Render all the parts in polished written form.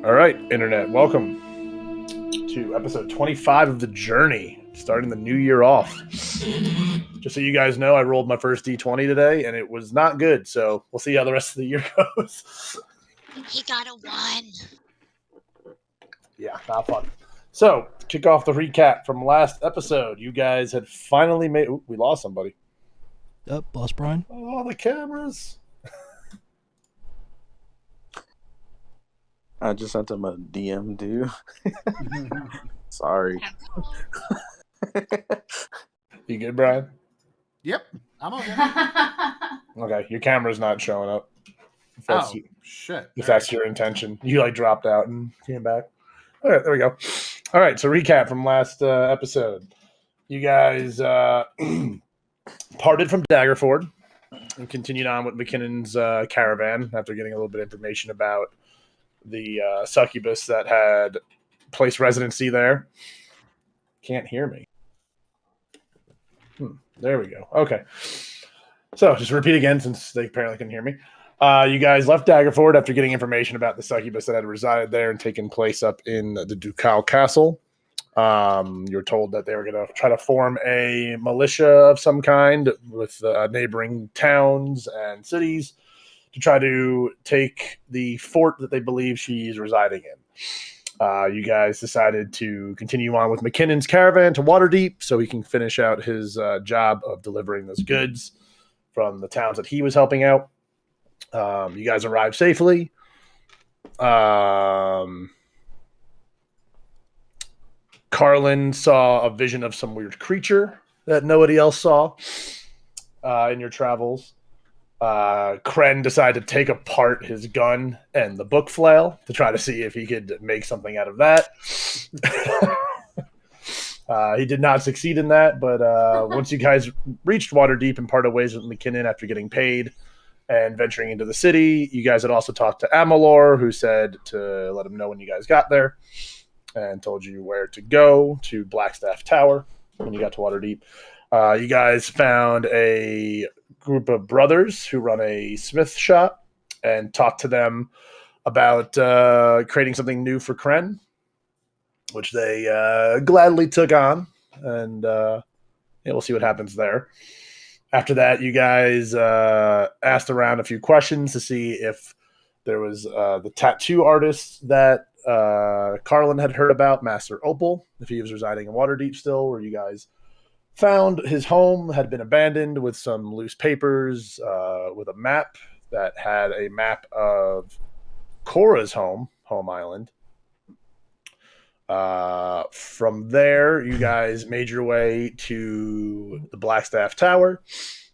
All right, Internet, welcome to episode 25 of The Journey, starting the new year off. Just so you guys know, I rolled my first D20 today, and it was not good, so we'll see how the rest of the year goes. He got a 1. Yeah, not fun. So, to kick off the recap from last episode, you guys had finally made... Ooh, we lost somebody. Yep, lost Brian. Oh, the cameras. I just sent him a DM, dude. Sorry. You good, Brian? Yep, I'm okay. Okay, your camera's not showing up. If Shit. If that's your intention. You, dropped out and came back. All right, there we go. All right, so recap from last episode. You guys parted from Daggerford and continued on with McKinnon's caravan after getting a little bit of information about the succubus that had placed residency there. Can't hear me. There we go. Okay. So just repeat again since they apparently couldn't hear me. You guys left Daggerford after getting information about the succubus that had resided there and taken place up in the Ducal Castle. You're told that they were going to try to form a militia of some kind with neighboring towns and cities to try to take the fort that they believe she's residing in. You guys decided to continue on with McKinnon's caravan to Waterdeep so he can finish out his job of delivering those goods from the towns that he was helping out. You guys arrived safely. Carlen saw a vision of some weird creature that nobody else saw in your travels. Cren decided to take apart his gun and the book flail to try to see if he could make something out of that. He did not succeed in that, but once you guys reached Waterdeep and parted ways with McKinnon after getting paid and venturing into the city, you guys had also talked to Amalor, who said to let him know when you guys got there and told you where to go to Blackstaff Tower when you got to Waterdeep. You guys found a group of brothers who run a smith shop and talked to them about creating something new for Cren, which they gladly took on, and we'll see what happens there. After that, you guys asked around a few questions to see if there was the tattoo artist that Carlen had heard about, Master Opal, if he was residing in Waterdeep still, where you guys found his home had been abandoned with some loose papers, with a map that had a map of Cora's home island. From there, you guys made your way to the Blackstaff Tower,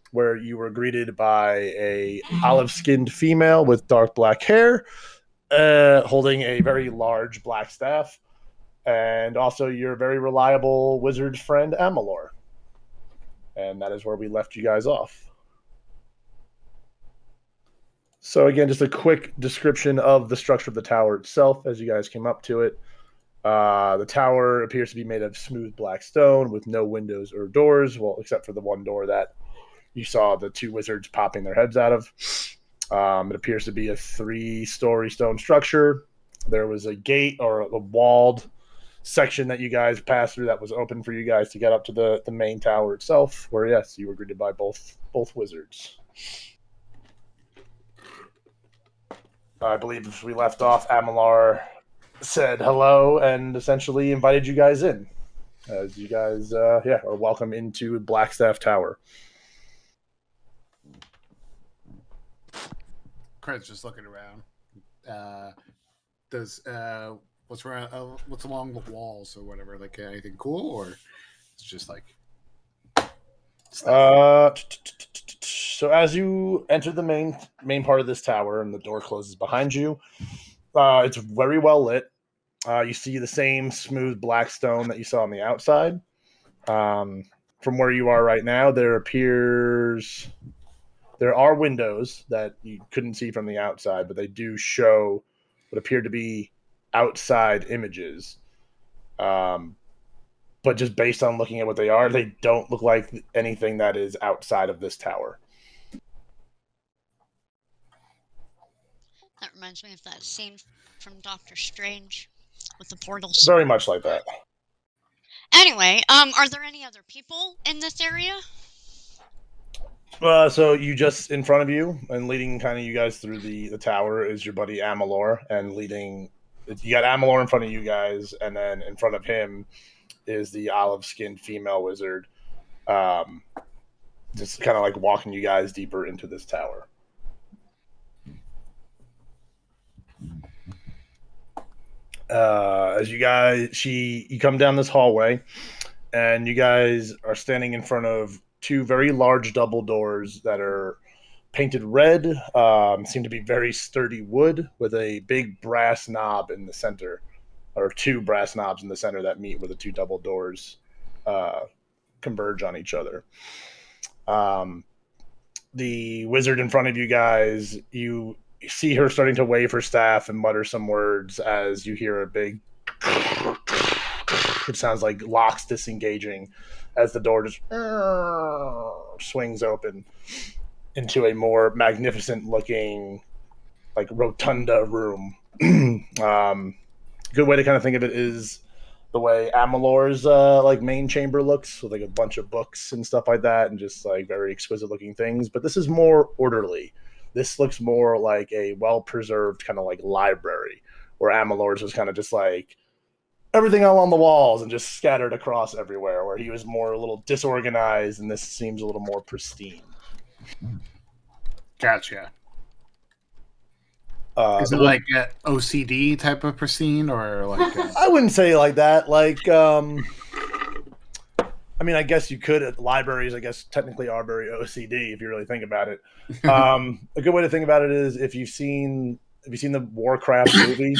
where you were greeted by a olive-skinned female with dark black hair, holding a very large black staff, and also your very reliable wizard friend, Amalor. And that is where we left you guys off. So again, just a quick description of the structure of the tower itself as you guys came up to it. The tower appears to be made of smooth black stone with no windows or doors, well, except for the one door that you saw the two wizards popping their heads out of. It appears to be a 3-story stone structure. There was a gate or a walled section that you guys passed through that was open for you guys to get up to the main tower itself, where, yes, you were greeted by both wizards. I believe if we left off, Amalar said hello and essentially invited you guys in. As you guys, are welcome into Blackstaff Tower. Cren's just looking around. What's along the walls or whatever? Like anything cool, or it's just like so as you enter the main part of this tower and the door closes behind you, it's very well lit. You see the same smooth black stone that you saw on the outside. From where you are right now, there are windows that you couldn't see from the outside, but they do show what appear to be outside images. But just based on looking at what they are, they don't look like anything that is outside of this tower. reminds me of that scene from Doctor Strange with the portals. Very much like that. Anyway, are there any other people in this area? So you just in front of you and leading kind of you guys through the tower is your buddy Amalor, and leading you got Amalor in front of you guys, and then in front of him is the olive-skinned female wizard, just kind of like walking you guys deeper into this tower. As you come down this hallway, and you guys are standing in front of two very large double doors that are painted red, seem to be very sturdy wood with a big brass knob in the center, or two brass knobs in the center that meet where the two double doors converge on each other. The wizard in front of you guys, you see her starting to wave her staff and mutter some words as you hear a big it sounds like locks disengaging as the door just swings open into a more magnificent looking like rotunda room. Good way to kind of think of it is the way Amalor's like main chamber looks, with like a bunch of books and stuff like that, and just like very exquisite looking things. But this is more orderly. This looks more like a well-preserved kind of like library, where Amalor's was kind of just like everything all on the walls and just scattered across everywhere, where he was more a little disorganized, and this seems a little more pristine. Gotcha. Is it like an OCD type of pristine, or like? I wouldn't say like that. Like, I mean, I guess you could. Libraries, I guess, technically are very OCD if you really think about it. A good way to think about it is have you seen the Warcraft movie?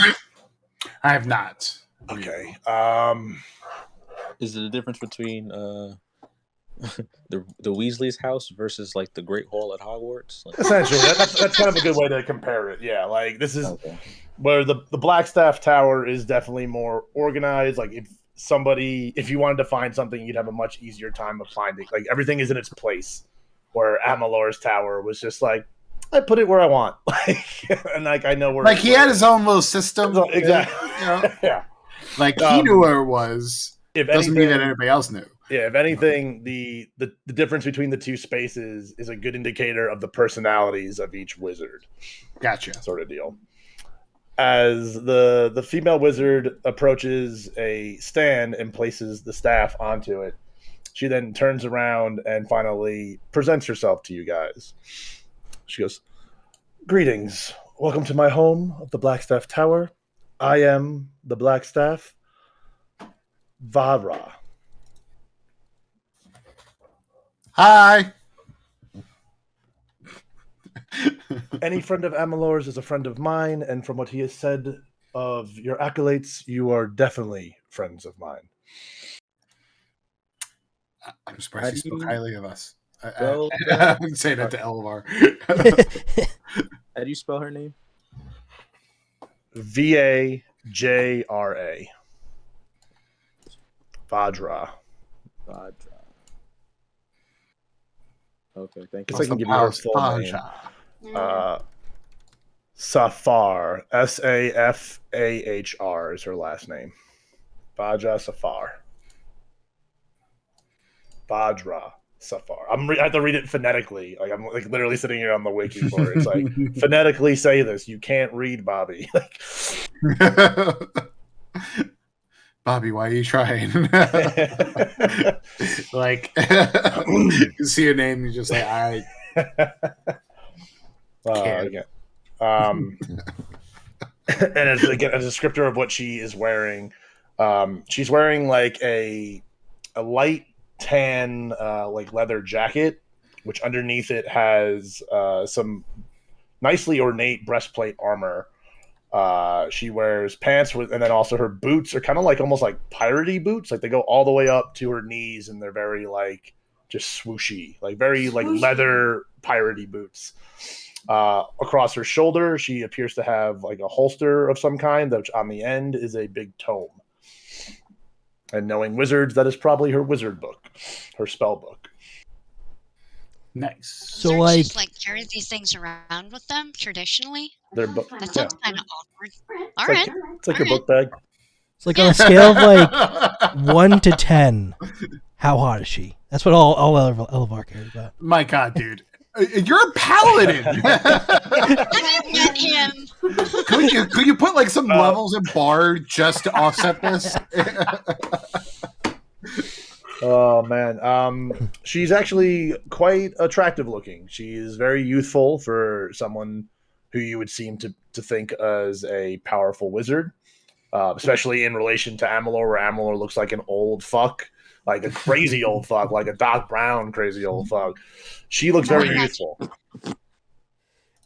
I have not. Okay. Is it a difference between the Weasley's house versus like the Great Hall at Hogwarts? Like... Essentially, that's kind of a good way to compare it. Yeah, like this is where the Blackstaff Tower is definitely more organized. Like if you wanted to find something, you'd have a much easier time of finding. Like everything is in its place. Where Amalor's tower was just like, I put it where I want, and like I know where. Like he had his own little system. Exactly. You know? Yeah. Like he knew where it was. Doesn't mean that anybody else knew. Yeah, if anything, the difference between the two spaces is a good indicator of the personalities of each wizard. Gotcha. Sort of deal. As the female wizard approaches a stand and places the staff onto it, she then turns around and finally presents herself to you guys. She goes, "Greetings. Welcome to my home of the Blackstaff Tower. I am the Blackstaff, Vara." Hi. Any friend of Amalor's is a friend of mine, and from what he has said of your accolades, you are definitely friends of mine. I'm surprised he spoke highly of us. I would say that to Elvar. How do you spell her name? Vajra. Vajra. Okay, thank Guess you. I can give you her full name. Safar. Safahr is her last name. Vajra Safar. Vajra Safar. I have to read it phonetically. Like I'm like literally sitting here on the wiki for it. It's like phonetically say this. You can't read, Bobby. Bobby, why are you trying? Like you see your name, you just like I can't. Okay. And as again a descriptor of what she is wearing, she's wearing like a light tan like leather jacket, which underneath it has some nicely ornate breastplate armor. She wears pants and then also her boots are kind of like almost like piratey boots, like they go all the way up to her knees and they're very like just swooshy, like very like leather piratey boots. Across her shoulder, she appears to have like a holster of some kind, which on the end is a big tome. And knowing wizards, that is probably her wizard book, her spell book. Nice. So, Wizards like, just carry these things around with them traditionally. They're That sounds kind of awkward. All It's right. it's like your book bag. it's like on a scale of like 1 to 10, how hot is she? That's what all Elevar cares about. My God, dude. You're a paladin. Have you met him? Could you put like some levels in bar just to offset this? Oh man, she's actually quite attractive looking. She's very youthful for someone who you would seem to think as a powerful wizard, especially in relation to Amalur, where Amalur looks like an old fuck, like a crazy old fuck, like a Doc Brown crazy old fuck. She looks very youthful. She's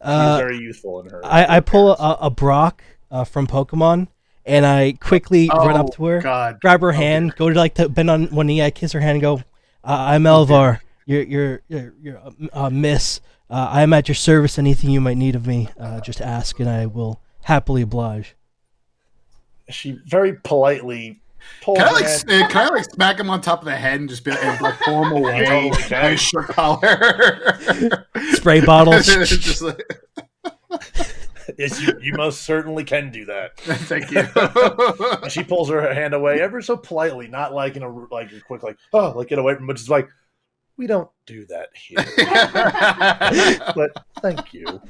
very youthful in her. I pull a Brock from Pokemon, and I quickly run up to her, God. grab her hand, go to bend on one knee. I kiss her hand and go, "I'm Elvar. You're Miss. I am at your service. Anything you might need of me, just ask, and I will happily oblige." She very politely pulls Can her hand. I like smack him on top of the head and just be like formal way? totally can. Nice shirt collar. Spray bottles. Just like, Yes, you most certainly can do that. thank you. And she pulls her hand away ever so politely, not like in a like a quick get away from, but just like, we don't do that here. But thank you.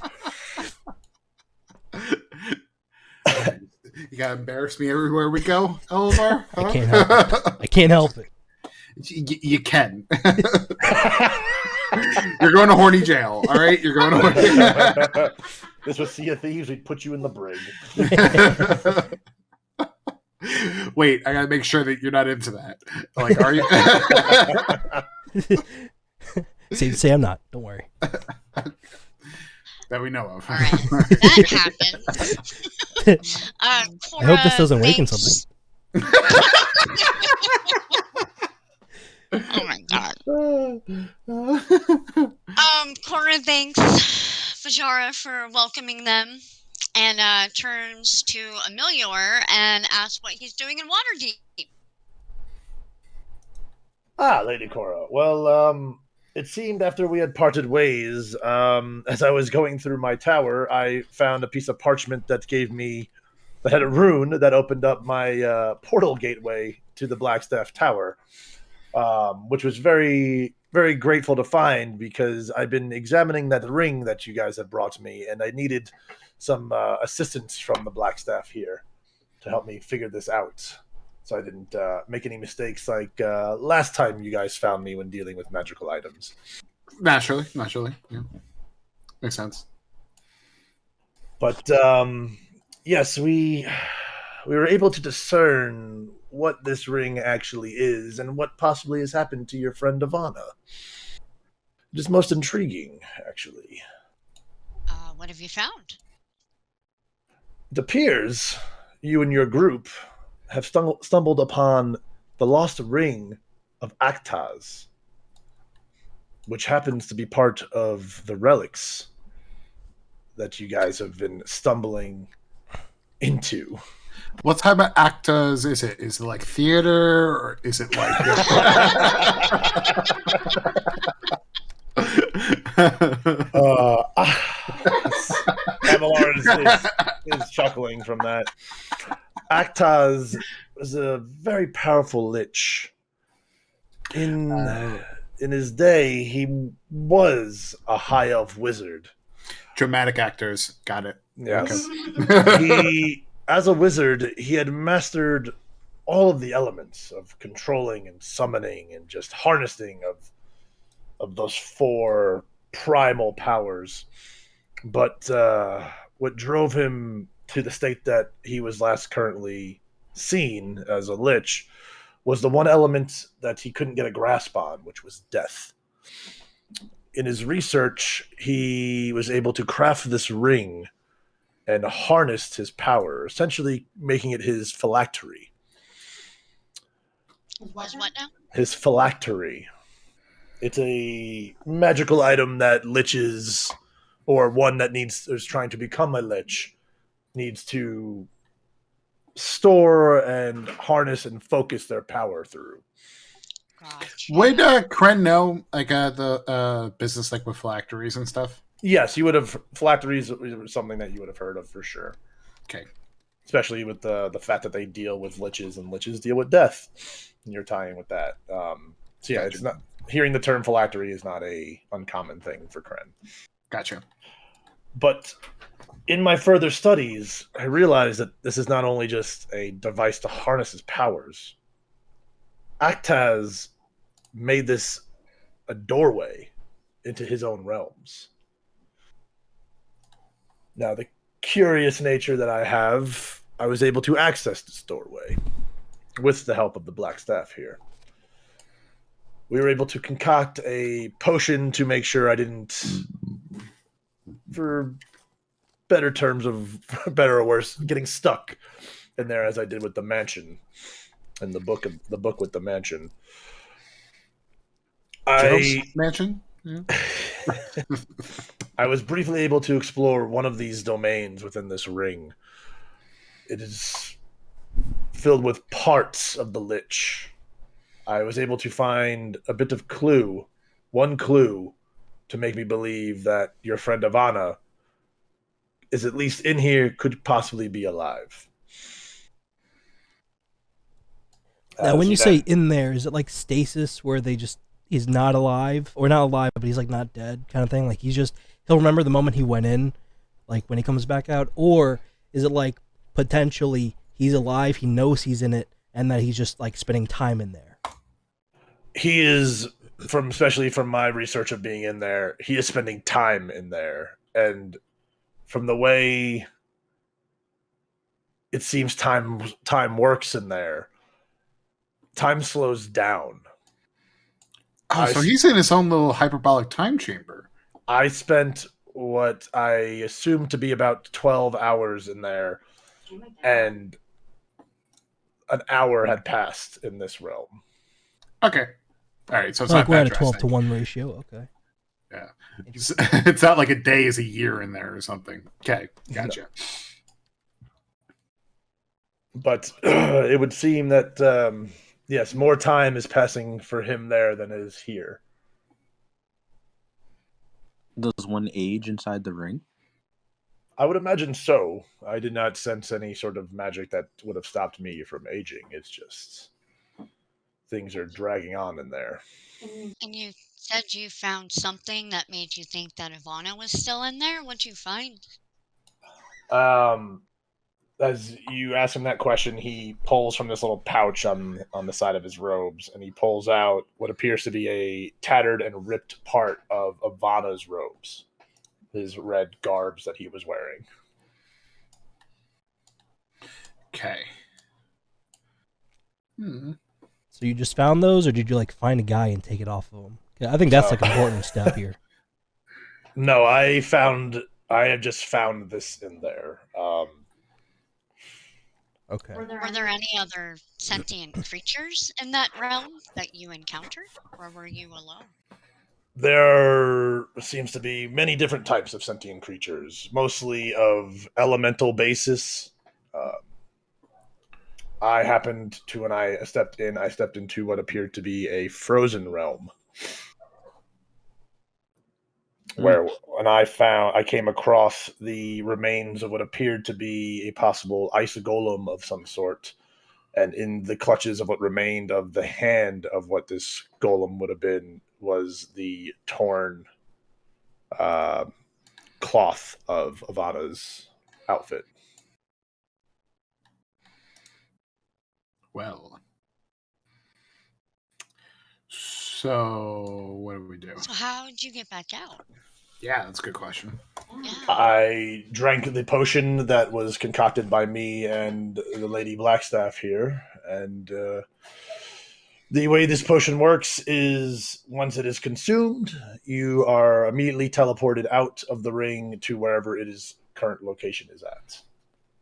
You gotta embarrass me everywhere we go, Elvar. Huh? I can't help it. I can't help it. You can. You're going to horny jail. All right, you're going to horny jail. This was Sea of Thieves. We'd put you in the brig. Wait, I gotta make sure that you're not into that. Like, are you? Say I'm not. Don't worry. That we know of. All right. That happened. I hope this doesn't awaken something. Oh my God. Cora thanks Fajara for welcoming them and turns to Emilior and asks what he's doing in Waterdeep. Lady Cora. Well, it seemed after we had parted ways, as I was going through my tower, I found a piece of parchment that had a rune that opened up my portal gateway to the Blackstaff Tower, which was very, very grateful to find because I've been examining that ring that you guys had brought me, and I needed some assistance from the Blackstaff here to help me figure this out. So I didn't make any mistakes like last time you guys found me when dealing with magical items. Naturally. Yeah. Makes sense. But yes, we were able to discern what this ring actually is and what possibly has happened to your friend Ivana. It is most intriguing, actually. What have you found? It appears you and your group have stumbled upon the lost ring of Aktaz, which happens to be part of the relics that you guys have been stumbling into. What type of actors is it? Is it like theater or is it like? Amalur is chuckling from that. Aktaz was a very powerful lich. In his day, he was a high elf wizard. Dramatic actors, got it. Yes. Okay. He, as a wizard, he had mastered all of the elements of controlling and summoning and just harnessing of those four primal powers. But what drove him to the state that he was last currently seen as a lich was the one element that he couldn't get a grasp on, which was death. In his research, he was able to craft this ring and harnessed his power, essentially making it his phylactery. Was what now? His phylactery. It's a magical item that liches, or one that is trying to become a lich, needs to store and harness and focus their power through. Gotcha. Would Cren know the business with phylacteries and stuff? Yes, you would have. Phylacteries was something that you would have heard of for sure. Okay. Especially with the fact that they deal with liches and liches deal with death. And you're tying with that. So yeah, Gotcha. it's not hearing the term phylactery is not a uncommon thing for Cren. Gotcha. But in my further studies, I realized that this is not only just a device to harness his powers. Aktaz made this a doorway into his own realms. Now, the curious nature that I have, I was able to access this doorway with the help of the Black Staff here. We were able to concoct a potion to make sure I didn't, for better terms of better or worse, getting stuck in there as I did with the mansion and the book with the mansion. Mansion? Yeah. I was briefly able to explore one of these domains within this ring. It is filled with parts of the Lich. I was able to find a bit of clue, one clue, to make me believe that your friend Ivana is at least in here, could possibly be alive. Now, when you say in there, is it like stasis where he's not alive, or not alive, but he's not dead kind of thing? Like he'll remember the moment he went in, like when he comes back out? Or is it potentially he's alive, he knows he's in it, and that he's just spending time in there? He is, especially from my research of being in there, he is spending time in there. And from the way it seems time works in there, time slows down. So he's in his own little hyperbolic time chamber. I spent what I assume to be about 12 hours in there, and an hour had passed in this realm. Okay. All right, so it's we're not at a 12-to-1 ratio. Okay. Yeah. It's not like a day is a year in there or something. Okay, gotcha. No. But it would seem that, yes, more time is passing for him there than is here. Does one age inside the ring? I would imagine so. I did not sense any sort of magic that would have stopped me from aging. It's just things are dragging on in there. And you said you found something that made you think that Ivana was still in there? What'd you find? As you ask him that question, he pulls from this little pouch on the side of his robes, and he pulls out what appears to be a tattered and ripped part of Ivana's robes, his red garbs that he was wearing. Okay. So you just found those, or did you find a guy and take it off of him? I think that's an important step here. No, I have just found this in there. Okay. Were there any other sentient creatures in that realm that you encountered, or were you alone? There seems to be many different types of sentient creatures, mostly of elemental basis. I happened to, when I stepped into what appeared to be a frozen realm. Where when I came across the remains of what appeared to be a possible ice golem of some sort, and in the clutches of what remained of the hand of what this golem would have been was the torn cloth of Ivana's outfit. Well, so what do we do? So how did you get back out? Yeah, that's a good question. Yeah. I drank the potion that was concocted by me and the Lady Blackstaff here, and the way this potion works is once it is consumed, you are immediately teleported out of the ring to wherever its current location is at.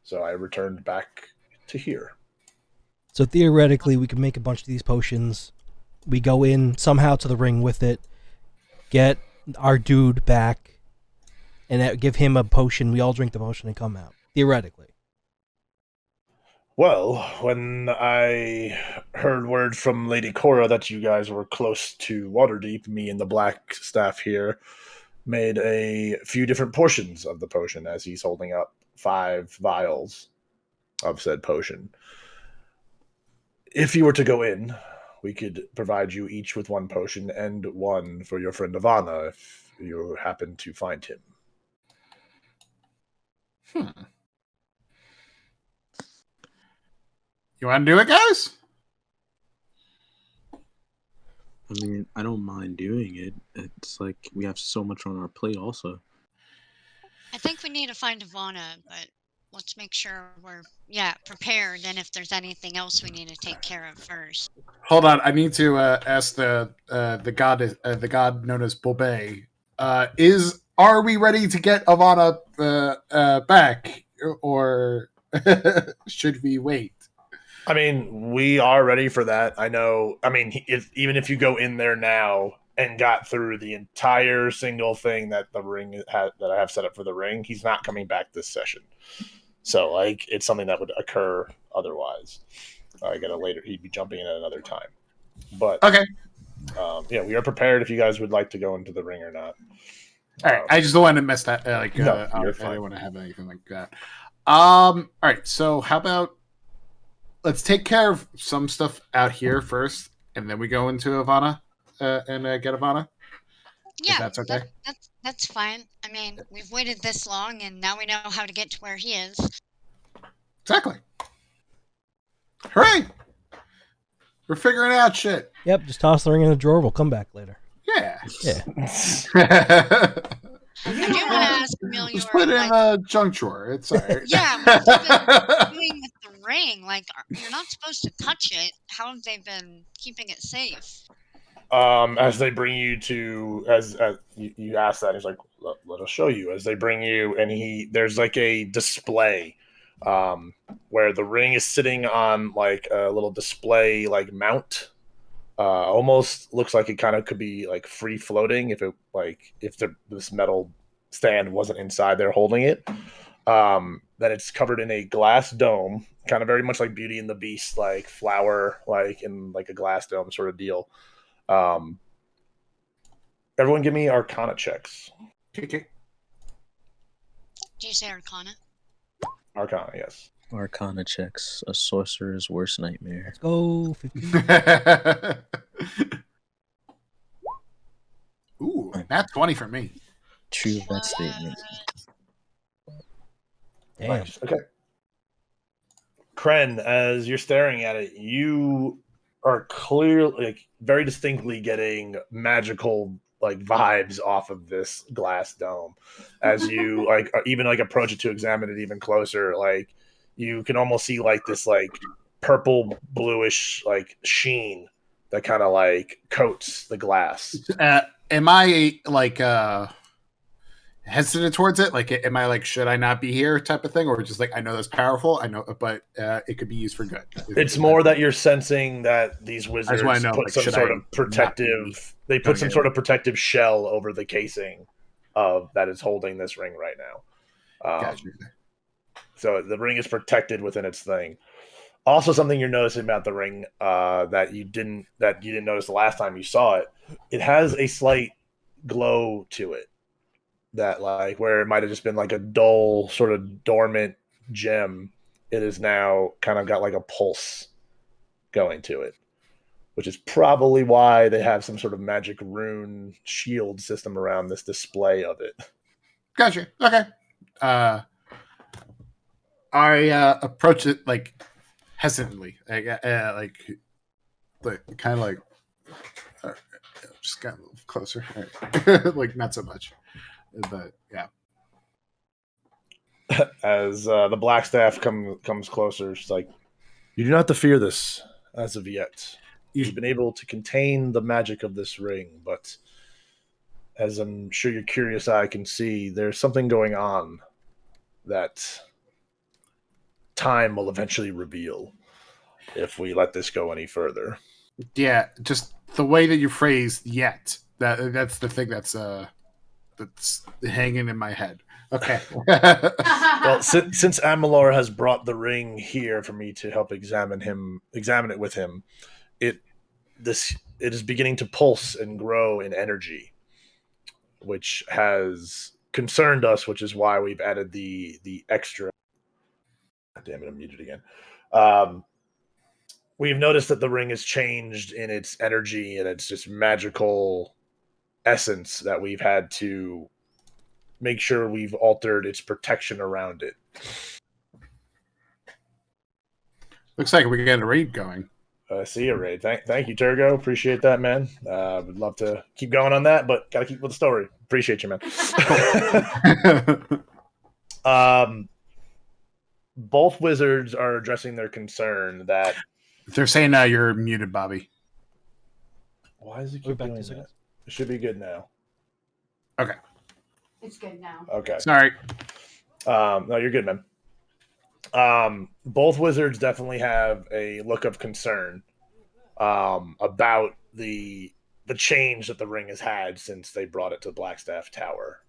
So I returned back to here. So theoretically, we could make a bunch of these potions. We go in somehow to the ring with it, get our dude back, and give him a potion. We all drink the potion and come out. Theoretically. Well, when I heard word from Lady Cora that you guys were close to Waterdeep, me and the black staff here made a few different portions of the potion as he's holding up 5 vials of said potion. If you were to go in, we could provide you each with 1 potion and 1 for your friend Ivana if you happen to find him. You want to do it, guys? I mean, I don't mind doing it. It's like we have so much on our plate also. I think we need to find Ivana, but let's make sure we're prepared. And if there's anything else we need to take care of first. Hold on, I need to ask the god known as Bobe. Are we ready to get Ivana back, or should we wait? I mean, we are ready for that. I know. I mean, even if you go in there now and got through the entire single thing that the ring that I have set up for the ring, he's not coming back this session. So, like, it's something that would occur otherwise. He'd be jumping in at another time. But okay, we are prepared if you guys would like to go into the ring or not. All right, I just don't want to mess that. No, you're fine. I don't want to have anything like that. All right, so how about let's take care of some stuff out here first, and then we go into Ivana and get Ivana. Yeah, if that's okay. That's fine. I mean, we've waited this long, and now we know how to get to where he is. Exactly. Hooray! We're figuring out shit. Yep, just toss the ring in the drawer. We'll come back later. Yeah. Yeah. I do want to ask Amelia. Just put it in a junk drawer. It's all right. Yeah, what have they been doing with the ring? Like, you're not supposed to touch it. How have they been keeping it safe? As they bring you to, as you ask that, he's like, let us show you. As they bring you, and there's like a display, where the ring is sitting on like a little display like mount. Almost looks like it kind of could be like free floating if this metal stand wasn't inside there holding it. Then it's covered in a glass dome, kind of very much like Beauty and the Beast, like flower, like in like a glass dome sort of deal. Everyone give me Arcana checks. Okay. Do you say Arcana? Arcana, yes. Arcana checks, a sorcerer's worst nightmare. Let's go. 50. Ooh, that's 20 for me. True of that statement. Damn. Nice. Okay. Cren, as you're staring at it, you are clearly, like, very distinctly getting magical like vibes off of this glass dome. As you like even like approach it to examine it even closer, like you can almost see like this like purple bluish like sheen that kind of like coats the glass. Am I like hesitant towards it? Like, am I like, should I not be here type of thing? Or just like, I know that's powerful, I know, but it could be used for good. It's more that you're sensing that these wizards put like, some sort of protective, they put some sort of protective shell over the casing of that is holding this ring right now. Gotcha. So the ring is protected within its thing. Also, something you're noticing about the ring that you didn't notice the last time you saw it, it has a slight glow to it. That like where it might have just been like a dull sort of dormant gem, it is now kind of got like a pulse going to it, which is probably why they have some sort of magic rune shield system around this display of it. Gotcha. Okay. I approach it like hesitantly, like kind of like just got a little closer, right. Like not so much. But yeah. As the black staff comes closer, she's like, "You do not have to fear this as of yet. You've been able to contain the magic of this ring, but as I'm sure your curious eye can see, there's something going on that time will eventually reveal if we let this go any further." Yeah, just the way that you phrased "yet." That's the thing that's hanging in my head. Okay. Well, since Amalor has brought the ring here for me to help examine it with him, it it is beginning to pulse and grow in energy, which has concerned us, which is why we've added the extra. Damn it, I'm muted again. We've noticed that the ring has changed in its energy and its just magical essence that we've had to make sure we've altered its protection around it. Looks like we're getting a raid going. See you, Ray. Thank you, Turgo. Appreciate that, man. Would love to keep going on that, but gotta keep with the story. Appreciate you, man. Both wizards are addressing their concern that They're saying you're muted, Bobby. why is it We're keep back doing to that? It should be good now. Okay. It's good now. Okay. Sorry. No, you're good, man. Both wizards definitely have a look of concern about the change that the ring has had since they brought it to Blackstaff Tower.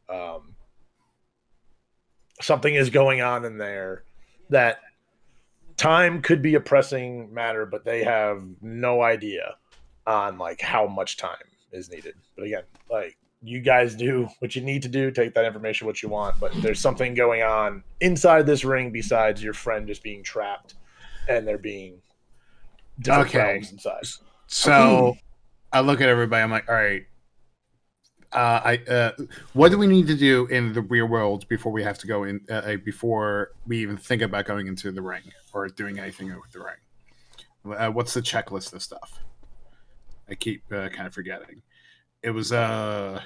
Something is going on in there that time could be a pressing matter, but they have no idea on like how much time is needed. But again, like you guys do what you need to do, take that information what you want, but there's something going on inside this ring besides your friend just being trapped and there being different realms inside. So I look at everybody. I'm like, all right. What do we need to do in the real world before we have to go in? Before we even think about going into the ring or doing anything with the ring? What's the checklist of stuff? I keep kind of forgetting. It was I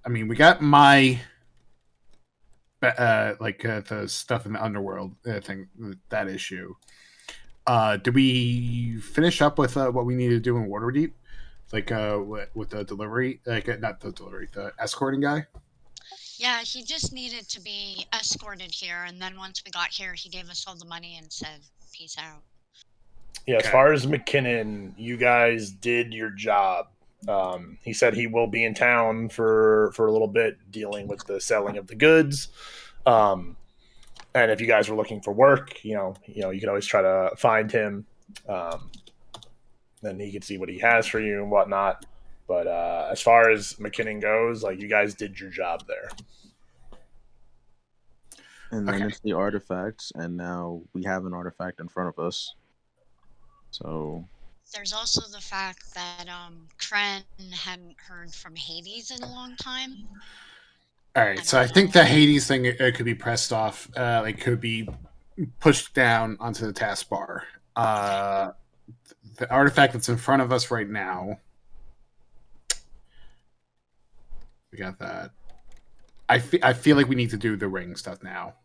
mean, we got my the stuff in the underworld thing, that issue. Did we finish up with what we need to do in Waterdeep? Like with the delivery, not the delivery, the escorting guy. Yeah, he just needed to be escorted here, and then once we got here, he gave us all the money and said, "Peace out." Yeah, as far as McKinnon, you guys did your job. He said he will be in town for a little bit, dealing with the selling of the goods. And if you guys were looking for work, you can always try to find him. Then he can see what he has for you and whatnot. But as far as McKinnon goes, like you guys did your job there. And then it's the artifacts, and now we have an artifact in front of us. So there's also the fact that Cren hadn't heard from Hades in a long time. All right, so I think the Hades thing it could be pressed off, could be pushed down onto the taskbar. The artifact that's in front of us right now, we got that. I feel like we need to do the ring stuff now.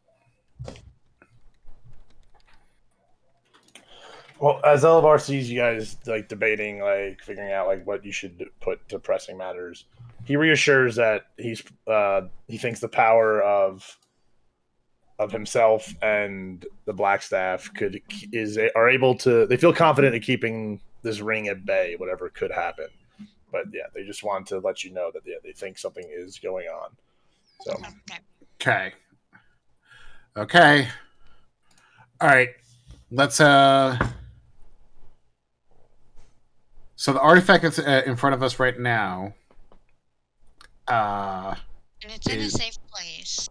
Well, as Elevar sees you guys like debating, like figuring out like what you should put to pressing matters, he reassures that he thinks the power of himself and the Blackstaff are able to. They feel confident in keeping this ring at bay, whatever could happen. But yeah, they just want to let you know that they think something is going on. So okay. All right, let's So the artifact that's in front of us right now, and it's in a safe place.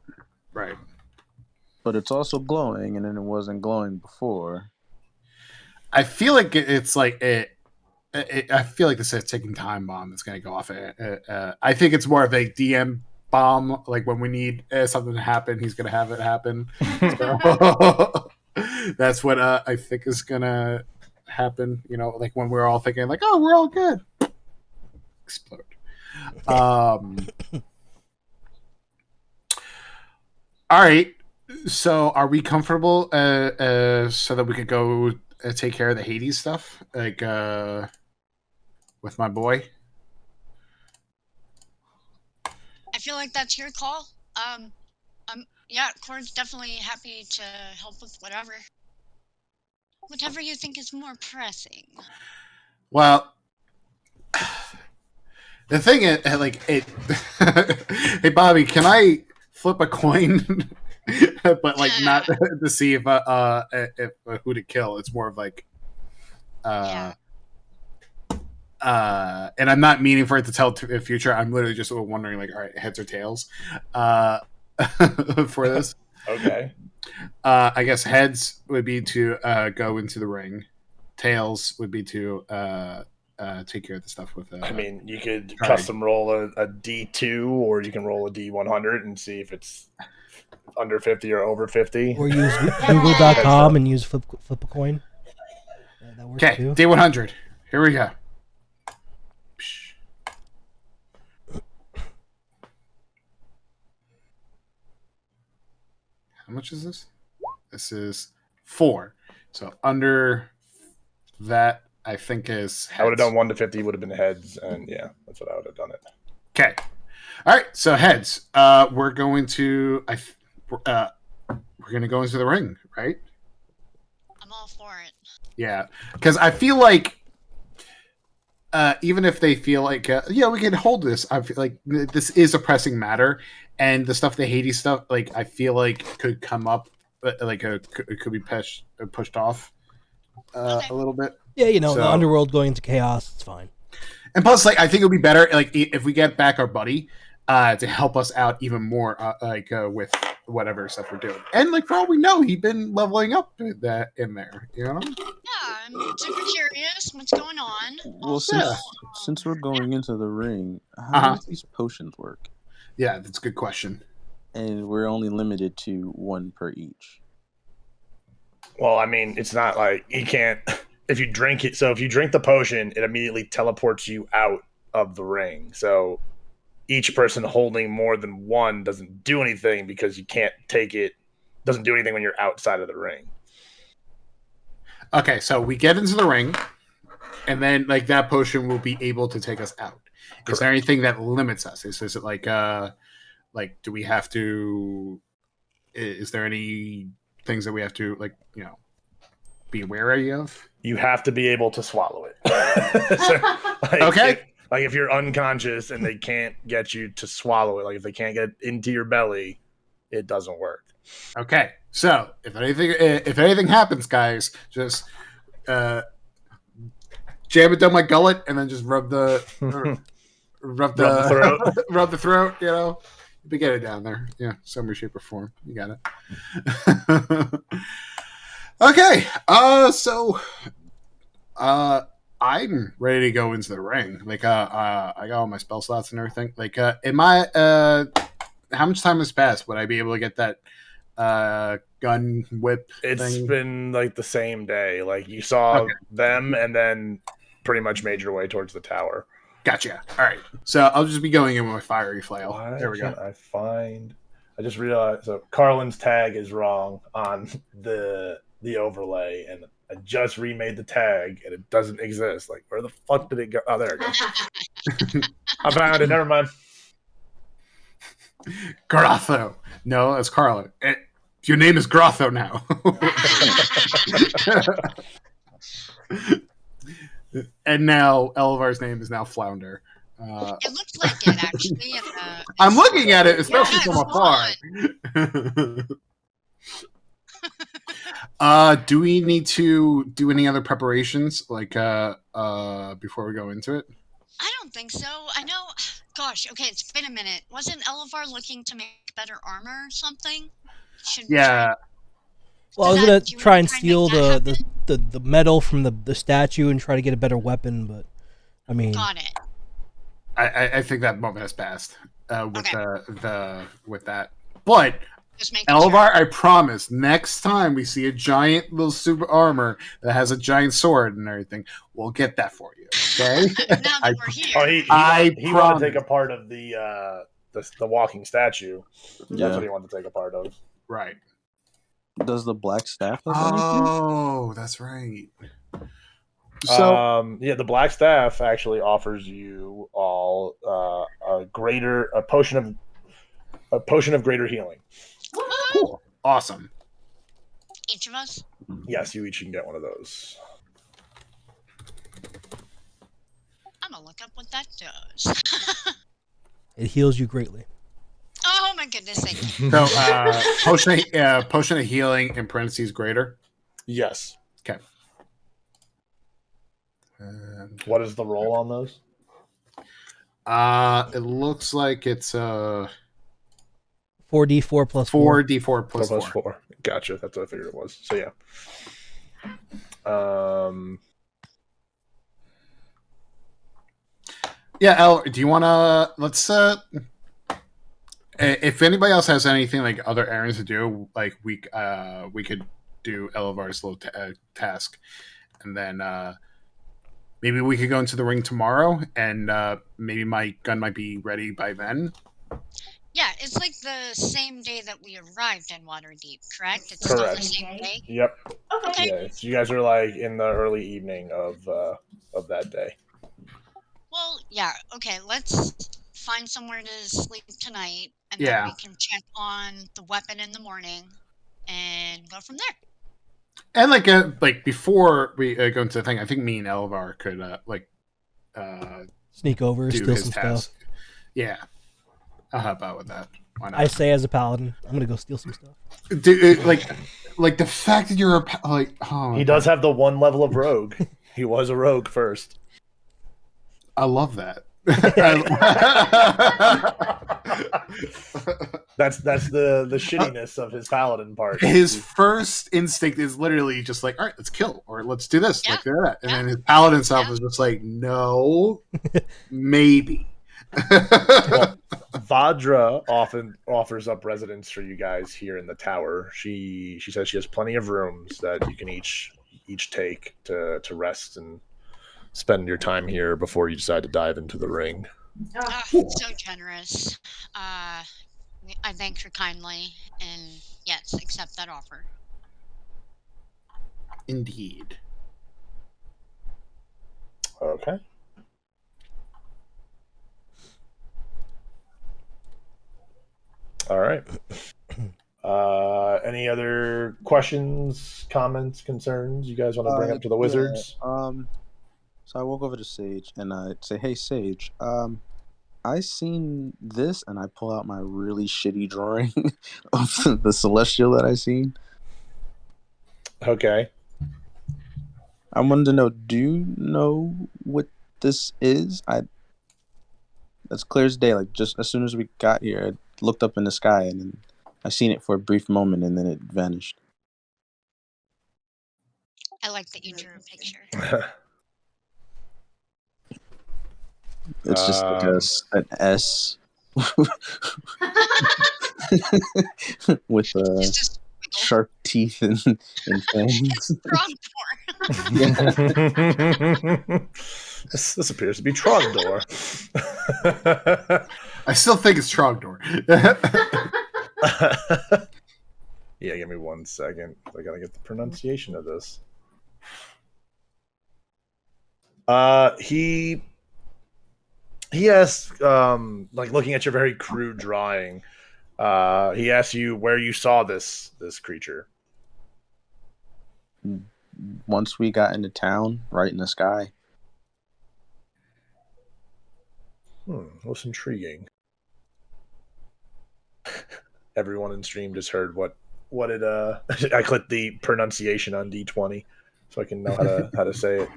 Right. But it's also glowing, and then it wasn't glowing before. I feel like it's like I feel like this is a ticking time bomb that's going to go off. I think it's more of a DM bomb. Like when we need something to happen, he's going to have it happen. So, that's what I think is going to happen. Like when we're all thinking like, oh, we're all good. Explode. All right. So are we comfortable so that we could go take care of the Hades stuff, like with my boy? I feel like that's your call. Yeah, Cora's definitely happy to help with whatever you think is more pressing. Well, the thing is, like, hey Bobby, can I flip a coin, but like not to see if who to kill. It's more of like, and I'm not meaning for it to tell the future. I'm literally just wondering, like, all right, heads or tails, for this. Okay. I guess heads would be to go into the ring. Tails would be to take care of the stuff with. I mean, you could try. custom roll a D2, or you can roll a D100 and see if it's under 50 or over 50. Or use Google.com and use flip a coin. That works Okay, too. D100. Here we go. How much is this? This is 4. So under that, I think is heads. I would have done 1 to 50, would have been heads, and yeah, that's what I would have done it. Okay. All right. So heads. We're going to we're going to go into the ring, right? I'm all for it. Yeah, because I feel like even if they feel like yeah, we can hold this. I feel like this is a pressing matter, and the stuff, the Hades stuff, like I feel like could come up, like it could be pushed off a little bit. Yeah, you know, So- the underworld going into chaos, it's fine. And plus, like I think it would be better, like if we get back our buddy to help us out even more, with whatever stuff we're doing. And like for all we know, he's been leveling up that in there, you know. Yeah, I'm super curious what's going on. Well, Also, since we're going into the ring, how Uh-huh. does these potions work? Yeah, that's a good question. And we're only limited to 1 per each. Well, I mean, it's not like you can't if you drink it. So if you drink the potion, it immediately teleports you out of the ring. So each person holding more than 1 doesn't do anything because you can't take it. Doesn't do anything when you're outside of the ring. Okay, so we get into the ring, and then like that potion will be able to take us out. Is there anything that limits us? Is it like do we have to? Is there any things that we have to be wary of? You have to be able to swallow it. So, Okay. If you're unconscious and they can't get you to swallow it, like if they can't get into your belly, it doesn't work. Okay, so if anything happens, guys, just jam it down my gullet and then just rub the throat. Rub the throat. You know, you get it down there. Yeah, some way, shape, or form. You got it. Okay, so I'm ready to go into the ring. Like, I got all my spell slots and everything. Like, how much time has passed? Would I be able to get that gun whip It's thing? been like the same day. Like you saw them and then pretty much made your way towards the tower. Gotcha. All right. So I'll just be going in with my fiery flail. Why There we go. can't I just realized so Carlen's tag is wrong on the overlay, and I just remade the tag and it doesn't exist. Like, where the fuck did it go? Oh, there it goes. I found it. Never mind. Grotho. No, that's Carlen. Your name is Grotho now. And now Elvar's name is now Flounder. it looks like it actually. I'm looking at it, especially Yeah, from it's afar. Do we need to do any other preparations, like before we go into it? I don't think so. I know. Gosh, okay, it's been a minute. Wasn't Elevar looking to make better armor or something? Should we Yeah. Well, I was that- gonna do you try wanna and try and steal make the, that the metal from the statue and try to get a better weapon, but I mean, got it? I think that moment has passed with Okay. with that. But Just make Elvar, I promise, next time we see a giant little super armor that has a giant sword and everything, we'll get that for you. Okay? Now that we're here. Oh, he wanted promise. to take a part of the walking statue. That's Yeah. what he wanted to take a part of. Right. Does the black staff have anything? Oh, that's right. So The black staff actually offers you all a potion of greater healing. cool. Awesome. Each of us? Yes, you each can get one of those. I'm gonna look up what that does. it heals you greatly. Oh my my goodness sake. So, potion of healing in parentheses greater. Yes. Okay. What is the roll on those? It looks like it's 4d4 plus 4. 4d4 plus 4. 4. Gotcha. That's what I figured it was. So yeah. Yeah, El, do you want to let's if anybody else has anything like other errands to do, like we could do Elevar's little task, and then maybe we could go into the ring tomorrow, and maybe my gun might be ready by then. Yeah, it's like the same day that we arrived in Waterdeep, correct? It's Correct. still the same day? Yep. Okay. Yeah. So you guys are like in the early evening of that day. Well, yeah, okay, let's find somewhere to sleep tonight, and then Yeah. we can check on the weapon in the morning and go from there. And like before we go into the thing, I think me and Elvar could Sneak over, do steal his some task. stuff. Yeah, I'll help out with that. Why not? I say as a paladin, I'm gonna go steal some stuff. Dude, like the fact that you're He does have the one level of rogue. He was a rogue first. I love that. That's the shittiness of his paladin part. His first instinct is literally just like, all right, let's kill, or let's do this, Yeah. like do that. And Yeah. then his paladin self Yeah. is just like, no, maybe. Well, Vadra often offers up residence for you guys here in the tower. She says she has plenty of rooms that you can each take to rest and spend your time here before you decide to dive into the ring. So generous. I thank her kindly, and yes, accept that offer. Indeed. Okay. All right. Any other questions, comments, concerns you guys want to bring up to the wizards? So I walk over to Sage and I say, "Hey, Sage, I seen this," and I pull out my really shitty drawing of the celestial that I seen. Okay. I wanted to know, do you know what this is? That's clear as day. Like, just as soon as we got here, I looked up in the sky and then I seen it for a brief moment and then it vanished. I like that you drew a picture. It's just like an S with It's just sharp teeth and fangs. Trogdor. This appears to be Trogdor. I still think it's Trogdor. Yeah, give me 1 second. I gotta get the pronunciation of this. He asks, like looking at your very crude drawing, he asks you where you saw this creature. Once we got into town, right in the sky. That's intriguing. Everyone in stream just heard what it I clicked the pronunciation on D20 so I can know how to say it.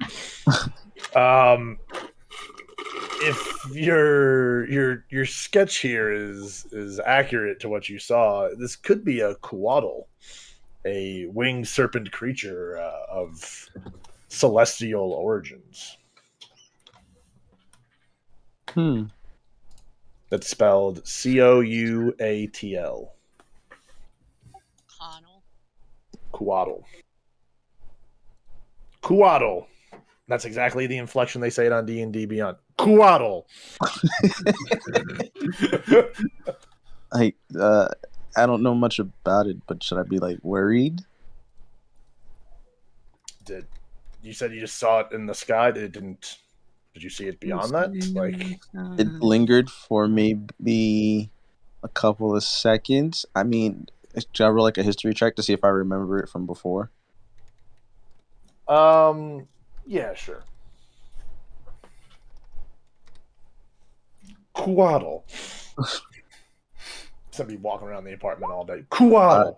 If your sketch here is accurate to what you saw, this could be a Kuatl, a winged serpent creature of celestial origins. That's spelled Couatl. Kuatl. Kuatl. That's exactly the inflection they say it on D&D Beyond. Kuatl. I don't know much about it, but should I be like worried? You said you just saw it in the sky? Did you see it beyond that? Like, it lingered for maybe a couple of seconds. I mean, should I roll like a history check to see if I remember it from before? yeah, sure. Kuatl. somebody walking around the apartment all day. Kual.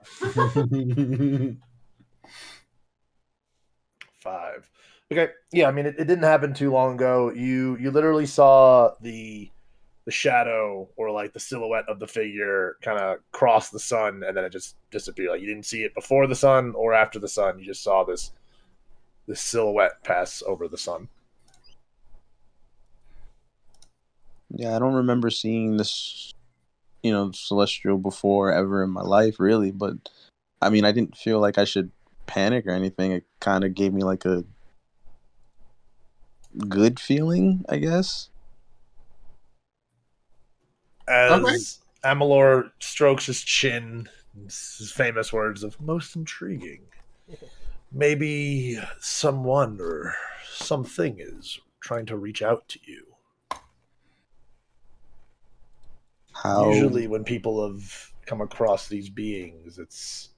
5. Okay. Yeah, I mean, it didn't happen too long ago. You literally saw the shadow or like the silhouette of the figure kind of cross the sun, and then it just disappeared. Like you didn't see it before the sun or after the sun. You just saw this silhouette pass over the sun. Yeah, I don't remember seeing this, celestial before ever in my life, really. But I mean, I didn't feel like I should panic or anything. It kind of gave me like a good feeling, I guess. As Amalor strokes his chin, his famous words of most intriguing. Maybe someone or something is trying to reach out to you. How? Usually when people have come across these beings, it's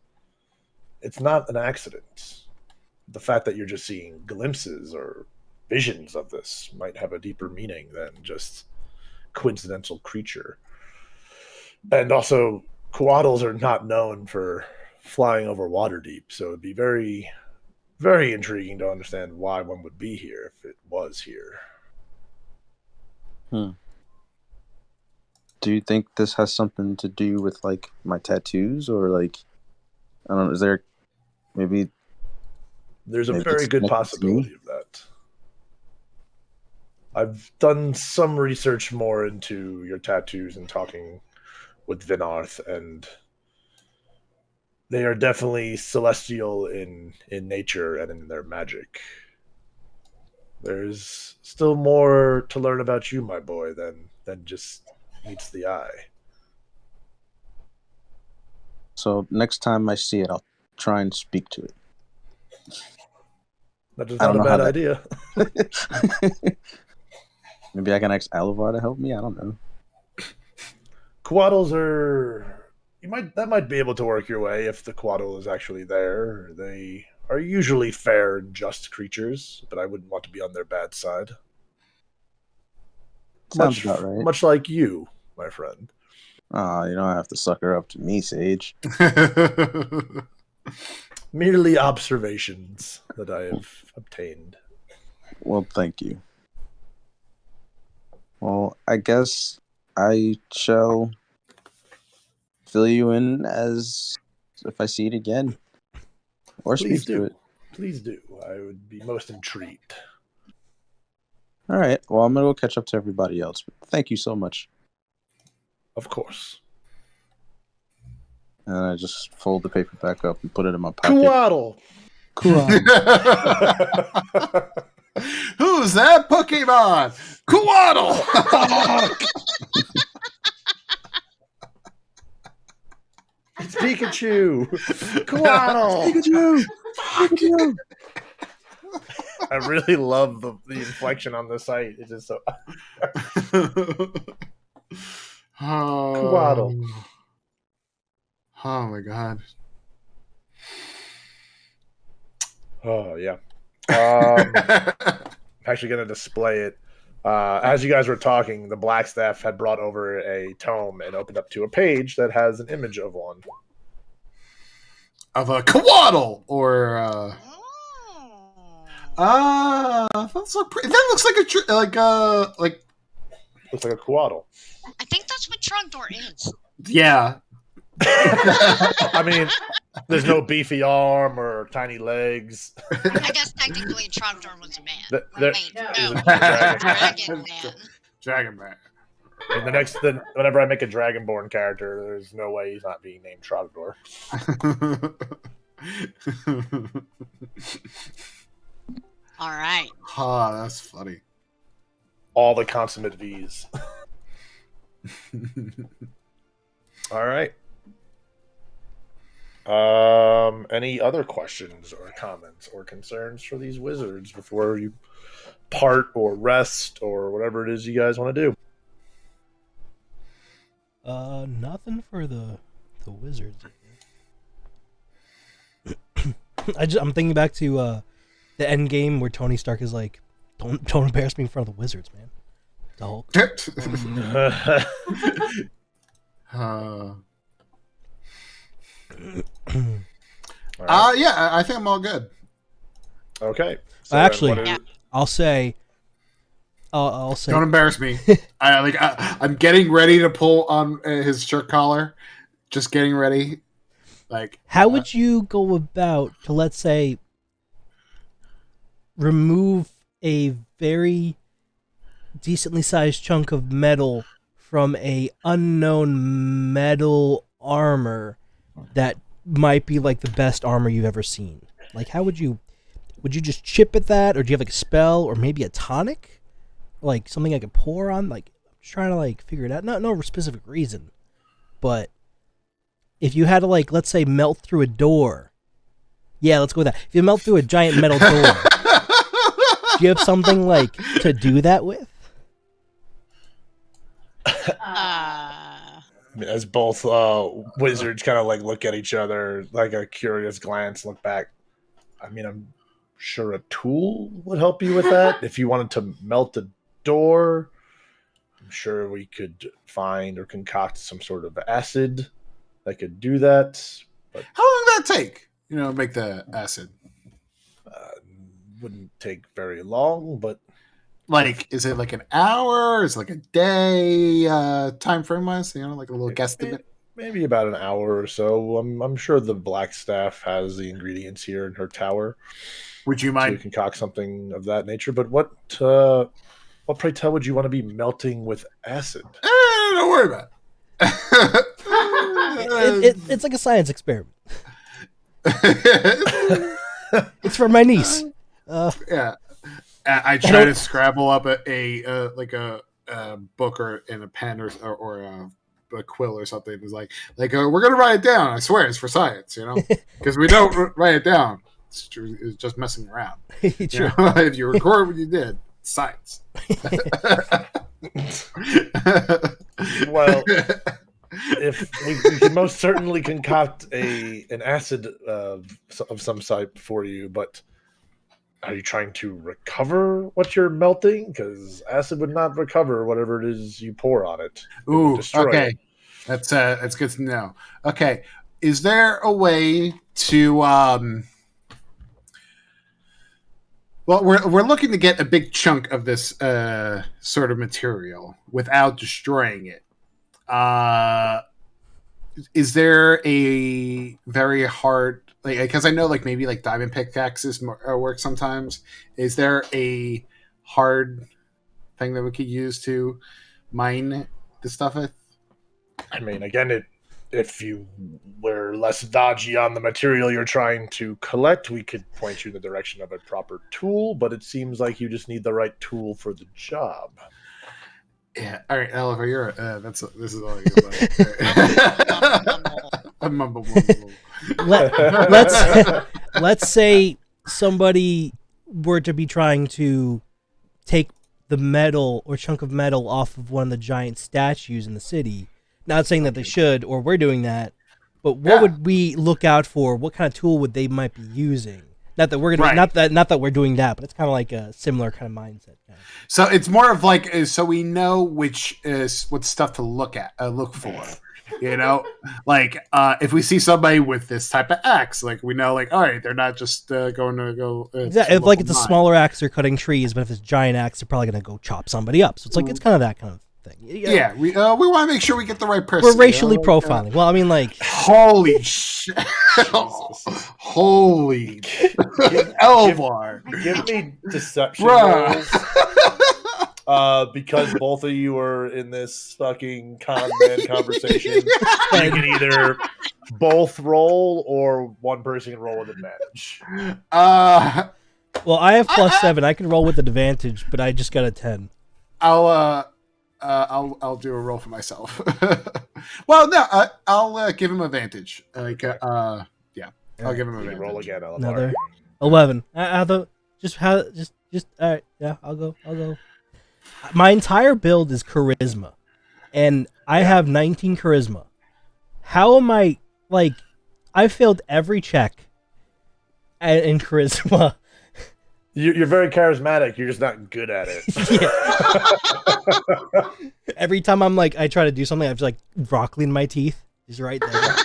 not an accident. The fact that you're just seeing glimpses or visions of this might have a deeper meaning than just coincidental creature. And also, coatls are not known for flying over water deep, so it'd be very, very intriguing to understand why one would be here if it was here. Do you think this has something to do with like my tattoos, or like, I don't know, is there maybe? There's a Maybe very it's good connected to possibility of that. I've done some research more into your tattoos and talking with Vinarth, and they are definitely celestial in nature and in their magic. There's still more to learn about you, my boy, than just meets the eye. So next time I see it, I'll try and speak to it. That is I not don't a know how bad that- idea. Maybe I can ask Alavar to help me. I don't know. Coatls are that might be able to work your way if the coatl is actually there. They are usually fair and just creatures, but I wouldn't want to be on their bad side. Sounds about right. Much like you, my friend. Oh, you don't have to sucker up to me, Sage. Merely observations that I have obtained. Well, thank you. Well, I guess I shall fill you in as if I see it again. Or Please speak to it. Please do. I would be most intrigued. All right. Well, I'm going to go catch up to everybody else. But thank you so much. Of course. And I just fold the paper back up and put it in my pocket. Coatl! Who's that Pokemon? Coatl! It's Pikachu! Coatl! Pikachu! I really love the inflection on the site. It's just so... Coatl. Oh my god. Oh, yeah. I'm actually going to display it. As you guys were talking, the Blackstaff had brought over a tome and opened up to a page that has an image of one. Of a Coatl! Or, that's so pretty. That looks like Looks like a Coatl. I think that's what Trogdor is. yeah. I mean, there's no beefy arm or tiny legs. I guess technically Trogdor was a man. Wait, No. no. Dragon. Dragon man. Dragon Man. And whenever I make a Dragonborn character, there's no way he's not being named Trogdor. All right. Ah, that's funny. All the consummate V's. All right. Any other questions or comments or concerns for these wizards before you part or rest or whatever it is you guys want to do? Nothing for the wizards. I'm thinking back to the end game where Tony Stark is like, "Don't embarrass me in front of the wizards, man." The Hulk. All right. Yeah, I think I'm all good. Okay. Actually, then what Yeah. I'll say. I'll say. Don't embarrass me. I'm getting ready to pull on his shirt collar. Just getting ready. Like, How would you go about to, let's say, remove a very decently sized chunk of metal from a unknown metal armor that might be like the best armor you've ever seen? Like, how would you just chip at that, or do you have like a spell, or maybe a tonic, like something I could pour on? Like, I'm just trying to like figure it out. No specific reason, but if you had to, like, let's say, melt through a door. Yeah, let's go with that. If you melt through a giant metal door, do you have something like to do that with? As both wizards kind of like look at each other, like a curious glance, look back. I mean, I'm sure a tool would help you with that. If you wanted to melt a door, I'm sure we could find or concoct some sort of acid that could do that. But how long would that take? Make the acid. Wouldn't take very long, but Like, is it like an hour? Is it like a day time frame wise? Like a little guesstimate? Maybe about an hour or so. I'm sure the Black Staff has the ingredients here in her tower. Would you To mind? concoct something of that nature. But what pray tell would you want to be melting with acid? Don't worry about it. It's like a science experiment. It's for my niece. Yeah. I try to scrabble up a book or in a pen or a quill or something. It's like we're gonna write it down. I swear it's for science, because we don't write it down. It's just messing around. True. If you record what you did, science. Well, if we can most certainly concoct an acid of some type for you, but are you trying to recover what you're melting? Because acid would not recover whatever it is you pour on it. It would Ooh, destroy okay. it. That's good to know. Okay, is there a way to well, we're looking to get a big chunk of this sort of material without destroying it. Is there a very hard, because I know maybe diamond pickaxes work sometimes. Is there a hard thing that we could use to mine the stuff with? I mean, again, if you were less dodgy on the material you're trying to collect, we could point you in the direction of a proper tool, but it seems like you just need the right tool for the job. Yeah. All right, Oliver, this is all you. Let's say somebody were to be trying to take the metal or chunk of metal off of one of the giant statues in the city. Not saying that they should, or we're doing that, but what would we look out for? What kind of tool would they might be using? Not that we're gonna, not that we're doing that, but it's kind of like a similar kind of mindset. So it's more of so we know what stuff to look for. If we see somebody with this type of axe, we know, all right, they're not just going to go. Exactly. If it's a smaller axe, they're cutting trees, but if it's a giant axe, they're probably going to go chop somebody up. So it's kind of that kind of thing. Yeah, we want to make sure we get the right person. We're racially profiling. Well, I mean, holy shit, holy Elvar, give me deception rolls. Because both of you are in this fucking con man conversation, you can either both roll or one person can roll with advantage. Well, I have +7. I can roll with advantage, but I just got a 10. I'll do a roll for myself. Well, no, I'll give him advantage. I'll give him advantage. Roll again, Another 11. Just all right. Yeah, I'll go. My entire build is charisma, and I have 19 charisma. How am I, I failed every check in charisma. You're very charismatic. You're just not good at it. Every time I try to do something, I have broccoli in my teeth. He's right there.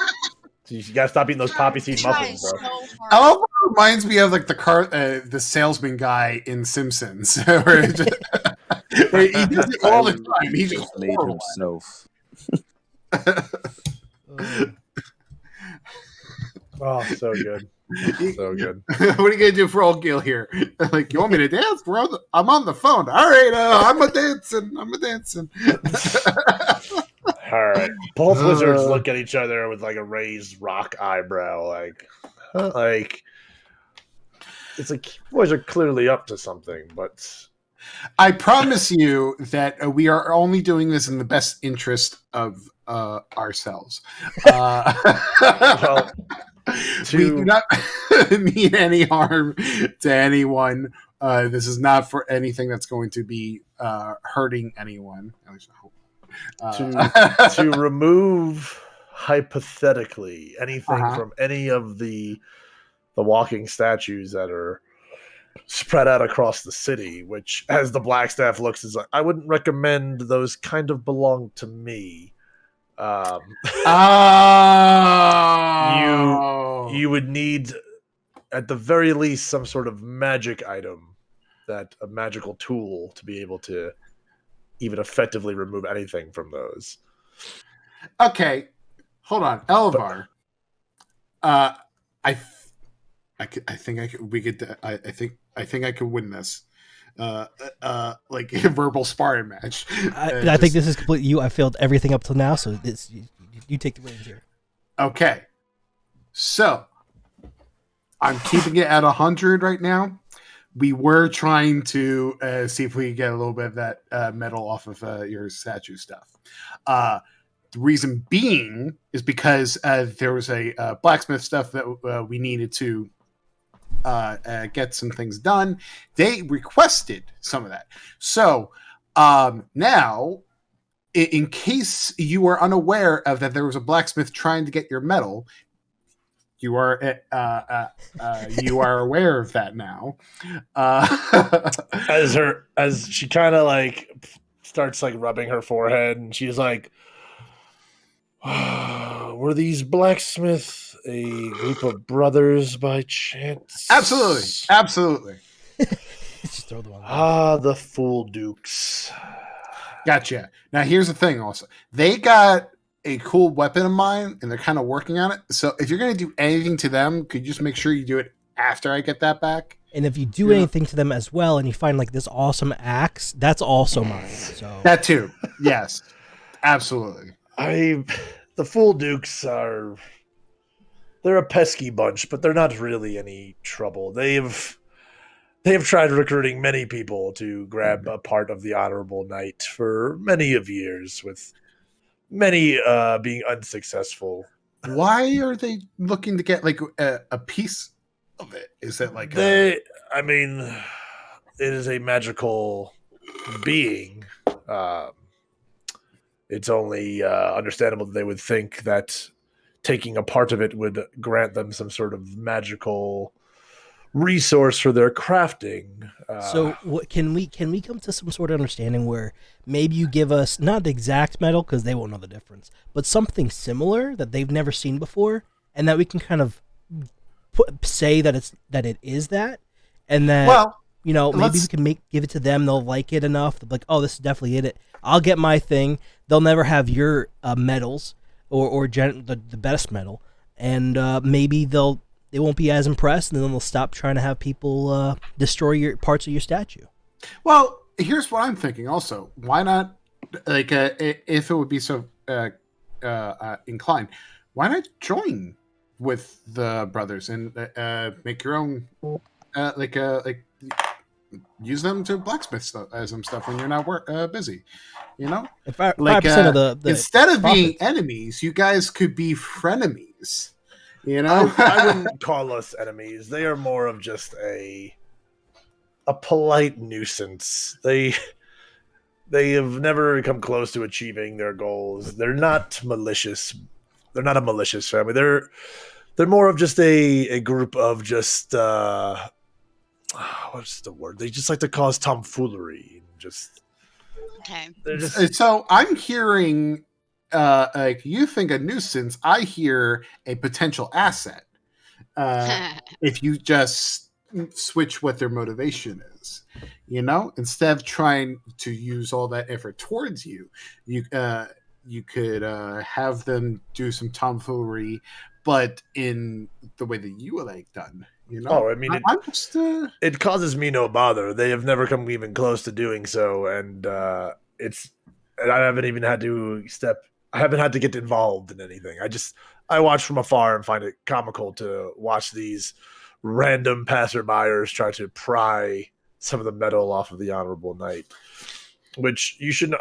So you gotta stop eating those poppy seed muffins, Tries bro. so hard. Oh, it reminds me of like the salesman guy in Simpsons, where, he does it all the time. He's just made horrible. himself. Oh, so good. So good. What are you gonna do for old Gil here? Like, you want me to dance, bro? I'm on the phone. All right, I'm a dancing. All right. Both wizards look at each other with like a raised rock eyebrow, like it's like boys are clearly up to something, but I promise you that we are only doing this in the best interest of ourselves. well, We do not mean any harm to anyone. This is not for anything that's going to be hurting anyone. At least I hope. to remove hypothetically anything from any of the walking statues that are spread out across the city, which as the Blackstaff looks is like, I wouldn't recommend those kind of belong to me. You would need at the very least some sort of magic item, a magical tool to be able to even effectively remove anything from those. Okay, hold on, Elvar. I think I could. We could. I think I could win this. Like a verbal sparring match. I think this is completely you. I failed everything up till now, so you take the reins here. Okay, so I'm keeping it at 100 right now. We were trying to see if we could get a little bit of that metal off of your statue stuff. The reason being is because there was a blacksmith stuff that we needed to get some things done. They requested some of that. So now, in case you were unaware of that, there was a blacksmith trying to get your metal. You are aware of that now. As she kind of like starts like rubbing her forehead, and she's like, "Were these blacksmiths a group of brothers by chance?" Absolutely. Just throw the one. The Fool Dukes. Gotcha. Now here's the thing. Also, they got a cool weapon of mine, and they're kind of working on it. So if you're going to do anything to them, could you just make sure you do it after I get that back? And if you do anything to them as well, and you find like this awesome axe, that's also mine. So that too. Yes, absolutely. The Fool Dukes they're a pesky bunch, but they're not really any trouble. They've tried recruiting many people to grab a part of the honorable knight for many of years, with many being unsuccessful. Why are they looking to get like a piece of it? Is it like it is a magical being. It's only understandable that they would think that taking a part of it would grant them some sort of magical resource for their crafting. So what can we come to some sort of understanding where maybe you give us not the exact metal because they won't know the difference, but something similar that they've never seen before, and that we can kind of say that it is that, and that maybe we can give it to them. They'll like it enough. They'll be like, oh, this is definitely it. I'll get my thing. They'll never have your metals or the best metal, and maybe they won't be as impressed, and then they'll stop trying to have people destroy your parts of your statue. Well, here's what I'm thinking. Also, why not? Like, if it would be so inclined, why not join with the brothers and make your own, use them to blacksmith some stuff when you're not busy. You know, 5% of the instead of profits. being enemies, you guys could be frenemies. You know, I wouldn't call us enemies. They are more of just a polite nuisance. They have never come close to achieving their goals. They're not malicious. They're not a malicious family. They're more of just a group of just what's the word? They just like to cause tomfoolery. Okay. So I'm hearing like you think a nuisance, I hear a potential asset. If you just switch what their motivation is, instead of trying to use all that effort towards you, you could have them do some tomfoolery, but in the way that you would like done. Oh, I mean, I'm just it causes me no bother. They have never come even close to doing so, and I haven't even had to I haven't had to get involved in anything. I watch from afar and find it comical to watch these random passerbyers try to pry some of the metal off of the honorable knight, which you shouldn't.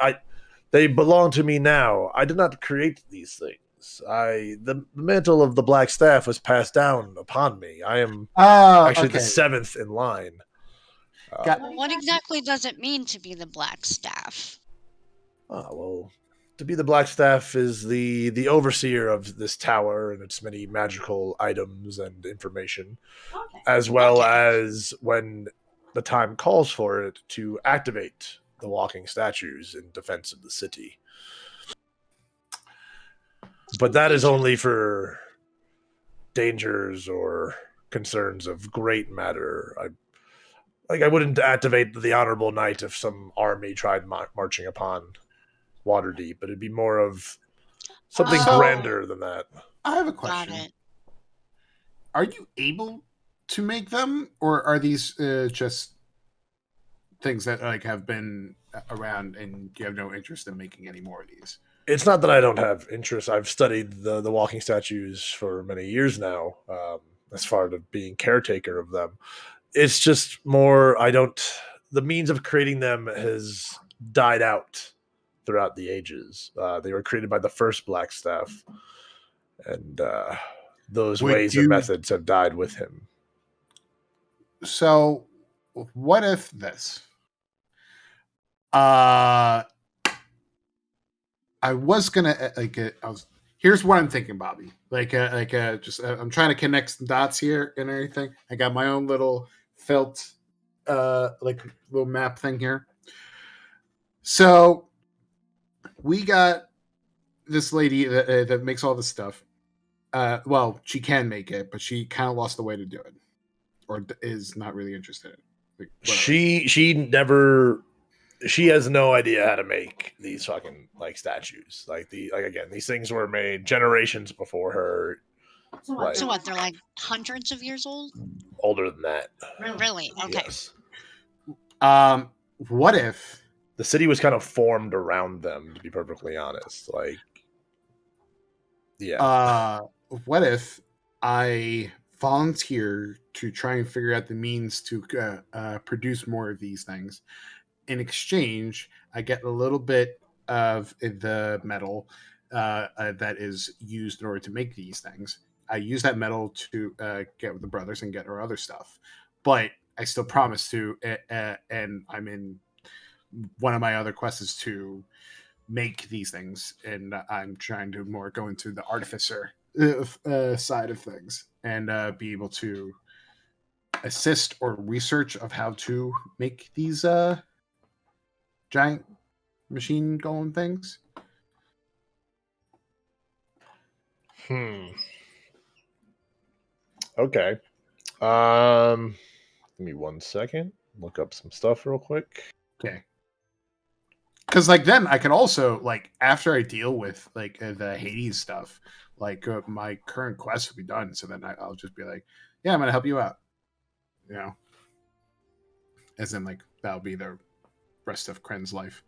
They belong to me now. I did not create these things. The mantle of the Black Staff was passed down upon me. I am actually the 7th in line. What exactly does it mean to be the Black Staff? Well, to be the Black Staff is the overseer of this tower and its many magical items and information, as well as when the time calls for it to activate the walking statues in defense of the city. But that is only for dangers or concerns of great matter. I wouldn't activate the Honorable Knight if some army tried marching upon Waterdeep, but it'd be more of something grander than that. I have a question. Got it. Are you able to make them, or are these just things that have been around and you have no interest in making any more of these? It's not that I don't have interest. I've studied the walking statues for many years now, as far as being caretaker of them. It's just more, the means of creating them has died out throughout the ages. They were created by the first Black Staff, and those ways and methods have died with him. So, what if this? I was gonna here's what I'm thinking, Bobby. I'm trying to connect some dots here and everything. I got my own little felt little map thing here. So we got this lady that makes all this stuff. Well, she can make it, but she kind of lost the way to do it, or is not really interested in it. She has no idea how to make these fucking statues. Again, these things were made generations before her. So what? They're like hundreds of years old? Older than that. Really? Okay. Yes. What if the city was kind of formed around them? To be perfectly honest, yeah. What if I volunteer to try and figure out the means to produce more of these things? In exchange, I get a little bit of the metal that is used in order to make these things. I use that metal to get with the brothers and get our other stuff. But I still promise to, and I'm in one of my other quests is to make these things, and I'm trying to more go into the artificer side of things and be able to assist or research of how to make these giant machine golem things. Okay. Give me 1 second. Look up some stuff real quick. Okay. Because then I can also after I deal with the Hades stuff, my current quest will be done. So then I'll just be yeah, I'm gonna help you out. As in that'll be the rest of Cren's life.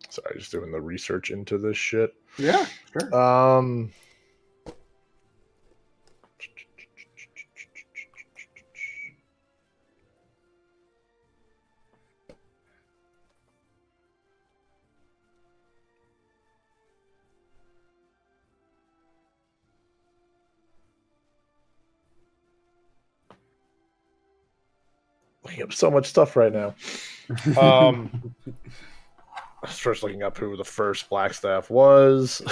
Sorry, just doing the research into this shit. Yeah, sure. Looking up so much stuff right now. I was first looking up who the first Black Staff was.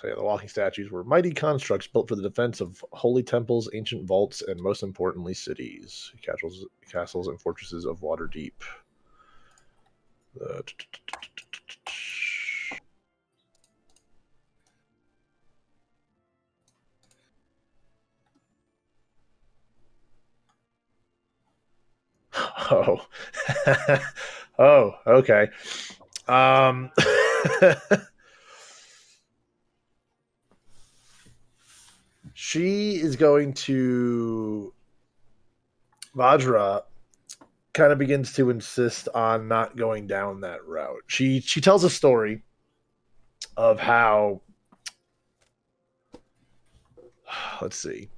So yeah, the walking statues were mighty constructs built for the defense of holy temples, ancient vaults, and most importantly, cities, castles, and fortresses of Waterdeep. Oh, oh, okay. She is going to Vajra. Kind of begins to insist on not going down that route. She tells a story of how, let's see.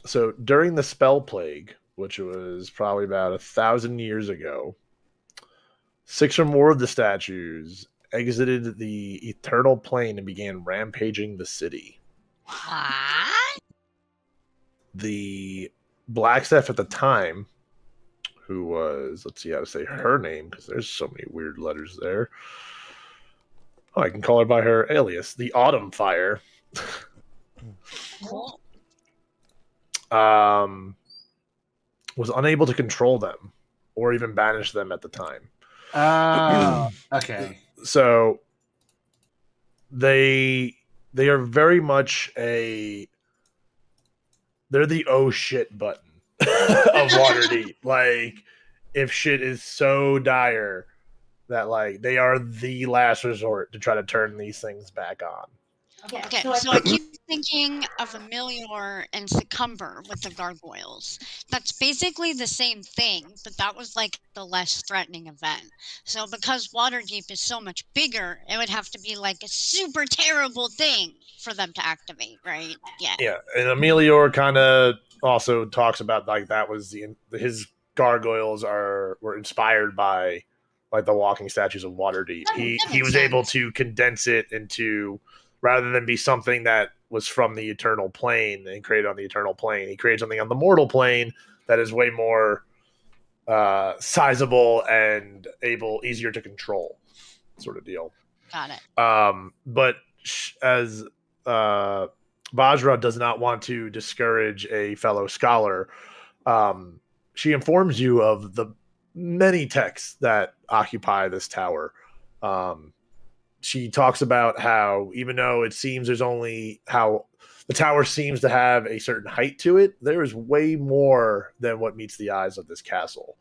So during the spell plague, which was probably about 1,000 years ago, 6 or more of the statues exited the eternal plane and began rampaging the city. What? The Blackstaff at the time, who was, let's see how to say her name, because there's so many weird letters there. Oh, I can call her by her alias, the Autumn Fire. Cool. Was unable to control them or even banish them at the time. Okay. So they are very much they're the oh shit button of Waterdeep. Like, if shit is so dire that like they are the last resort to try to turn these things back on. Okay, so I keep thinking of Amelior and Succumber with the gargoyles. That's basically the same thing, but that was like the less threatening event. So because Waterdeep is so much bigger, it would have to be like a super terrible thing for them to activate, right? Yeah. Yeah, and Amelior kind of also talks about like that was his gargoyles were inspired by like the walking statues of Waterdeep. He was able to condense it into, rather than be something that was from the eternal plane and created on the eternal plane, he created something on the mortal plane that is way more sizable and easier to control, sort of deal. Got it. But as Vajra does not want to discourage a fellow scholar, she informs you of the many texts that occupy this tower. She talks about how, even though it seems how the tower seems to have a certain height to it, there is way more than what meets the eyes of this castle.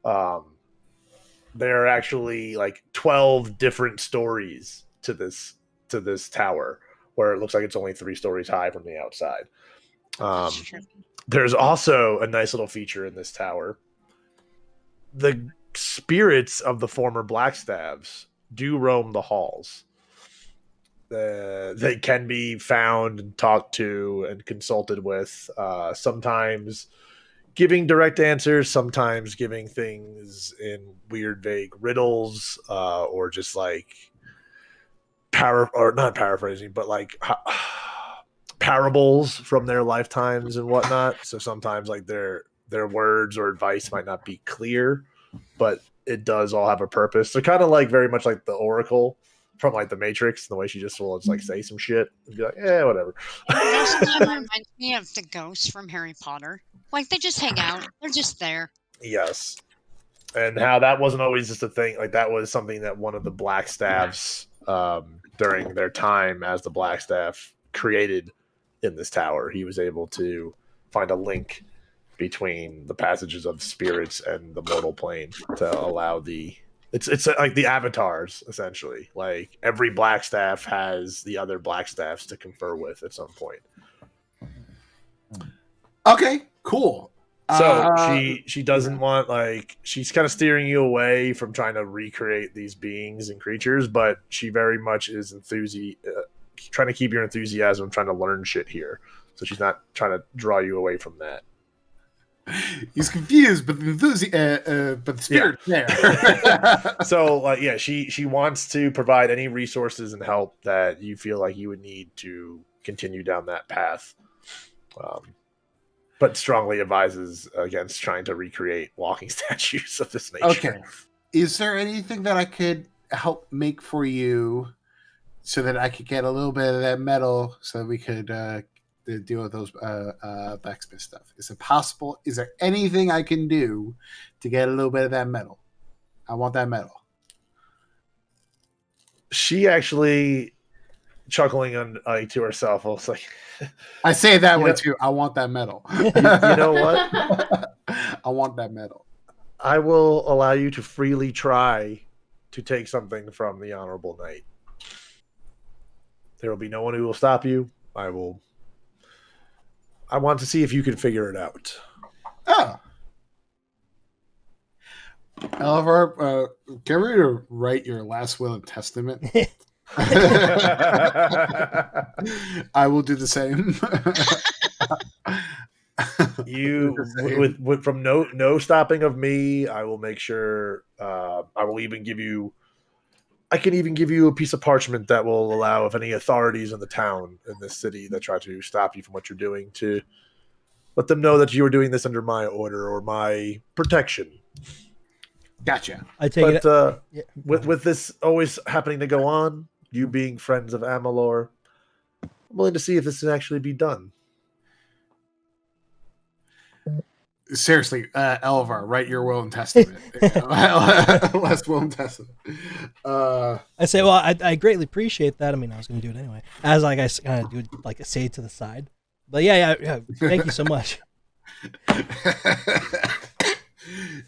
There are actually like 12 different stories to this tower, where it looks like it's only 3 stories high from the outside. There's also a nice little feature in this tower. The spirits of the former Blackstaves do roam the halls. They can be found and talked to and consulted with, sometimes giving direct answers, sometimes giving things in weird, vague riddles, or just like not paraphrasing, but like parables from their lifetimes and whatnot. So sometimes like their words or advice might not be clear, but it does all have a purpose. They're kind of like very much like the Oracle from like the Matrix, the way she just will just like say some shit and be like, whatever. It reminds me of the ghosts from Harry Potter. Like, they just hang out. They're just there. Yes. And how that wasn't always just a thing. Like, that was something that one of the Blackstaffs during their time as the Blackstaff created in this tower. He was able to find a link between the passages of spirits and the mortal plane to allow it's like the avatars, essentially. Like, every Blackstaff has the other Blackstaffs to confer with at some point. Okay, cool. So she doesn't want, like, she's kind of steering you away from trying to recreate these beings and creatures, but she very much is trying to keep your enthusiasm, trying to learn shit here. So she's not trying to draw you away from that. He's confused, but the spirit there. So, like, yeah, she wants to provide any resources and help that you feel like you would need to continue down that path. But strongly advises against trying to recreate walking statues of this nature. Okay. Is there anything that I could help make for you so that I could get a little bit of that metal, so that we could deal with those blacksmith stuff. Is it possible? Is there anything I can do to get a little bit of that metal? I want that metal. She actually, chuckling to herself, was like, I say it that You way know- too. I want that metal. you know what? I want that metal. I will allow you to freely try to take something from the honorable knight. There will be no one who will stop you. I want to see if you can figure it out. Oh. Elvar, get ready to write your last will and testament. I will do the same. With from no stopping of me, I will make sure. I will even give you. I can even give you a piece of parchment that will allow, if any authorities in the town, in this city, that try to stop you from what you're doing, to let them know that you are doing this under my order or my protection. Gotcha. I take But it. with this always happening to go on, you being friends of Amalur, I'm willing to see if this can actually be done. Seriously, Elvar, write your will and testament. Last will and testament. I say, well, I greatly appreciate that. I mean, I was going to do it anyway. As like I kind of do like a say to the side. But yeah. Thank you so much.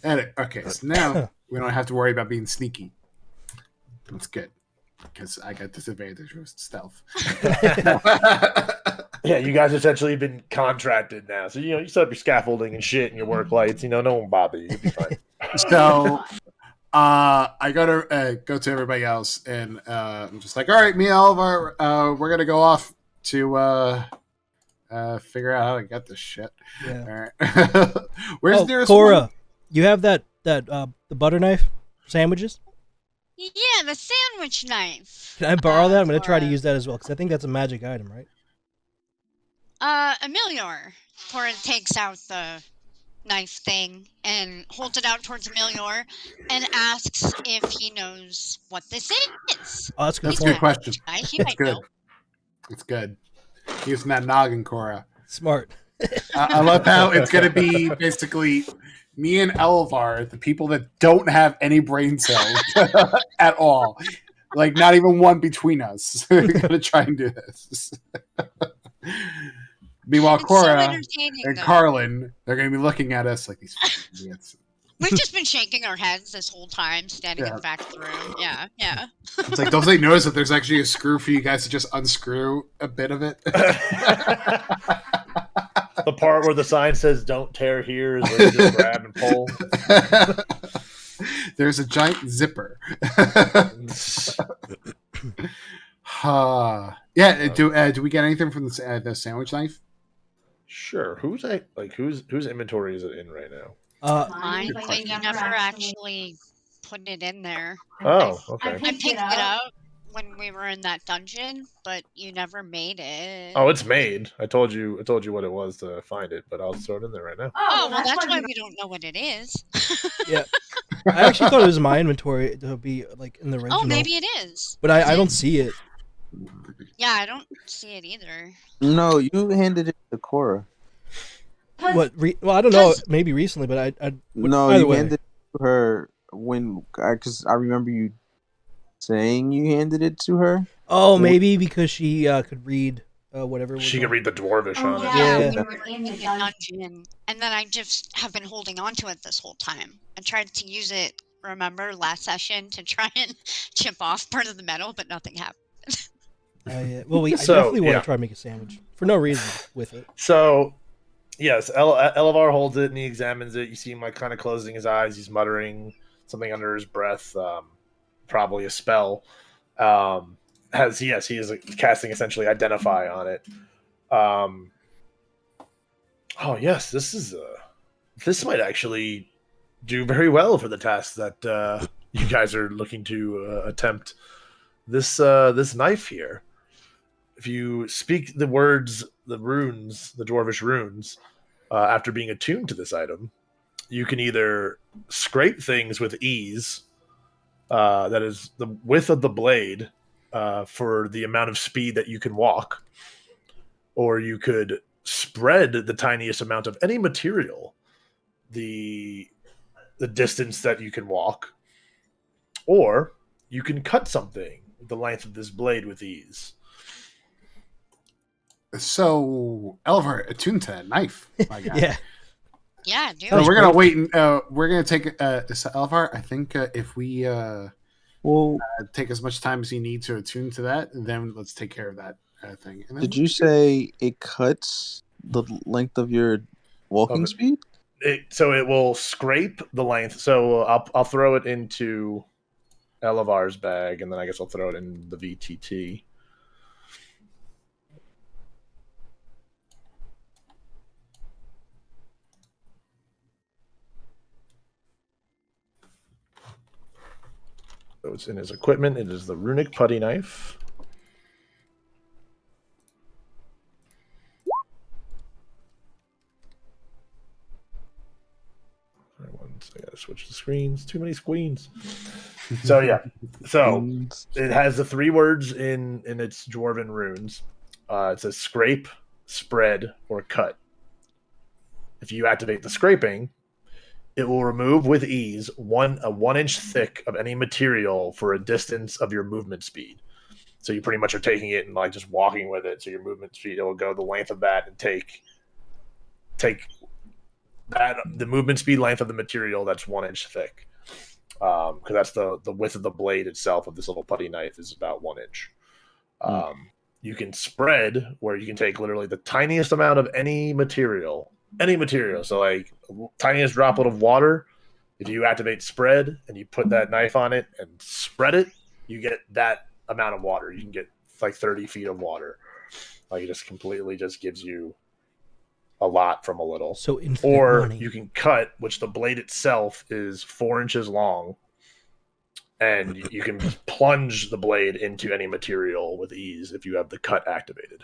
Okay, so now we don't have to worry about being sneaky. That's good, because I got disadvantage with stealth. Yeah, you guys essentially have been contracted now. So, you set up your scaffolding and shit and your work lights. No one will bother you. You'll be fine. So I go to everybody else, and I'm just like, all right, me and Elvar, we're going to go off to figure out how to get this shit. Yeah. All right. Where's the nearest Cora, one? you have the butter knife sandwiches? Yeah, the sandwich knife. Can I borrow that? I'm going to try to Cora. use that as well, because I think that's a magic item, right? Emilior. Cora takes out the knife thing and holds it out towards Emilior and asks if he knows what this is. Oh, that's a good That's a point. good question. He It's might good. know. It's good. Using that noggin, Cora. Smart. I love how it's going to be basically me and Elvar, the people that don't have any brain cells at all. Like, not even one between us. We're going to try and do this. Meanwhile, It's so Cora entertaining, and though. Carlen, they're going to be looking at us like these fucking idiots. We've just been shaking our heads this whole time, standing in Yeah. the back of the room. Yeah. It's like, don't they notice that there's actually a screw for you guys to just unscrew a bit of it? The part where the sign says "Don't tear here" is where you just grab and pull. There's a giant zipper. Yeah. Do we get anything from the sandwich knife? Sure. Whose inventory is it in right now? Mine, but you never actually put it in there. Oh, okay. I picked it up when we were in that dungeon, but you never made it. Oh, it's made. I told you what it was to find it, but I'll throw it in there right now. Oh, well, that's why we don't know what it is. Yeah. I actually thought it was in my inventory to be like in the original. Oh, maybe it is. But I don't see it. Yeah, I don't see it either. No, you handed it to Cora. Well, I don't know. Maybe recently, but No, either you way. handed it to her because I remember you saying you handed it to her. Oh, maybe because she could read whatever. Was She on. can read the dwarvish on it. Yeah, Yeah. we were in the dungeon, and then I just have been holding on to it this whole time. I tried to use it, remember, last session to try and chip off part of the metal, but nothing happened. Yeah. Well, I So, definitely want yeah. to try to make a sandwich for no reason with it. So, yes, Elevar holds it and he examines it. You see him like kind of closing his eyes. He's muttering something under his breath, probably a spell. He is casting essentially Identify on it. Oh yes, this might actually do very well for the task that you guys are looking to attempt. This knife here. If you speak the words, the runes, the dwarvish runes, after being attuned to this item, you can either scrape things with ease, that is the width of the blade, for the amount of speed that you can walk, or you could spread the tiniest amount of any material, the distance that you can walk, or you can cut something the length of this blade with ease. So, Elvar, attuned to that knife, my guy. Yeah. Yeah, dude. So we're gonna wait and we're gonna take so Elvar. I think if we take as much time as you need to attune to that, then let's take care of that thing. And then Did you say it cuts the length of your walking speed? So it will scrape the length. So I'll throw it into Elevar's bag, and then I guess I'll throw it in the VTT. So it's in his equipment. It is the runic putty knife. I gotta switch the screens. Too many screens. So yeah. So it has the 3 words in its dwarven runes. It says scrape, spread, or cut. If you activate the scraping, it will remove with ease a 1 inch thick of any material for a distance of your movement speed. So you pretty much are taking it and like just walking with it. So your movement speed, it will go the length of that and take that the movement speed length of the material that's 1 inch thick. Because that's the width of the blade itself of this little putty knife is about 1 inch. You can spread, where you can take literally the tiniest amount of any material. So like tiniest droplet of water, if you activate spread and you put that knife on it and spread it, you get that amount of water. You can get like 30 feet of water. Like it just completely just gives you a lot from a little. So or money. You can cut, which the blade itself is 4 inches long, and you can plunge the blade into any material with ease if you have the cut activated.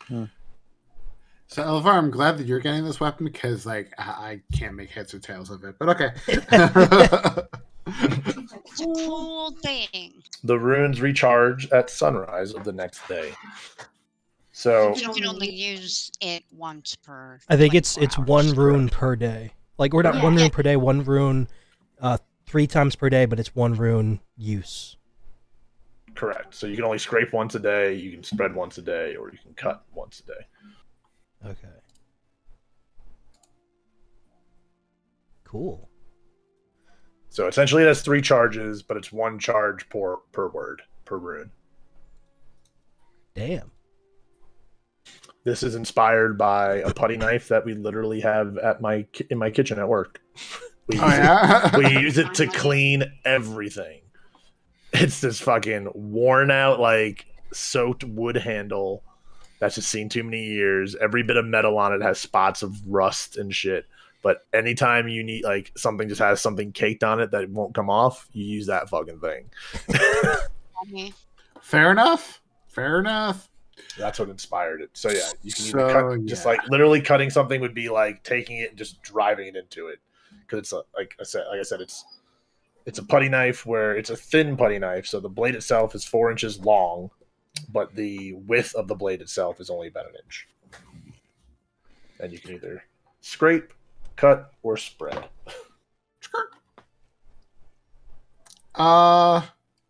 So, Elvar, I'm glad that you're getting this weapon because, like, I can't make heads or tails of it. But okay. It's a cool thing. The runes recharge at sunrise of the next day. So You can only use it once per. I think it's 24 1 hours. rune per day. Like we're not 1 rune per day, 1 rune 3 times per day, but it's 1 rune use. correct. So you can only scrape once a day, you can spread once a day, or you can cut once a day. Okay. Cool. So essentially it has 3 charges, but it's 1 charge per word, per rune. Damn. This is inspired by a putty knife that we literally have in my kitchen at work. We use it to clean everything. It's this fucking worn out, like soaked wood handle that's just seen too many years. Every bit of metal on it has spots of rust and shit. But anytime you need, like, something just has something caked on it that won't come off, you use that fucking thing. Fair enough. Fair enough. That's what inspired it. So yeah, you can either cut, just like literally cutting something would be like taking it and just driving it into it, because it's like I said, it's a putty knife where it's a thin putty knife, so the blade itself is 4 inches long, but the width of the blade itself is only about 1 inch, and you can either scrape, cut, or spread.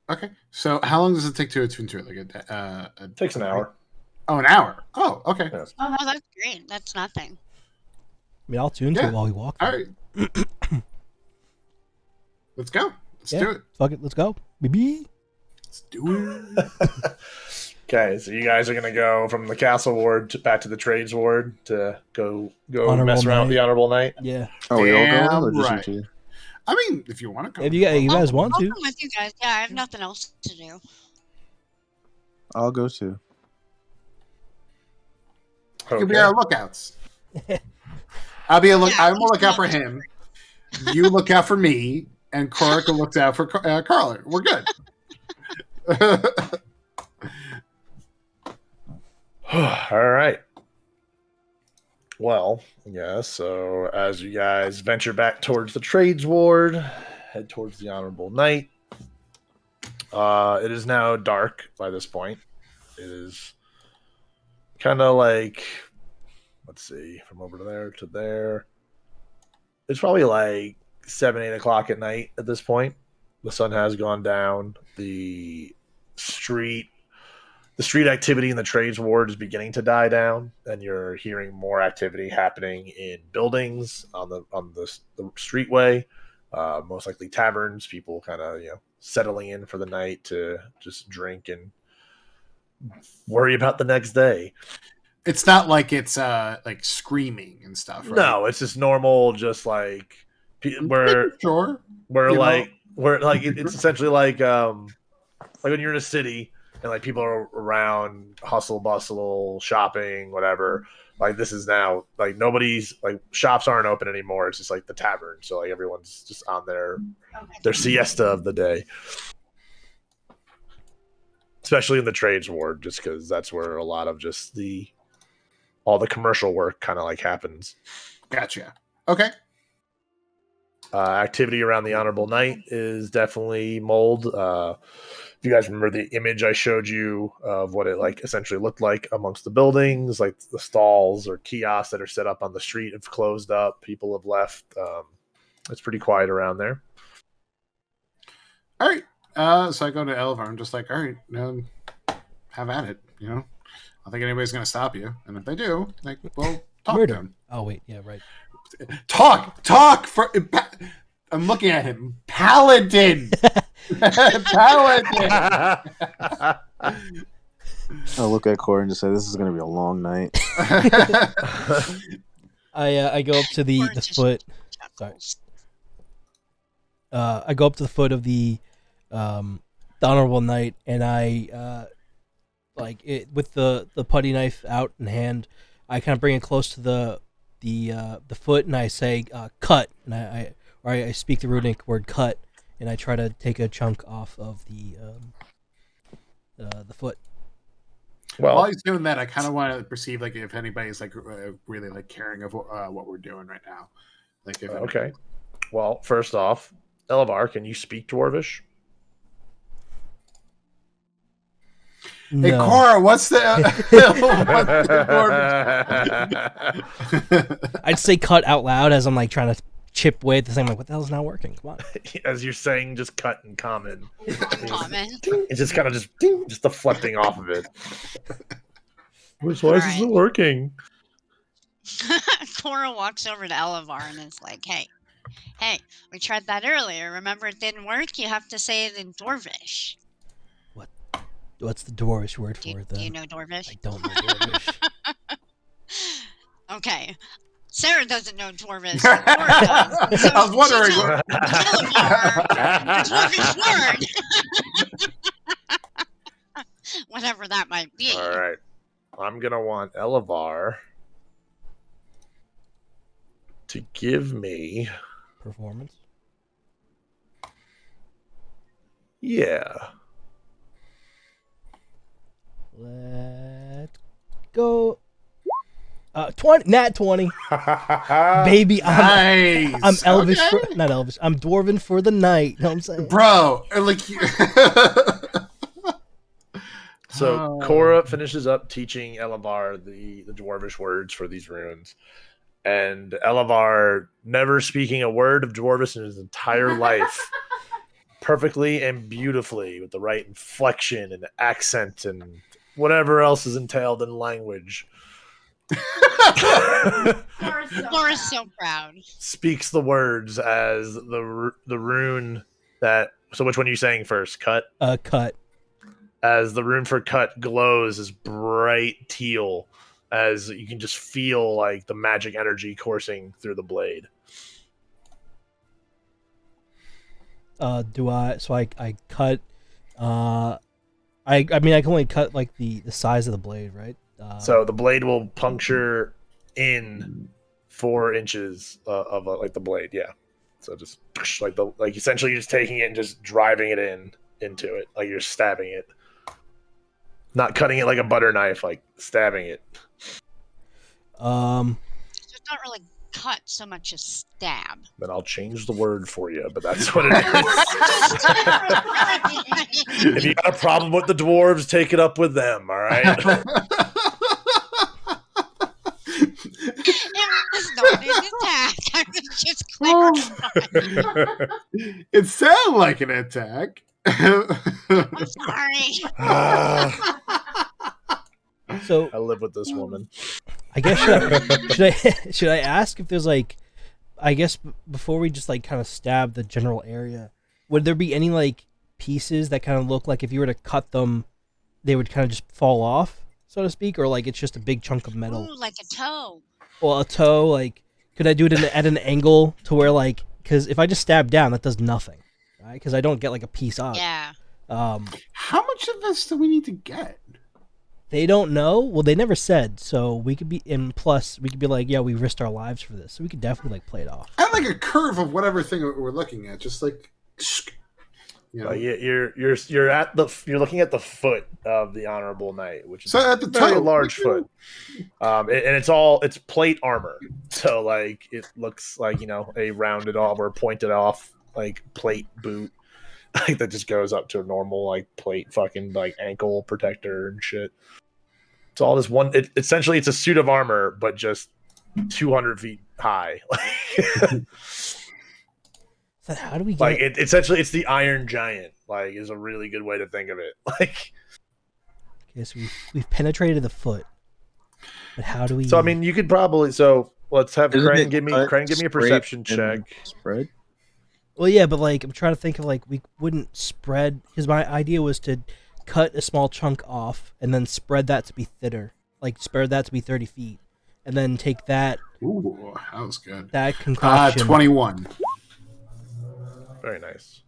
Okay. So how long does it take to attune to it? Like It takes an hour. Oh, an hour. Oh, okay. Yes. Oh, that's great. That's nothing. I mean, I'll tune to it while we walk. All right. Let's go. Let's do it. Fuck it. Let's go. Baby. Let's do it. Okay, so you guys are gonna go from the castle ward back to the trades ward to go Honorable mess around with Knight. the honorable knight. Yeah. Oh, we all Damn going, or just right. you two? I mean, if you want to go. If you guys want I'll to. come with you guys. Yeah, I have nothing else to do. I'll go too. You can be our lookouts. I'm gonna look out for him. You look out for me, and Cora looks out for Carlen. We're good. All right. Well, yeah, so as you guys venture back towards the trades ward, head towards the honorable knight, It is now dark by this point. It is kind of like, let's see, from over there to there. It's probably like 7, 8 o'clock at night at this point. The sun has gone down. Street the street activity in the trades ward is beginning to die down, and you're hearing more activity happening in buildings on the streetway. Most likely taverns, people kind of settling in for the night to just drink and worry about the next day. It's not like it's like screaming and stuff, right? No, it's just normal, just like where sure, it's essentially like when you're in a city and like people are around, hustle bustle, shopping, whatever. Like this is now like nobody's like shops aren't open anymore. It's just like the tavern, so like everyone's just on their siesta of the day. Especially in the trades ward, just because that's where a lot of just all the commercial work kind of like happens. Gotcha. Okay. Activity around the Honorable Knight is definitely mold. If you guys remember the image I showed you of what it like essentially looked like amongst the buildings, like the stalls or kiosks that are set up on the street have closed up. People have left. It's pretty quiet around there. All right. So I go to Elvar. I'm just like, all right, have at it. I don't think anybody's going to stop you. And if they do, like, well, talk to them. Oh, wait. Yeah, right. Talk. I'm looking at him. Paladin. Paladin. I'll look at Cora and just say, this is going to be a long night. I go up to the foot. Sorry. I go up to the foot of the Honorable Knight, and I like it with the putty knife out in hand. I kind of bring it close to the foot, and I say cut, and I speak the runic word cut, and I try to take a chunk off of the foot. Well, while he's doing that, I kind of want to perceive like if anybody's like really like caring of what we're doing right now. Like, if okay. Well, first off, Elvar, can you speak Dwarvish? No. Hey, Cora, what's the I'd say cut out loud as I'm like trying to chip away at the thing. I'm like, what the hell's not working? Come on. As you're saying, just cut in common. Common. It's just kind of just deflecting off of it. Why is this not working? Cora walks over to Elevar and is like, hey, we tried that earlier. Remember it didn't work? You have to say it in Dwarvish. What's the Dwarvish word for it, then? Do you know Dwarvish? I don't know Dwarvish. Okay. Sarah doesn't know Dwarvish. Cora does. So I was wondering. The Dwarvish word. Whatever that might be. All right. I'm going to want Elevar to give me... Performance? Yeah. Let's go. 20, nat 20. Baby, I'm Elvish. Okay. Not Elvish. I'm Dwarven for the night. You know what I'm saying? Bro, like... So Cora finishes up teaching Elevar the Dwarvish words for these runes. And Elevar, never speaking a word of Dwarvish in his entire life, perfectly and beautifully with the right inflection and accent and whatever else is entailed in language. Cora's so proud. Speaks the words as the rune that... So which one are you saying first? Cut? Cut. As the rune for cut glows as bright teal, as you can just feel like the magic energy coursing through the blade. So I cut, I mean, I can only cut like the size of the blade, right? So the blade will puncture in 4 inches of like the blade, yeah. So just like essentially you're just taking it and just driving it into it, like you're stabbing it, not cutting it like a butter knife, like stabbing it. So it's not really cut so much as stab. Then I'll change the word for you, but that's what it is. If you got a problem with the dwarves, take it up with them, all right? It was not an attack. I was just clarifying. It sounded like an attack. I'm sorry. So I live with this woman. I guess should I ask if there's like, I guess before we just like kind of stab the general area, would there be any like pieces that kind of look like if you were to cut them, they would kind of just fall off, so to speak, or like it's just a big chunk of metal? Ooh, like a toe. Well, a toe, like, could I do it at an angle to where like, because if I just stab down, that does nothing, right? Because I don't get like a piece off. Yeah. How much of this do we need to get? They don't know. Well, they never said, so we could be. And plus, we could be like, yeah, we risked our lives for this, so we could definitely like play it off. I like a curve of whatever thing we're looking at, just like, you know. You're looking at the foot of the honorable knight, which is So at the very toe, large foot, and it's plate armor. So like it looks like a rounded off or pointed off like plate boot, like that just goes up to a normal like plate fucking like ankle protector and shit. It's all this one. Essentially, it's a suit of armor, but just 200 feet high. So how do we get like essentially it's the Iron Giant, like is a really good way to think of it. Like, okay, so we've penetrated the foot, but how do we? so I mean, you could probably let's have Isn't Cren it give me cut, a perception scrape, check. and spread. Well, yeah, but like I'm trying to think of like we wouldn't spread, because my idea was to cut a small chunk off and then spread that to be thinner, like spread that to be 30 feet, and then take that. Ooh, that was good. That concoction. 21. Very nice.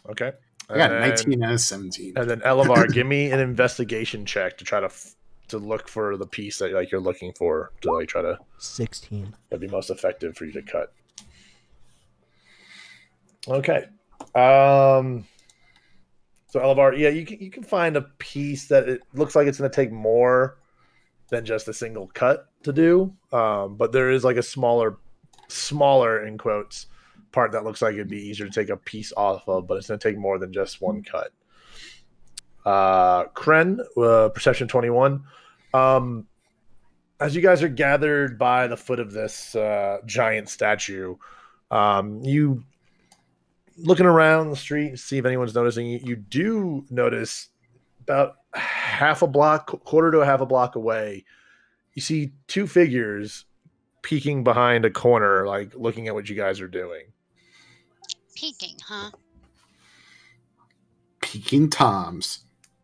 Okay. I got 19 and 17. And then Elevar, give me an investigation check to try to look for the piece that like you're looking for to like try to 16. that'd be most effective for you to cut. Okay. So Elevar, yeah, you can find a piece that it looks like it's going to take more than just a single cut to do. But there is like a smaller in quotes part that looks like it'd be easier to take a piece off of, but it's going to take more than just one cut. Cren, perception 21. As you guys are gathered by the foot of this giant statue, you looking around the street to see if anyone's noticing you. You do notice about quarter to a half a block away, you see two figures peeking behind a corner, like looking at what you guys are doing. Peeking, huh? Peking Toms.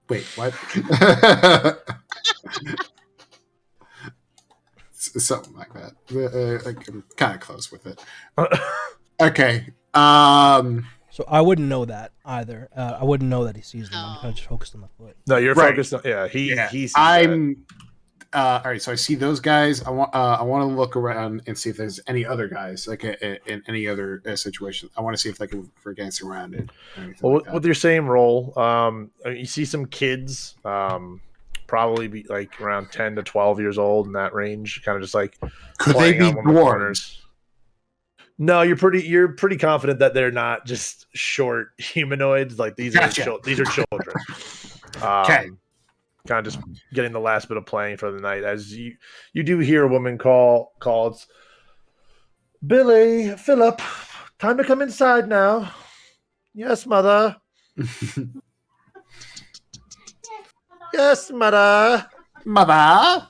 Wait, what? Something like that. I'm kind of close with it. Okay. So I wouldn't know that either. I wouldn't know that he sees them. I'm kind of just focused on the foot. No, you're Right. focused on he sees I'm all right. So I see those guys. I want to look around and see if there's any other guys like in any other situation. I want to see if we're getting surrounded. Well, with your same role, you see some kids, probably be like around 10 to 12 years old in that range, kind of just like could they be dwarves? No, you're pretty confident that they're not just short humanoids. Like these are children. Okay. Kind of just getting the last bit of playing for the night. As you do hear a woman call, it's Billy, Philip, time to come inside now. Yes, mother. Yes, mother. Mother.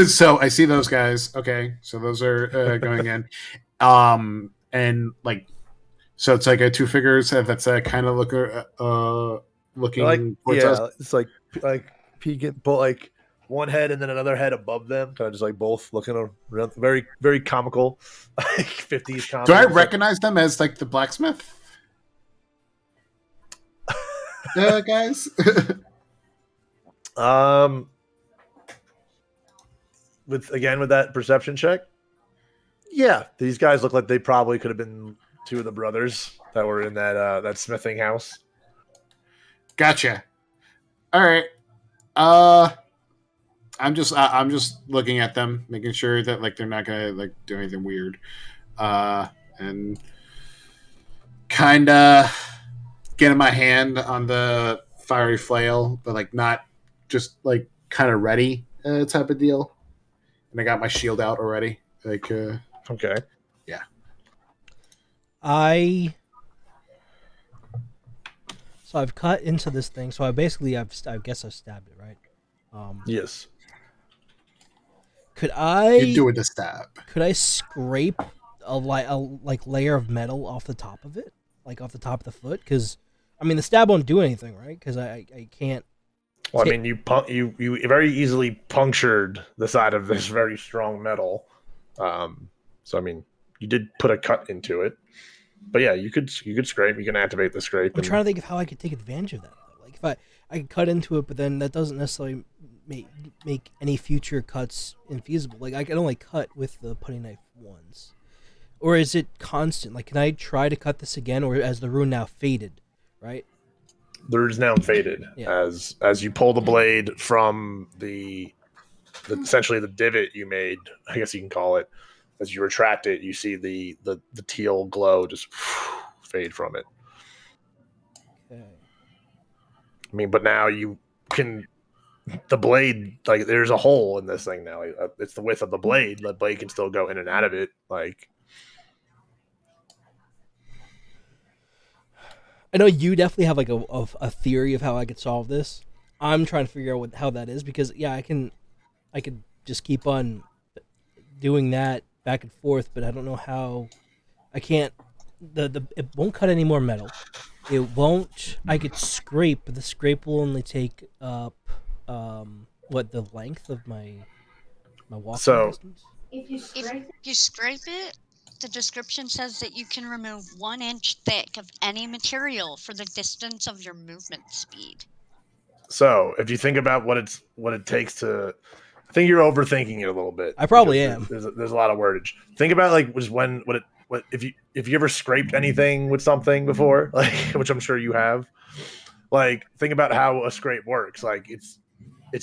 So I see those guys. Okay, so those are going in, and like, so it's like two figures that's kind of looking like, towards us. It's like peeking, but like one head and then another head above them, kind of just like both looking around, very very comical, like 50s comedy. Do I recognize them as like the blacksmith? Guys. With that perception check, yeah, these guys look like they probably could have been two of the brothers that were in that smithing house. Gotcha. All right. I'm just looking at them, making sure that like they're not gonna like do anything weird, and kind of getting my hand on the fiery flail, but like not just like kind of ready type of deal. And I got my shield out already. Like, Okay. yeah. So I've cut into this thing. So I guess I stabbed it, right? Yes. Could I? You do it to stab. Could I scrape a layer of metal off the top of it, like off the top of the foot? Because I mean, the stab won't do anything, right? Because I can't. Well, I mean, you very easily punctured the side of this very strong metal. So I mean, you did put a cut into it. But yeah, you could scrape. You can activate the scrape. I'm trying to think of how I could take advantage of that. Though. Like if I could cut into it, but then that doesn't necessarily make any future cuts infeasible. Like I can only cut with the putty knife once, or is it constant? Like can I try to cut this again, or as the rune now faded, right? The rune's now faded as you pull the blade from the essentially the divot you made. I guess you can call it. As you retract it, you see the teal glow just fade from it. Okay. I mean, but now you can the blade, like there's a hole in this thing now. It's the width of the blade. The blade can still go in and out of it. Like I know you definitely have like a theory of how I could solve this. I'm trying to figure out how that is because I could just keep on doing that back and forth, but I don't know how. I can't. It won't cut any more metal. It won't. I could scrape, but the scrape will only take up the length of my walking distance. If you scrape it, the description says that you can remove 1 inch thick of any material for the distance of your movement speed. So, if you think about what it takes to, I think you're overthinking it a little bit. I probably am. There's a lot of wordage. Think about like if you ever scraped anything with something before, like which I'm sure you have. Like think about how a scrape works. Like it's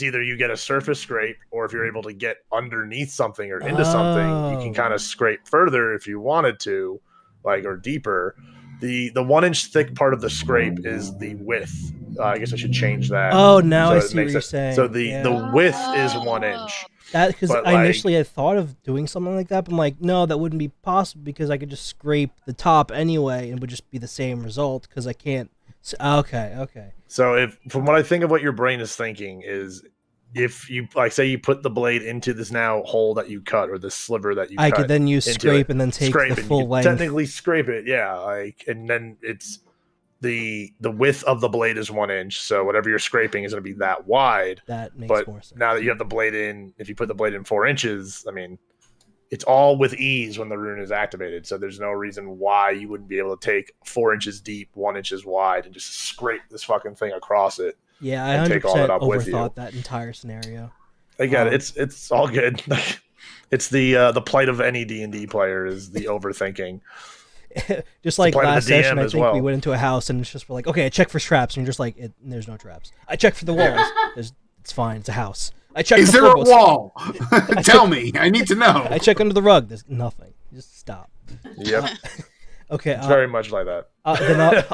either you get a surface scrape, or if you're able to get underneath something or into something, you can kind of scrape further if you wanted to, like or deeper. The 1 inch thick part of the scrape is the width. I guess I should change that. Oh, now I see what you're saying. So the width is 1 inch. That because I initially had thought of doing something like that, but I'm like, no, that wouldn't be possible because I could just scrape the top anyway, and it would just be the same result because I can't. Okay. So if from what I think of what your brain is thinking is, if you like say you put the blade into this now hole that you cut or this sliver that you cut, I could then use scrape and then take the full length. Technically scrape it, yeah. Like and then it's the width of the blade is 1 inch, so whatever you're scraping is going to be that wide. That makes more sense. Now that you have the blade in, if you put the blade in 4 inches, I mean, it's all with ease when the rune is activated. So there's no reason why you wouldn't be able to take 4 inches deep, 1 inches wide, and just scrape this fucking thing across it. Yeah, I 100% overthought that entire scenario. Again, it's all good. It's the plight of any D&D player is the overthinking. Just like last session, I think we went into a house and it's just we're like, okay, I check for traps, and you're just like, there's no traps. I check for the walls. It's fine. It's a house. I check. Is there a wall? Tell me. I need to know. I check under the rug. There's nothing. Just stop. Yep. Okay. It's very much like that. Then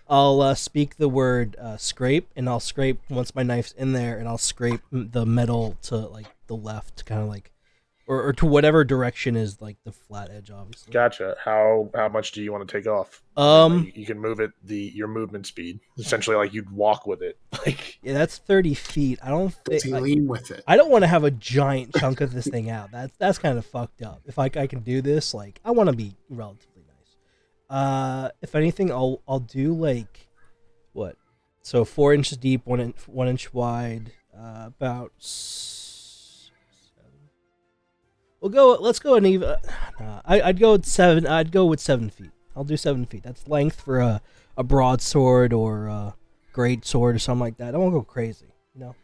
I'll speak the word scrape, and I'll scrape once my knife's in there, and I'll scrape the metal to like the left, kind of like, or to whatever direction is like the flat edge, obviously. Gotcha. How much do you want to take off? You can move it your movement speed, essentially like you'd walk with it. Like that's 30 feet. I don't lean with it. I don't want to have a giant chunk of this thing out. That's kind of fucked up. If I can do this, like I want to be relatively nice. If anything, I'll do like what? So 4 inches deep, 1 inch wide, about. Let's go an even. I'd go with 7. I'd go with 7 feet. I'll do 7 feet. That's length for a broadsword or a great sword or something like that. I won't go crazy, you know.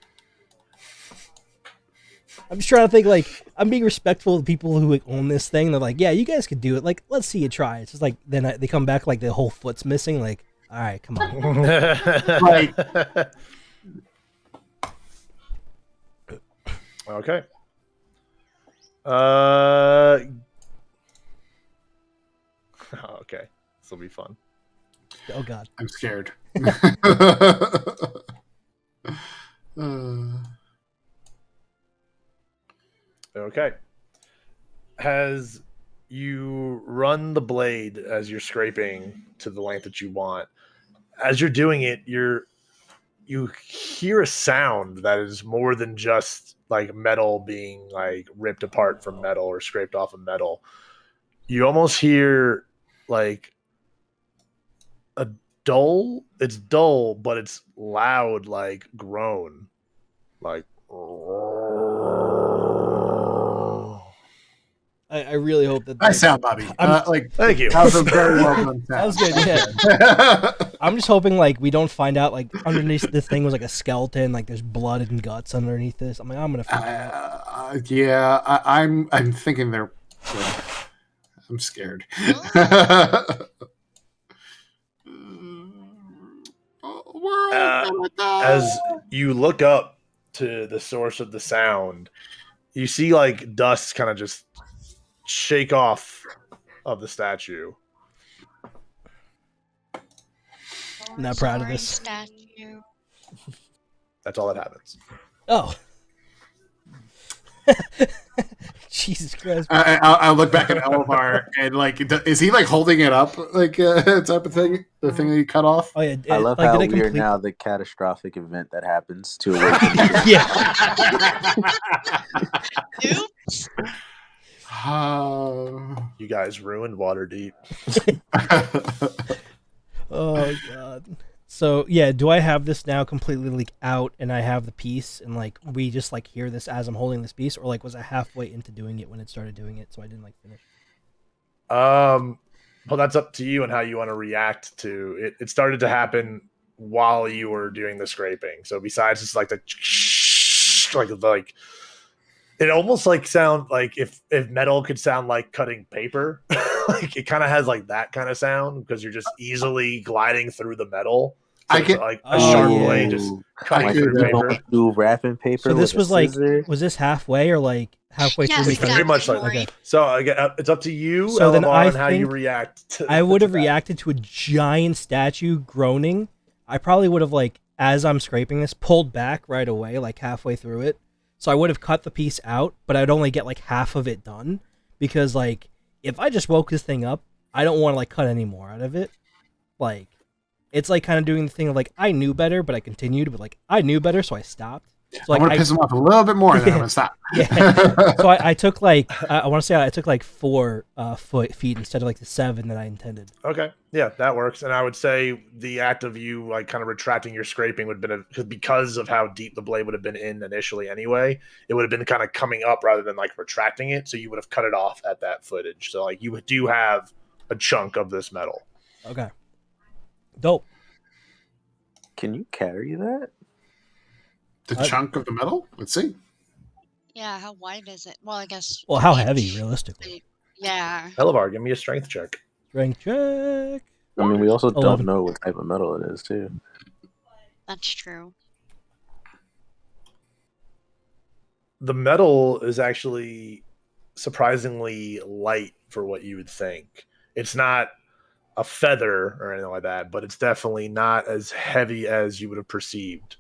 I'm just trying to think. Like I'm being respectful of the people who like, own this thing. They're like, yeah, you guys could do it. Like, let's see you try. It's just like then they come back like the whole foot's missing. Like, all right, come on. Right. Okay. Okay. This will be fun. Oh God. I'm scared. Okay. As you run the blade as you're scraping to the length that you want, as you're doing it, you hear a sound that is more than just like metal being like ripped apart from metal or scraped off of metal. You almost hear like a it's dull, but it's loud, like groan. Like I really hope that. Nice sound, Bobby. thank you. That was a very well done sound. That was good. Yeah. I'm just hoping like we don't find out like underneath this thing was like a skeleton, like there's blood and guts underneath this. I'm like, I'm gonna freak out. Yeah, I'm thinking they're. Yeah. I'm scared. As you look up to the source of the sound, you see like dust kind of just shake off of the statue. I'm not proud of Sorry, this. statue. That's all that happens. Oh. Jesus Christ. I'll look back at Elvar and like, is he like holding it up like type of thing? The thing that you cut off? Oh yeah. I love like, how did I we are complete- now the catastrophic event that happens to awaken. Yeah. Oops. You guys ruined Waterdeep. Oh God. So yeah, do I have this now completely like out and I have the piece and like we just like hear this as I'm holding this piece, or like was I halfway into doing it when it started doing it so I didn't like finish? Well, that's up to you and how you want to react to it. It started to happen while you were doing the scraping. So besides just like the like it almost like sound like if metal could sound like cutting paper, like it kind of has like that kind of sound because you're just easily gliding through the metal. So I get like a sharp yeah. blade just cutting I through get paper. that. Do wrapping paper. So this with a was like, scissor. was this halfway or like halfway Yes, through? It's very much like Maury. Okay. So again, it's up to you, So then Elamar, I on how you think react. To, I would have to that. reacted to a giant statue groaning. I probably would have like, as I'm scraping this, pulled back right away, like halfway through it. So I would have cut the piece out, but I'd only get like half of it done because like if I just woke this thing up, I don't want to like cut any more out of it. Like it's like kind of doing the thing of like I knew better, but I continued, but like I knew better, so I stopped. So I'm like gonna piss him off a little bit more, and then I'm gonna stop. Yeah. So I took like I want to say I took like 4 feet instead of like the 7 that I intended. Okay, yeah, that works. And I would say the act of you like kind of retracting your scraping would have been because of how deep the blade would have been in initially anyway. It would have been kind of coming up rather than like retracting it. So you would have cut it off at that footage. So like you do have a chunk of this metal. Okay. Dope. Can you carry that? The chunk of the metal? Let's see. Yeah, how wide is it? Well, I guess. Well, how heavy realistically? Yeah. Elevar, give me a strength check. Strength check. I mean, we also 11. don't know what type of metal it is, too. That's true. The metal is actually surprisingly light for what you would think. It's not a feather or anything like that, but it's definitely not as heavy as you would have perceived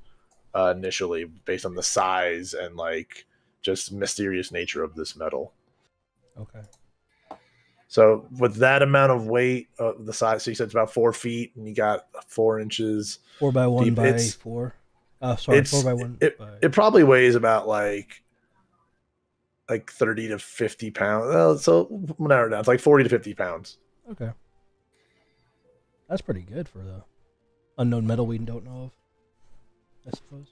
initially based on the size and like just mysterious nature of this metal. Okay. So with that amount of weight, the size, so you said it's about 4 feet and you got 4 inches. 4 by 1 deep. by It's- 4. Sorry, it's 4 by 1. it probably weighs about like 30 to 50 pounds. So we'll narrow it down. It's like 40 to 50 pounds. Okay. That's pretty good for the unknown metal we don't know of, I suppose.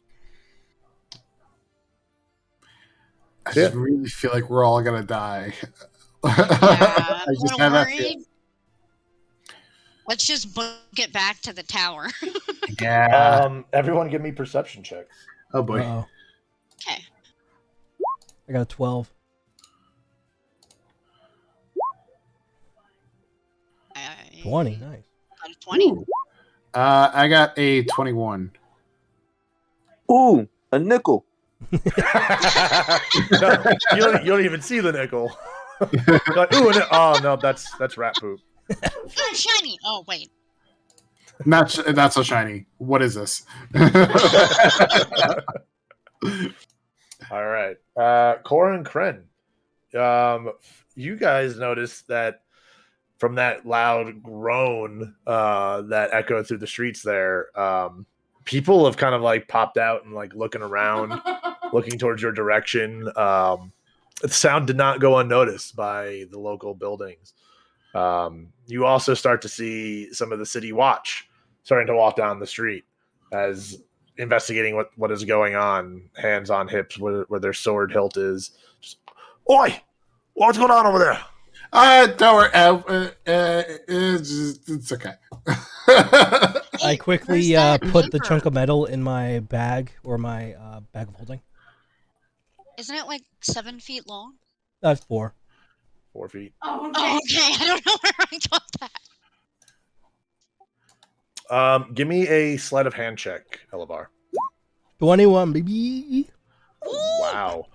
I just really feel like we're all gonna die. Yeah, I I'm just a have little that worried. feeling. Let's just book it back to the tower. Yeah. Everyone give me perception checks. Oh boy. Uh-oh. Okay. I got a 12. I 20, nice. got a 20. I got a 21. Ooh, a nickel. No, you don't even see the nickel. Like, ooh, oh no, that's rat poop. Oh, shiny. Oh, wait. Not so shiny. What is this? All right, Cora and Cren. You guys noticed that from that loud groan that echoed through the streets there, people have kind of like popped out and like looking around, looking towards your direction. The sound did not go unnoticed by the local buildings. You also start to see some of the city watch starting to walk down the street as investigating what is going on, hands on hips where their sword hilt is. Just, oi! What's going on over there? Don't worry. It's okay. I quickly where's that put the paper? chunk of metal in my bag or my bag of holding. Isn't it like 7 feet long? That's 4. 4 feet. Oh, Oh, okay. I don't know where I got that. Give me a sleight of hand check, Elevar. 21, baby. Wow.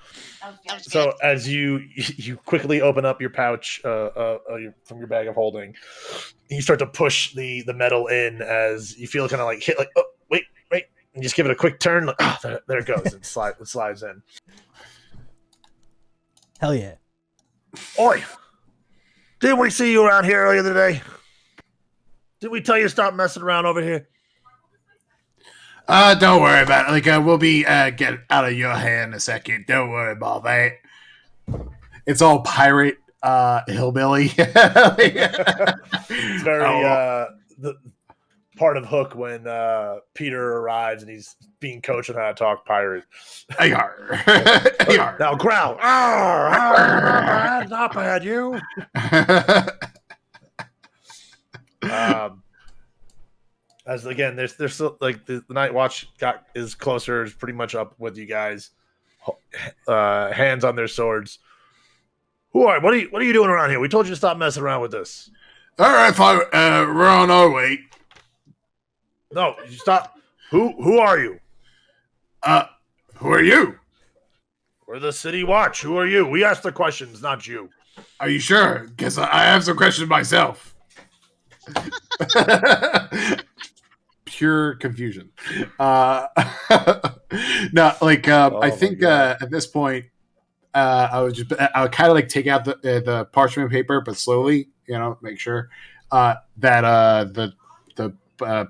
that was So as you quickly open up your pouch from your bag of holding, you start to push the metal in as you feel kind of like hit like, oh, wait, and just give it a quick turn. Like, oh, there it goes. It slides in. Hell yeah. Oi! Didn't we see you around here earlier today? Did we tell you to stop messing around over here? Don't worry about it. Like, we'll be get out of your hair in a second. Don't worry about that. It's all pirate hillbilly. It's very the part of Hook when Peter arrives and he's being coached on how to talk pirate. Yar. Yar. Now growl. Arr, not bad, you. As again, there's still like the night watch is closer, is pretty much up with you guys, hands on their swords. Who are? What are you doing around here? We told you to stop messing around with this. All right, fine. We're on our way. No, you stop. Who are you? Who are you? We're the city watch. Who are you? We asked the questions, not you. Are you sure? Because I have some questions myself. Pure confusion. No, like I think at this point, I would kind of like take out the parchment paper, but slowly, make sure that the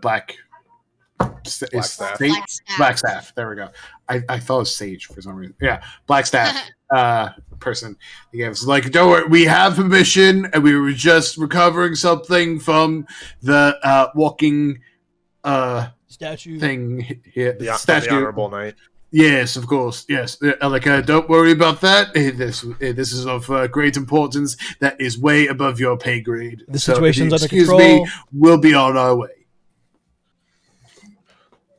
black staff. Black staff. There we go. I thought it was sage for some reason. Yeah, black staff person. He gave like, don't worry, we have permission, and we were just recovering something from the walking statue thing here. The Statue. the honorable knight. Yes, of course. Yes, like don't worry about that. This is of great importance. That is way above your pay grade. The situation's under excuse control. me, we'll be on our way.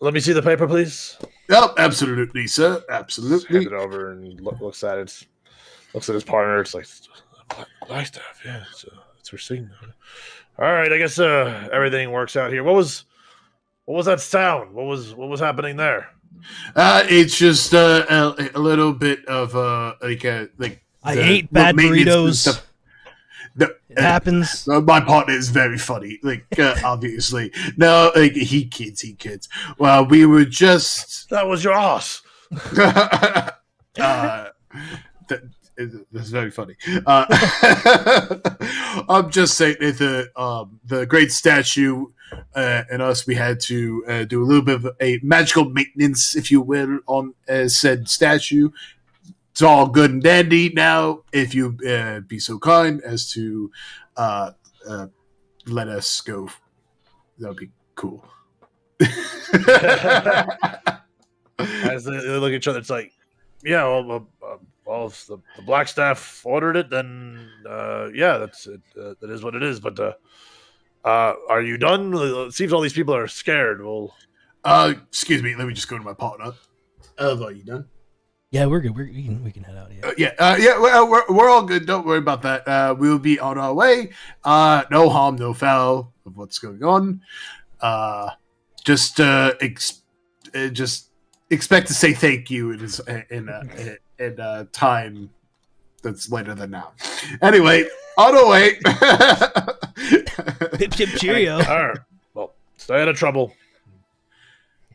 Let me see the paper, please. Yep, absolutely, sir. Absolutely. Hand it over and looks at it. Looks at his partner. It's like black staff. Yeah, it's her signature. All right, I guess everything works out here. What was that sound? What was happening there? It's just a little bit of I ate bad burritos. Stuff. No, It happens. My partner is very funny. Like obviously, no, like he kids. Well, we were just. That was your ass. That's very funny. I'm just saying that the great statue and us, we had to do a little bit of a magical maintenance, if you will, on said statue. It's all good and dandy now. If you be so kind as to let us go, that would be cool. As they look at each other, it's like, yeah, well, if the black staff ordered it, then yeah, that's it. That is what it is. But are you done? It seems all these people are scared. Well, excuse me. Let me just go to my partner. Are you done? Yeah, we're good. We can head out. Yeah. Yeah. We're all good. Don't worry about that. We'll be on our way. No harm, no foul of what's going on. Just expect to say thank you in a time that's later than now. Anyway, on the way. Pip pip cheerio. All right. Well, stay out of trouble.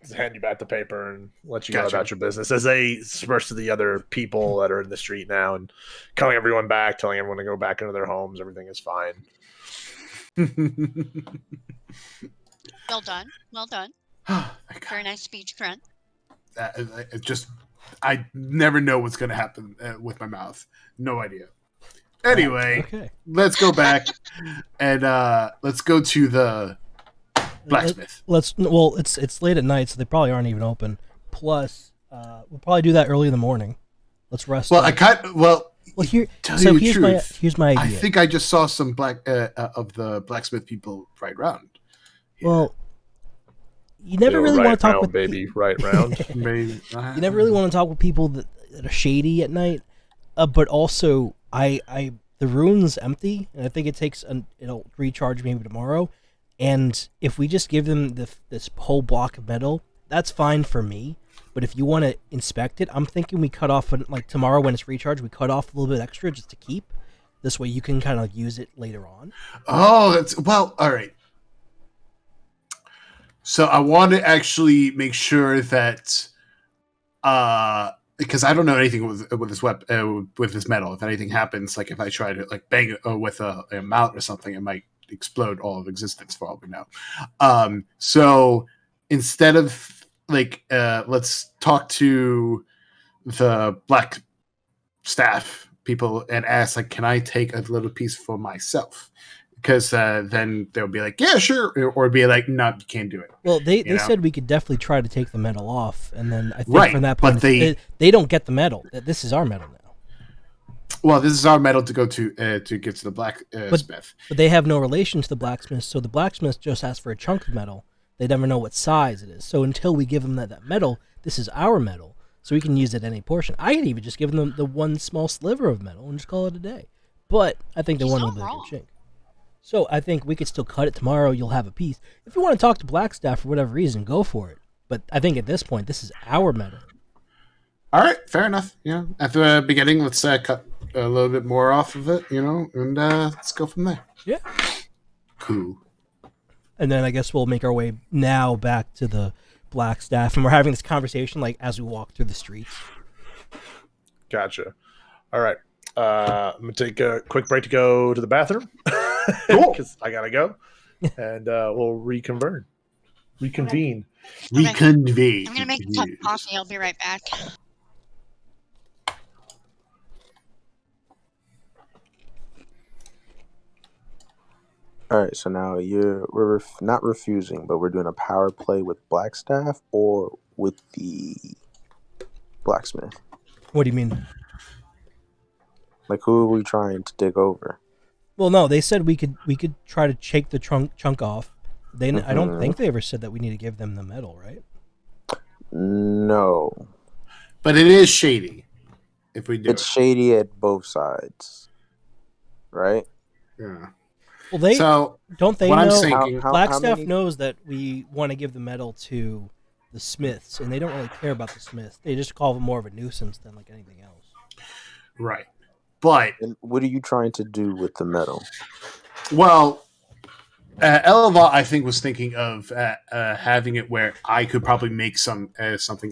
Just hand you back the paper and let you go about your business as they disperse to the other people that are in the street now and calling everyone back, telling everyone to go back into their homes. Everything is fine. Well done. Well done. Very nice speech, Cren. I never know what's going to happen with my mouth. No idea. Anyway, Okay. Let's go back and let's go to the blacksmith. Well, it's late at night, so they probably aren't even open. Plus, we'll probably do that early in the morning. Let's rest. Well, Well, here's my idea. I think I just saw some of the blacksmith people right round. Yeah. Well, you never really want to talk with baby right round. You never really want to talk with people that are shady at night. But also, the rune's empty, and I think it takes it'll recharge maybe tomorrow. And if we just give them this whole block of metal, that's fine for me. But if you want to inspect it, I'm thinking we cut off tomorrow when it's recharged, we cut off a little bit extra just to keep. This way you can kind of use it later on. Oh, all right. So I want to actually make sure that, because I don't know anything with this with this metal. If anything happens, like if I try to bang it with a mount or something, it might explode all of existence for all we know. So instead of let's talk to the black staff people and ask, can I take a little piece for myself? Because then they'll be like, yeah, sure. Or be like, no, you can't do it. Well, they said we could definitely try to take the metal off. And then I think from that point, they don't get the metal. This is our metal now. Well, this is our metal to go to give to the blacksmith. But they have no relation to the blacksmith, so the blacksmith just asks for a chunk of metal. They never know what size it is. So until we give them that metal, this is our metal, so we can use it any portion. I could even just give them the one small sliver of metal and just call it a day. But I think they want a little bit of a chink. So I think we could still cut it tomorrow. You'll have a piece. If you want to talk to Blackstaff for whatever reason, go for it. But I think at this point, this is our metal. All right, fair enough. Yeah, at the beginning, let's cut a little bit more off of it, and let's go from there. Yeah. Cool. And then I guess we'll make our way now back to the Blackstaff, and we're having this conversation as we walk through the streets. Gotcha. All right. I'm going to take a quick break to go to the bathroom. Cool. Because I got to go. And we'll reconvene. Okay. Reconvene. I'm going to make a cup of coffee. I'll be right back. All right, so now we're not refusing, but we're doing a power play with Blackstaff or with the blacksmith. What do you mean? Who are we trying to dig over? Well, no, they said we could try to shake the chunk off. I don't think they ever said that we need to give them the metal, right? No. But it is shady if we do. It's shady at both sides, right? Yeah. Well, don't they what know? I'm thinking, Blackstaff knows that we want to give the metal to the smiths, and they don't really care about the smiths. They just call them more of a nuisance than anything else. Right. But and what are you trying to do with the metal? Well, Elva, I think, was thinking of having it where I could probably make something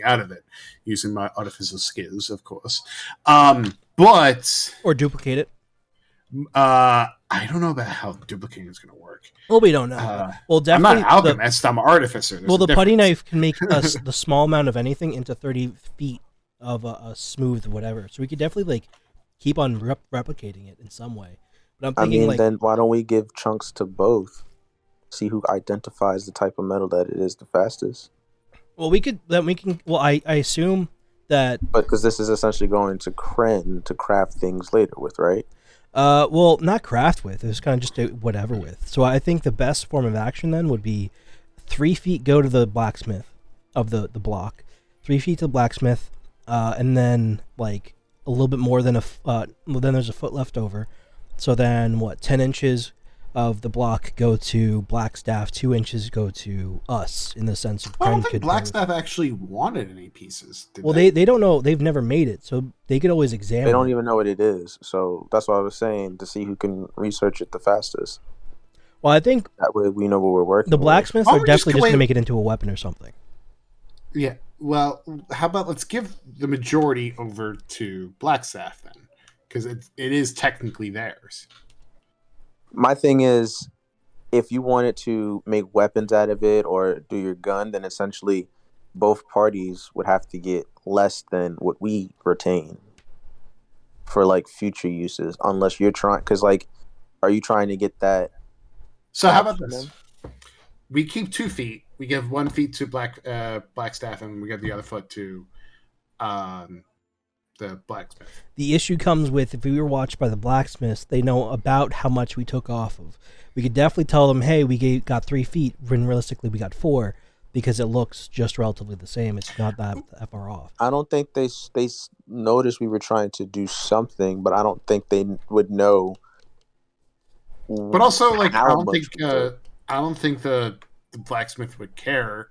out of it using my artificial skills, of course. But or duplicate it. I don't know about how duplicating is going to work. Well, we don't know. Well, definitely. I'm not an alchemist. I'm an artificer. There's the putty knife can make the small amount of anything into 30 feet of a smooth whatever. So we could definitely keep on replicating it in some way. But I'm thinking then why don't we give chunks to both? See who identifies the type of metal that it is the fastest. Well, we can. Well, I assume that. But because this is essentially going to Cren to craft things later with, right? Well, not craft with. It's kind of just do whatever with. So I think the best form of action then would be 3 feet go to the blacksmith of the block, 3 feet to the blacksmith, and then a little bit more than then there's a foot left over. So then 10 inches of the block go to Blackstaff, 2 inches go to us, in the sense of I don't Cren think could. Blackstaff actually wanted any pieces. Did Well, they don't know. They've never made it, so they could always examine. They don't it. even know what it is, so that's what I was saying, to see who can research it the fastest. Well, I think That way we know what we're working the with. blacksmiths Why are don't we just definitely just wait- going to make it into a weapon or something. Yeah. Well, how about let's give the majority over to Blackstaff then, because it is technically theirs. My thing is, if you wanted to make weapons out of it or do your gun, then essentially both parties would have to get less than what we retain for like future uses, unless you're trying. Because like, are you trying to get that? So how about option this? in? We keep 2 feet. We give 1 feet to Blackstaff, and we give the other foot to the blacksmith. The issue comes with, if we were watched by the blacksmiths, they know about how much we took off of. We could definitely tell them, hey, we got 3 feet, when realistically we got 4, because it looks just relatively the same. It's not that far off. I don't think they noticed we were trying to do something, but I don't think they would know. But also, like, I how don't much think we took. the blacksmith would care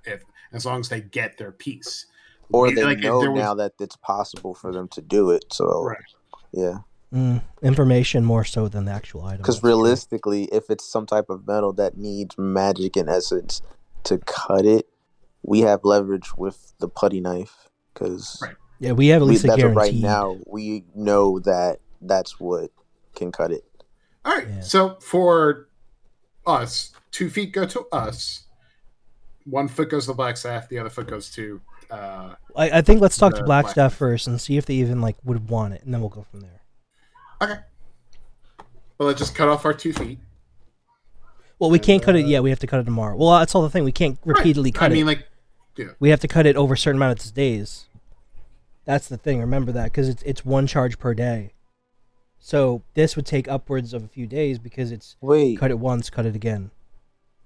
as long as they get their piece. Or they Like, if know there was- now that it's possible for them to do it. So Right. yeah, Information more so than the actual item. because that's true. realistically, if it's some type of metal that needs magic in essence to cut it, we have leverage with the putty knife. Because Right. Yeah, we have at least a that's what right guaranteed. now we know that that's what can cut it. All right. Yeah. So for us, 2 feet go to us. 1 foot goes to the Blackstaff. The other foot goes to. I think let's talk to the Blackstaff blacksmith. first and see if they even would want it, and then we'll go from there. Okay. Well, let's just cut off our 2 feet. Well, we can't cut it yet. We have to cut it tomorrow. Well, that's all the thing. We can't repeatedly cut I mean, it. like, yeah. We have to cut it over a certain amount of days. That's the thing. Remember that, because it's 1 charge per day. So this would take upwards of a few days because it's Wait, cut it once, cut it again.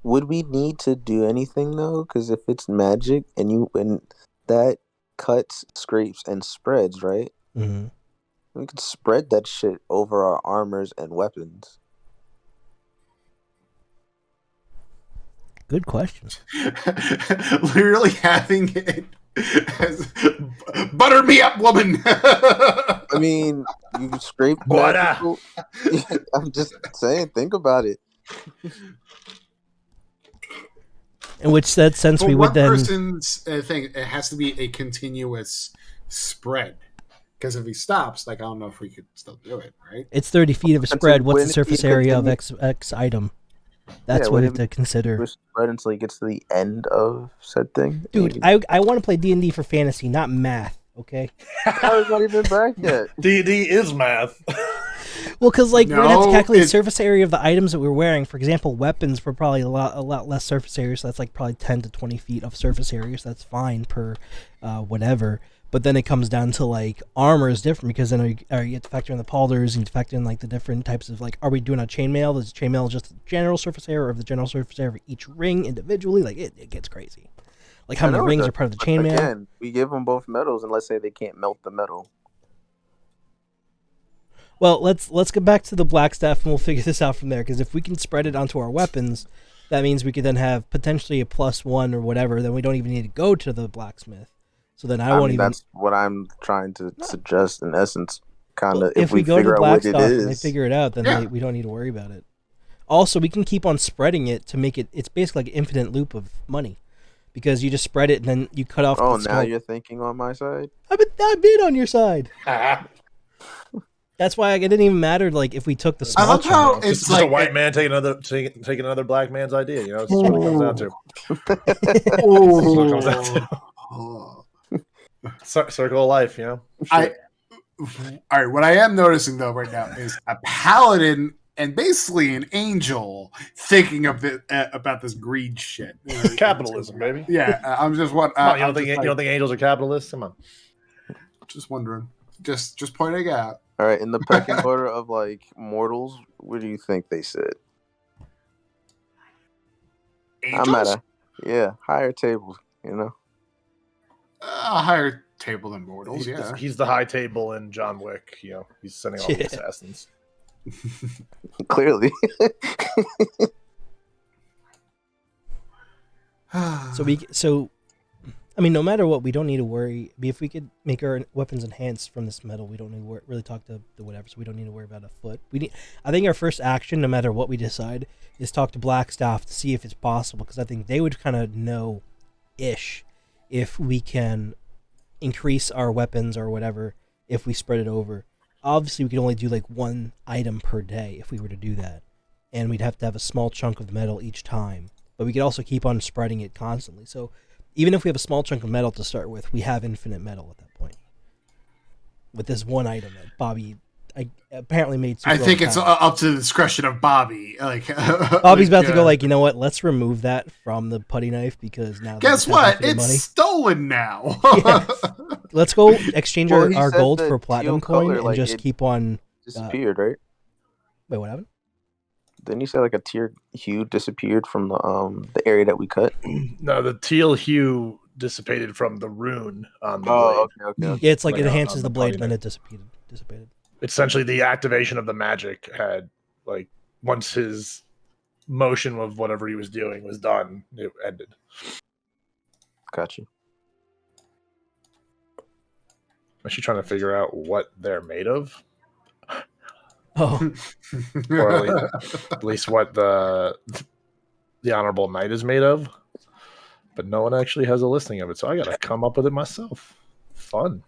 would we need to do anything though? Because if it's magic and that cuts, scrapes, and spreads, right? Mm-hmm. We could spread that shit over our armors and weapons. Good question. Literally having it as butter me up, woman. I mean, you scrape What magical. I'm just saying, think about it. In which that sense, For we one would then. person's thing, it has to be a continuous spread. Because if he stops, like, I don't know if we could still do it, right? It's 30 feet of a Until spread. What's when the it surface be area of continued- X item? That's Yeah, what when we it have to consider. We're spread until he gets to the end of said thing. Dude, I want to play D&D for fantasy, not math, okay? Kyler's not even back yet. D&D is math. Well, because we're gonna have to No, calculate it- surface area of the items that we're wearing. For example, weapons were probably a lot less surface area, so that's like probably 10 to 20 feet of surface area. So that's fine per whatever. But then it comes down to like armor is different because then you have to factor in the paulders and factor in like the different types of like, are we doing a chainmail? Is chainmail just the general surface area, or the general surface area of each ring individually? Like it gets crazy. Like how I many know rings that, are part of the but chainmail? Again, we give them both metals, and let's say they can't melt the metal. Well, let's get back to the Blackstaff and we'll figure this out from there. Because if we can spread it onto our weapons, that means we could then have potentially a +1 or whatever. Then we don't even need to go to the blacksmith. So then I won't mean, even. That's what I'm trying to suggest. In essence, kind of. Well, if we go to figure out what it Blackstaff and they is, figure it out, then Yeah. we don't need to worry about it. Also, we can keep on spreading it to make it. It's basically like an infinite loop of money, because you just spread it and then you cut off. oh, the now small... you're thinking on my side. I've been on your side. That's why it didn't even matter. Like if we took the I small. love how chunk. it's It's just like a white man taking another black man's idea. You know, it's what it comes down to. That's what it comes down to. Oh. Circle of life. You know. All right. What I am noticing though right now is a paladin and basically an angel thinking of about this greed shit. Capitalism, baby. Yeah, I'm just what. Come on, you I'm don't think just, you don't think angels are capitalists? Come on. just wondering. Just pointing out. All right, in the pecking order of like mortals, where do you think they sit? Angels? I'm at a higher table. You know. A higher table than mortals. Yeah. He's the high table in John Wick. You know, he's sending all the Yeah. assassins. Clearly. So I mean, no matter what, we don't need to worry. If we could make our weapons enhanced from this metal, we don't need to really talk to the whatever. So we don't need to worry about a foot. I think our first action, no matter what we decide, is talk to Blackstaff to see if it's possible. Because I think they would kind of know, if we can increase our weapons or whatever if we spread it over. Obviously, we could only do like one item per day if we were to do that, and we'd have to have a small chunk of metal each time. But we could also keep on spreading it constantly. So even if we have a small chunk of metal to start with, we have infinite metal at that point. With this one item that Bobby apparently made. I think it's up to the discretion of Bobby. Like Bobby's about to go like, you know what? Let's remove that from the putty knife because now. Guess what? It's stolen now. Yeah. Let's go exchange our said gold the for a platinum teal color, coin and just keep on. Disappeared, right? Wait, what happened? Didn't you say like a teal hue disappeared from the area that we cut? No, the teal hue dissipated from the rune on the blade. Okay. Yeah, it's like it Like enhances on the the blade, putty and then knife. it dissipated. Essentially, the activation of the magic had, like, once his motion of whatever he was doing was done, it ended. Gotcha. I'm actually trying to figure out what they're made of, Oh, or at least what the honorable knight is made of. But no one actually has a listing of it, so I gotta come up with it myself. Fun.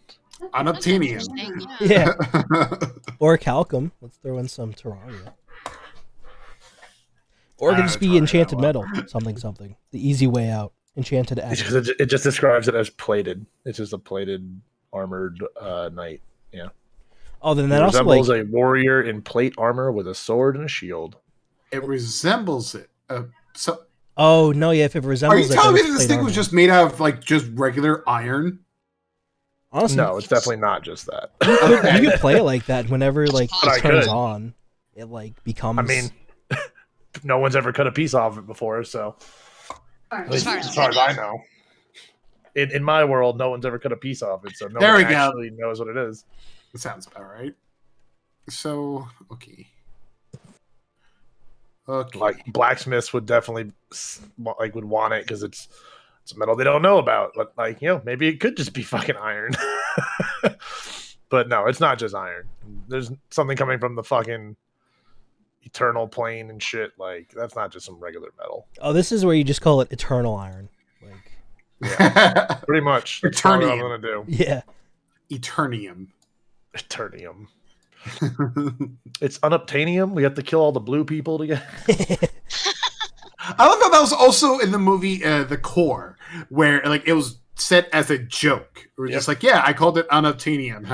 Unobtainium. Interesting, yeah. yeah. Or Calcum. Let's throw in some Terraria. Or it could just be Terraria, enchanted well. metal. Something. The easy way out. Enchanted ash. It just describes it as plated. It's just a plated armored knight. Yeah. Oh, then He that also resembles like. a warrior in plate armor with a sword and a shield. It resembles it. So, Oh no, yeah. If it are resembles, you it, telling then me it's that this plate thing armor. was just made out of like just regular iron? Honestly, No, it's definitely not just that. you could play it like that whenever like But I it turns could. on. It like becomes. I mean, no one's ever cut a piece off it before, so As far as I know. In my world, no one's ever cut a piece off it, so no There one we go. actually knows what it is. That sounds about right. So, okay. Like blacksmiths would definitely would want it because it's a metal they don't know about. But maybe it could just be fucking iron. But no, it's not just iron. There's something coming from the fucking eternal plane and shit. Like that's not just some regular metal. Oh, this is where you just call it eternal iron. Like, Yeah, pretty much. That's all I'm Eternium. gonna do. yeah. Eternium. Eternium. It's unobtainium. We have to kill all the blue people to get. I love how that was also in the movie The Core, where like it was set as a joke. We're just like, yeah, I called it unobtainium.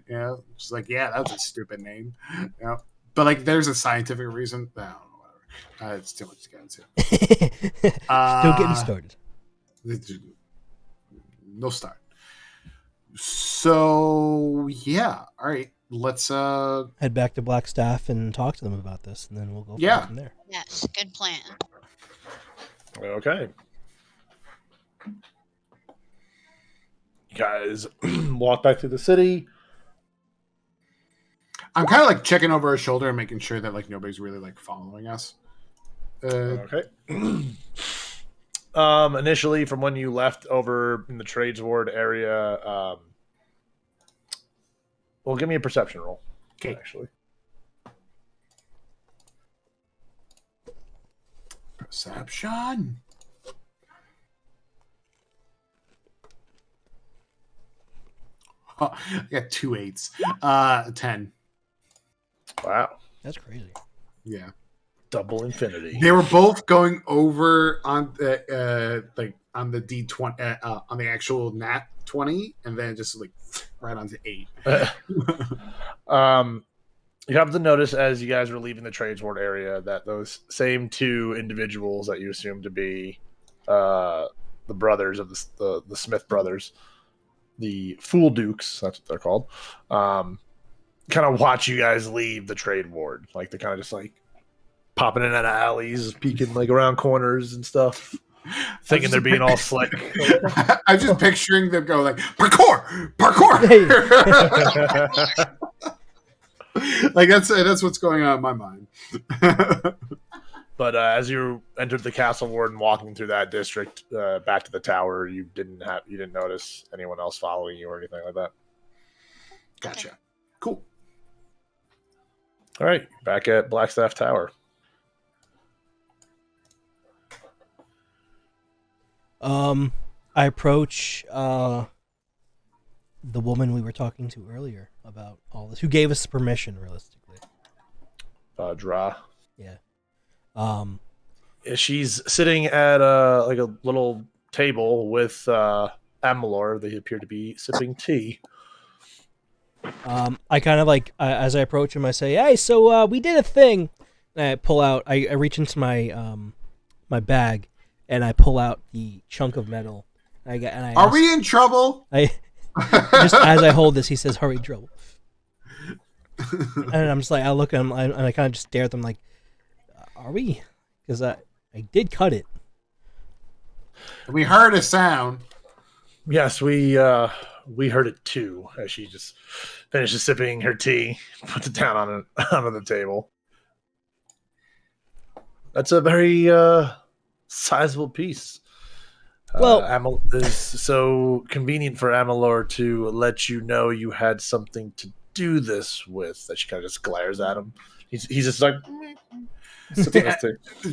Yeah, just like, yeah, that's a stupid name. Yeah, but like, there's a scientific reason. No, whatever. It's too much to get into. Still getting started. No start. So yeah, all right. Let's Head back to Blackstaff and talk to them about this, and then we'll go from there. Yes, good plan. Okay. You guys walk back through the city. I'm kind of like checking over our shoulder and making sure that like nobody's really like following us. Okay. Initially, from when you left over in the trades ward area, well, give me a perception roll. Okay. Actually, Perception. Oh, I got 2 8s. 10. wow, That's crazy. Yeah. double infinity. They were both going over on the on the D20 on the actual nat 20, and then just like right onto 8. You have to notice as you guys were leaving the trades ward area that those same two individuals that you assume to be the brothers of the Smith brothers, the Fool Dukes, that's what they're called, kind of watch you guys leave the trade ward. Like they're kind of just like popping in and out of alleys, peeking like around corners and stuff, thinking they're being all slick. I'm just picturing them go like parkour. Hey. Like that's what's going on in my mind. But as you entered the castle ward and walking through that district back to the tower, you didn't notice anyone else following you or anything like that. Gotcha. Cool. All right, back at Blackstaff Tower. I approach the woman we were talking to earlier about all this, who gave us permission, realistically. Dra. Yeah. She's sitting at like a little table with Amalor. They appear to be sipping tea. I kind of like as I approach him, I say, "Hey, so we did a thing." And I pull out. I reach into my my bag, and I pull out the chunk of metal. And I Are ask, we in trouble? I just as I hold this, he says, "Hurry, trouble." And I'm just like, I look at him, and I kind of just stare at them, like, "Are we?" Because I did cut it. We heard a sound. Yes, we heard it too. As she just finishes sipping her tea, puts it down onto the table. That's a very sizable piece. Well, it's so convenient for Amalor to let you know you had something to do this with. That she kind of just glares at him. He's just like,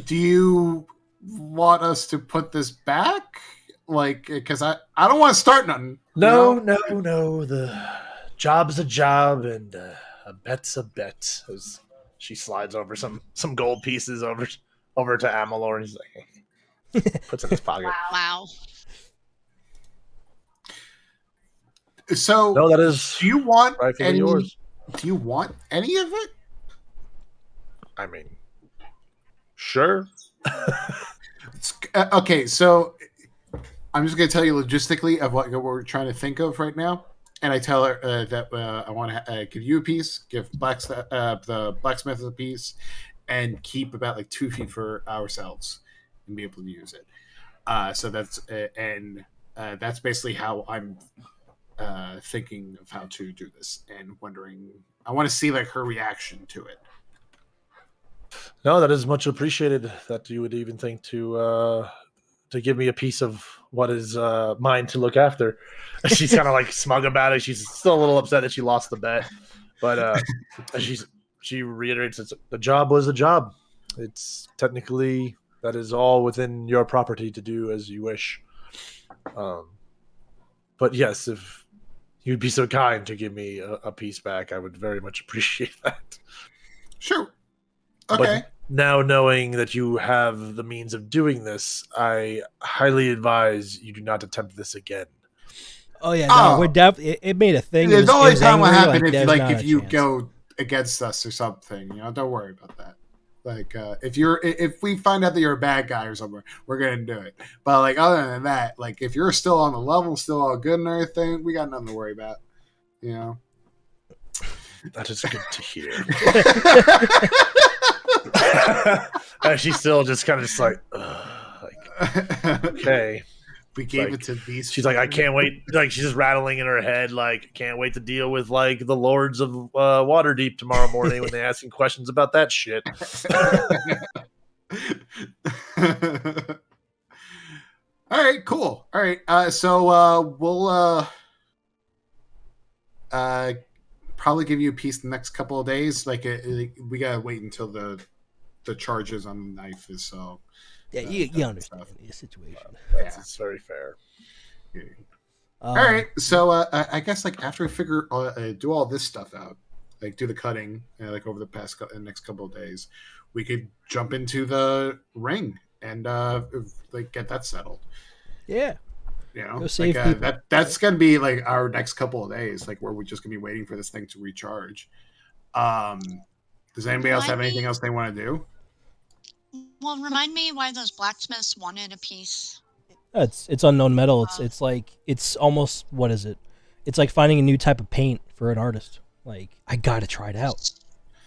do you want us to put this back? Like, because I don't want to start nothing. No. The job's a job, and a bet's a bet. As she slides over some gold pieces over to Amalor, and he's like, puts it in his pocket. Wow. So, no, that is. Do you want any? Yours. Do you want any of it? I mean, sure. Okay, so I'm just going to tell you logistically of what we're trying to think of right now, and I tell her that I want to give you a piece, give the blacksmith a piece, and keep about like 2 feet for ourselves and be able to use it. So that's that's basically how I'm thinking of how to do this, and wondering. I want to see like her reaction to it. No, that is much appreciated. That you would even think to give me a piece of what is mine to look after. She's kind of like smug about it. She's still a little upset that she lost the bet, but she reiterates that the job was a job. It's technically that is all within your property to do as you wish. But yes, if you'd be so kind to give me a piece back, I would very much appreciate that. Sure. Okay. But now knowing that you have the means of doing this, I highly advise you do not attempt this again. Oh yeah, no, we're definitely. It made a thing. The only time will happen like, if you go against us or something. Don't worry about that. Like if we find out that you're a bad guy or something, we're gonna do it. But like other than that, like if you're still on the level, still all good and everything, we got nothing to worry about. That is good to hear. She's still just kind of just like okay. We gave it to these. She's like, I can't wait. Like she's just rattling in her head, like, can't wait to deal with like the lords of Waterdeep tomorrow morning when they asking questions about that shit. All right, cool. All right, so we'll probably give you a piece the next couple of days. Like we gotta wait until the charges on the knife is so. Yeah, you understand the situation. It's very fair. All right, so I guess like after we figure do all this stuff out, like do the cutting, like over the next couple of days, we could jump into the ring and like get that settled. Yeah. Go save people. That's gonna be like our next couple of days, like where we're just gonna be waiting for this thing to recharge. Does anybody else have anything else they want to do? Well, remind me why those blacksmiths wanted a piece. It's unknown metal. It's almost, what is it? It's like finding a new type of paint for an artist. Like, I gotta try it out.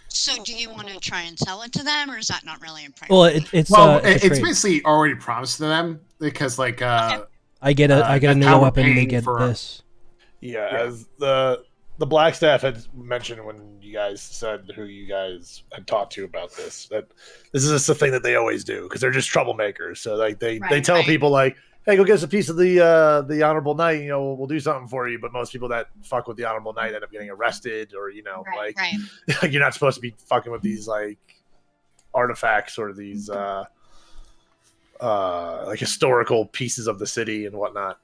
So, do you want to try and sell it to them, or is that not really a priority? Well, it's basically already promised to them because, like, I get a new weapon, and they get this. Yeah, as the the Blackstaff had mentioned when you guys said who you guys had talked to about this, that this is just a thing that they always do because they're just troublemakers. So like they tell people like, hey, go get us a piece of the honorable knight. We'll do something for you. But most people that fuck with the honorable knight end up getting arrested, or like you're not supposed to be fucking with these like artifacts or these like historical pieces of the city and whatnot.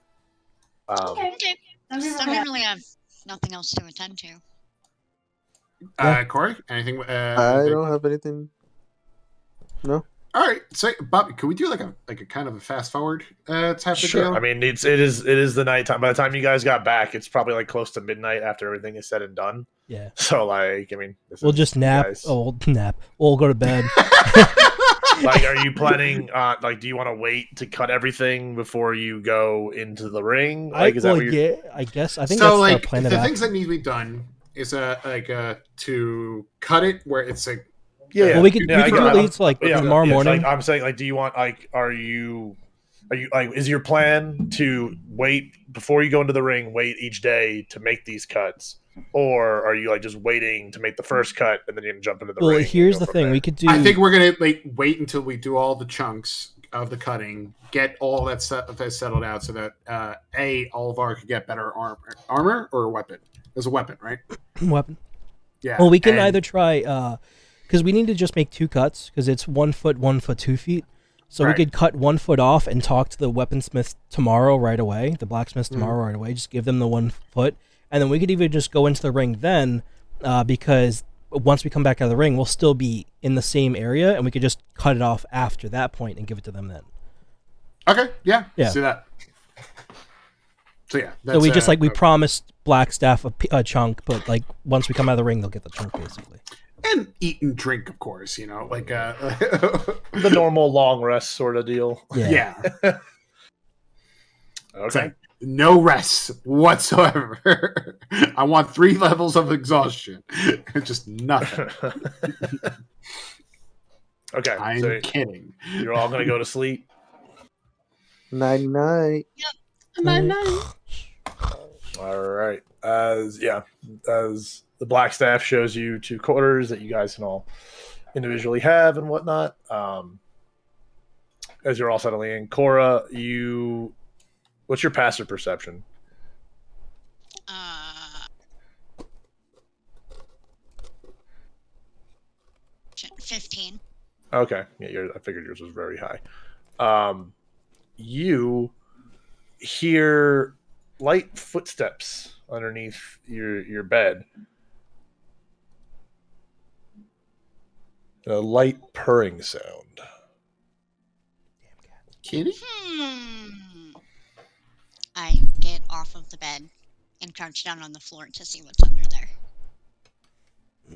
Okay. So we really have nothing else to attend to. Corey, anything? I don't have anything. No. All right, so Bobby, could we do like a kind of a fast forward type of deal? I mean, it is the nighttime. By the time you guys got back, it's probably like close to midnight after everything is said and done. Yeah. So like, I mean, we'll just nap. We'll nap. We'll go to bed. Like, are you planning? Like, do you want to wait to cut everything before you go into the ring? Like, I guess. I think so. That's Like, the plan the things that need to be done is to cut it where it's like. Yeah. Well, we could release like tomorrow morning. Like, I'm saying, like, do you want like, are you like, is your plan to wait before you go into the ring? Wait each day to make these cuts. Or are you like just waiting to make the first cut and then you're gonna jump into the ring? Well, here's the thing: we could do. I think we're gonna wait until we do all the chunks of the cutting, get all that stuff settled out, so that Olivar could get better armor or weapon. There's a weapon, right? Weapon. Yeah. Well, we can either try because we need to just make 2 cuts because it's 1 foot, 1 foot, 2 feet. So we could cut 1 foot off and talk to the weaponsmith tomorrow right away. The blacksmith tomorrow right away. Just give them the 1 foot. And then we could even just go into the ring then, because once we come back out of the ring, we'll still be in the same area, and we could just cut it off after that point and give it to them then. Okay, yeah. See that. So yeah. So we just we promised Blackstaff a chunk, but like once we come out of the ring, they'll get the chunk basically. And eat and drink, of course. Like the normal long rest sort of deal. Yeah. Okay. No rest whatsoever. I want 3 levels of exhaustion. Just nothing. Okay. I'm kidding. You're all going to go to sleep? Night-night. Yep. Night-night. All right. As the Blackstaff shows you 2 quarters that you guys can all individually have and whatnot. As you're all settling in, Cora, what's your passive perception? 15. Okay. Yeah, I figured yours was very high. You hear light footsteps underneath your bed. A light purring sound. Kitty? I get off of the bed and crouch down on the floor to see what's under there.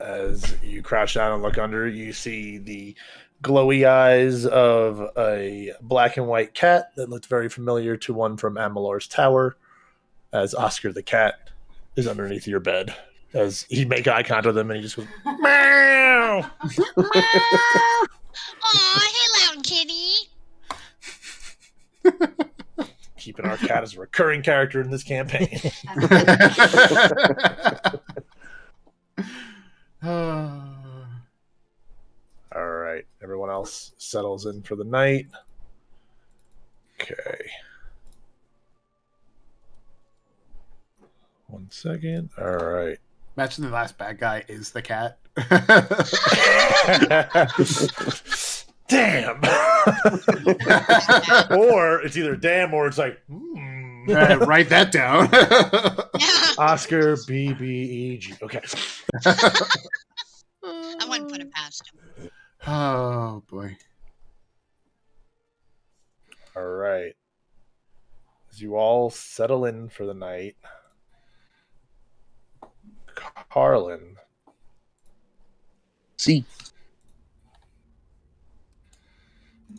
As you crouch down and look under, you see the glowy eyes of a black and white cat that looks very familiar to one from Amalor's Tower, as Oscar the cat is underneath your bed. As you make eye contact with him and he just goes, meow! Aw, hey, loud kitty! Keeping our cat as a recurring character in this campaign. All right. Everyone else settles in for the night. Okay. 1 second. All right. Imagine the last bad guy is the cat. Damn. Or it's either damn or it's like, write that down. Oscar BBEG. Okay. I wouldn't put it past him. Oh, boy. All right. As you all settle in for the night, Carlen. See.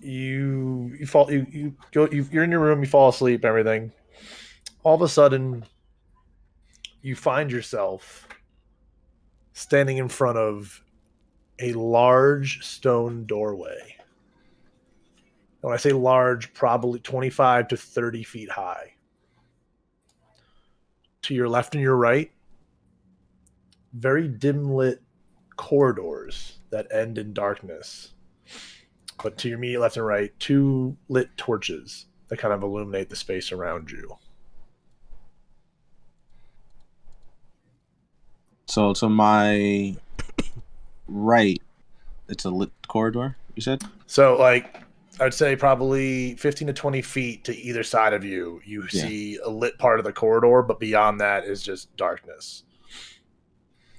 You're in your room, you fall asleep, everything. All of a sudden, you find yourself standing in front of a large stone doorway. When I say large, probably 25 to 30 feet high. To your left and your right, very dim lit corridors that end in darkness. But to your immediate left and right, 2 lit torches that kind of illuminate the space around you. So to my right, it's a lit corridor, you said? So, like, I'd say probably 15 to 20 feet to either side of you, you see a lit part of the corridor, but beyond that is just darkness.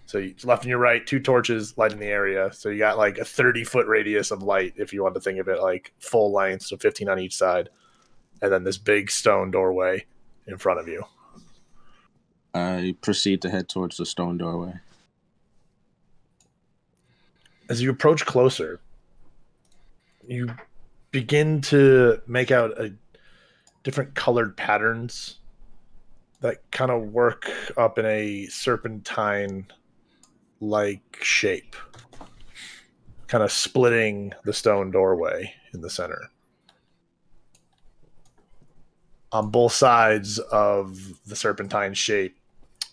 So to left and your right, 2 torches lighting the area. So you got like a 30-foot radius of light, if you want to think of it like full length, so 15 on each side. And then this big stone doorway in front of you. I proceed to head towards the stone doorway. As you approach closer, you begin to make out different colored patterns that kind of work up in a serpentine-like shape, kind of splitting the stone doorway in the center. On both sides of the serpentine shape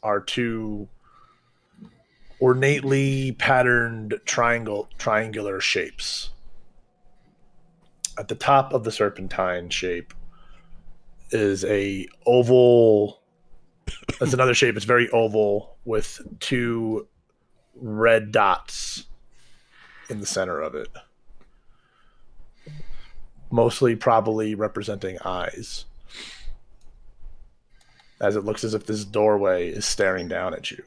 are 2 ornately patterned triangular shapes. At the top of the serpentine shape is a oval. That's another shape. It's very oval with 2 red dots in the center of it, mostly probably representing eyes, as it looks as if this doorway is staring down at you.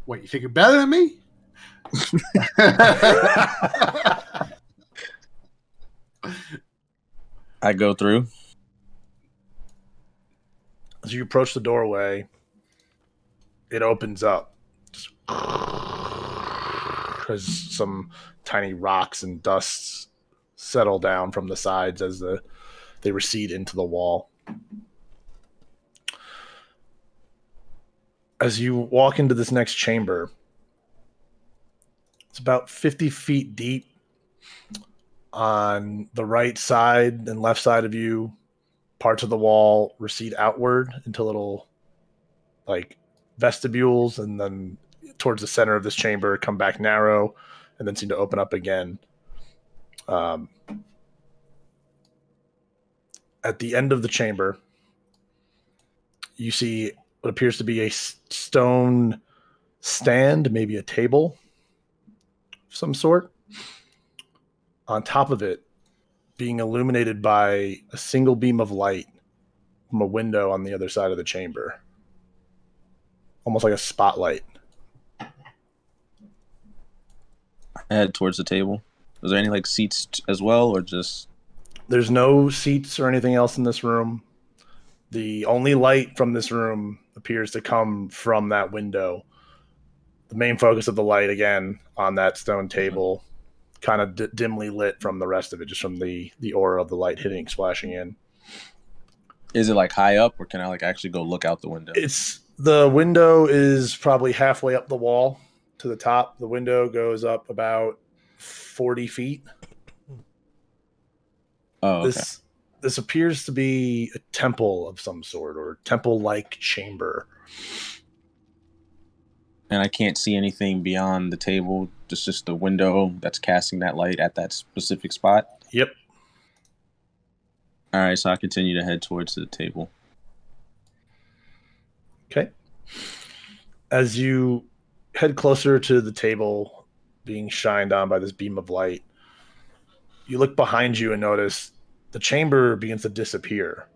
What, you think you're better than me? I go through. As you approach the doorway, it opens up as some tiny rocks and dusts settle down from the sides as they recede into the wall. As you walk into this next chamber, it's about 50 feet deep. On the right side and left side of you, parts of the wall recede outward into little like vestibules, and then towards the center of this chamber come back narrow and then seem to open up again. At the end of the chamber, you see what appears to be a stone stand, maybe a table of some sort. On top of it, being illuminated by a single beam of light from a window on the other side of the chamber. Almost like a spotlight. I head towards the table. Was there any like seats as well, or just... There's no seats or anything else in this room. The only light from this room appears to come from that window. The main focus of the light, again, on that stone table, kind of dimly lit from the rest of it, just from the aura of the light hitting, splashing in. Is it like high up, or can I like actually go look out the window? The window is probably halfway up the wall to the top. The window goes up about 40 feet. Oh, okay. This appears to be a temple of some sort, or temple-like chamber. And I can't see anything beyond the table, just the window that's casting that light at that specific spot? Yep. All right, so I continue to head towards the table. Okay. As you head closer to the table being shined on by this beam of light, you look behind you and notice the chamber begins to disappear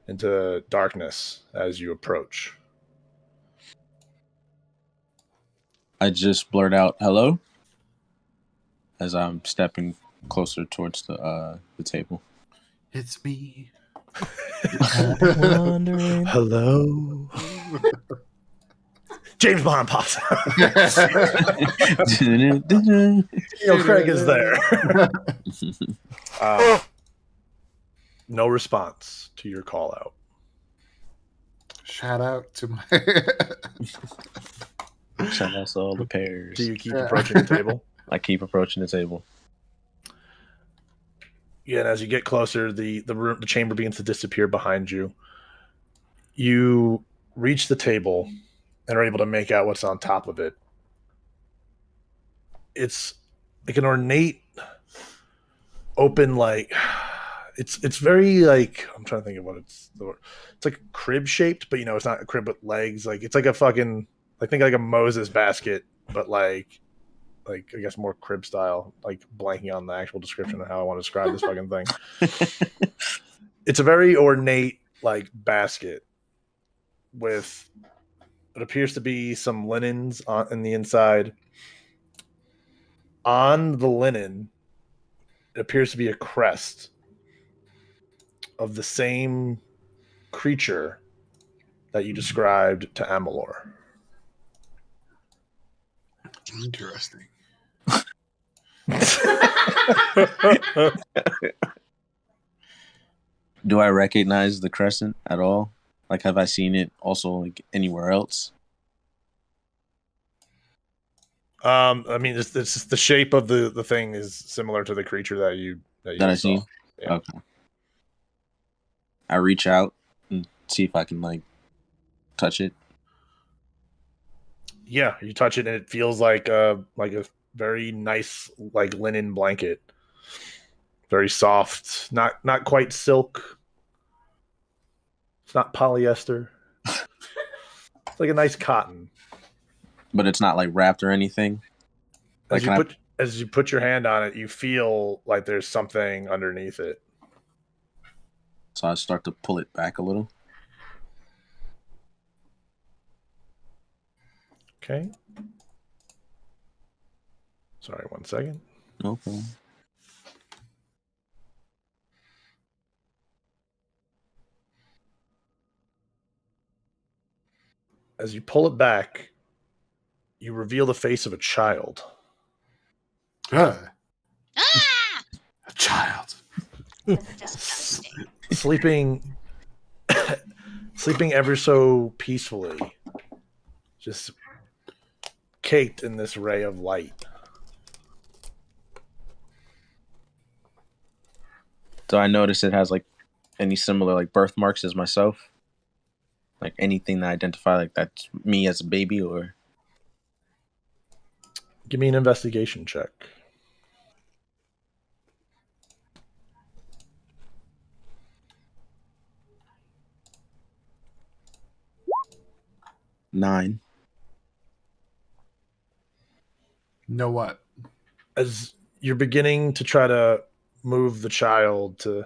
into darkness as you approach. I just blurt out, "Hello," as I'm stepping closer towards the table. It's me. Wondering. Hello. James Bond pops out. Craig is there. No response to your call out. Shout out to my... Shout out to all the pairs. Do you keep approaching the table? I keep approaching the table. Yeah, and as you get closer, the chamber begins to disappear behind you. You reach the table, and are able to make out what's on top of it. It's like an ornate, open, like it's very like I'm trying to think of what it's like crib shaped, but it's not a crib with legs. Like it's like a fucking think like a Moses basket, but like I guess more crib style. Like blanking on the actual description of how I want to describe this fucking thing. It's a very ornate like basket with what appears to be some linens in the inside. On the linen, it appears to be a crest of the same creature that you described to Amalur. Interesting. Do I recognize the crescent at all? Like, have I seen it also like anywhere else? I mean, it's just the shape of the thing is similar to the creature that you I seen? Yeah. Okay. I reach out and see if I can like touch it. Yeah, you touch it and it feels like a very nice like linen blanket. Very soft, not quite silk. It's not polyester. It's like a nice cotton. But it's not like wrapped or anything. As you put your hand on it, you feel like there's something underneath it. So I start to pull it back a little. Okay. Sorry, 1 second. No problem. As you pull it back, you reveal the face of a child. Ah! A child. Disgusting. Sleeping ever so peacefully. Just caked in this ray of light. Do I notice it has like any similar like birthmarks as myself? Like anything that identify like that's me as a baby, or Give me an investigation check. nine. Know what? As you're beginning to try to move the child to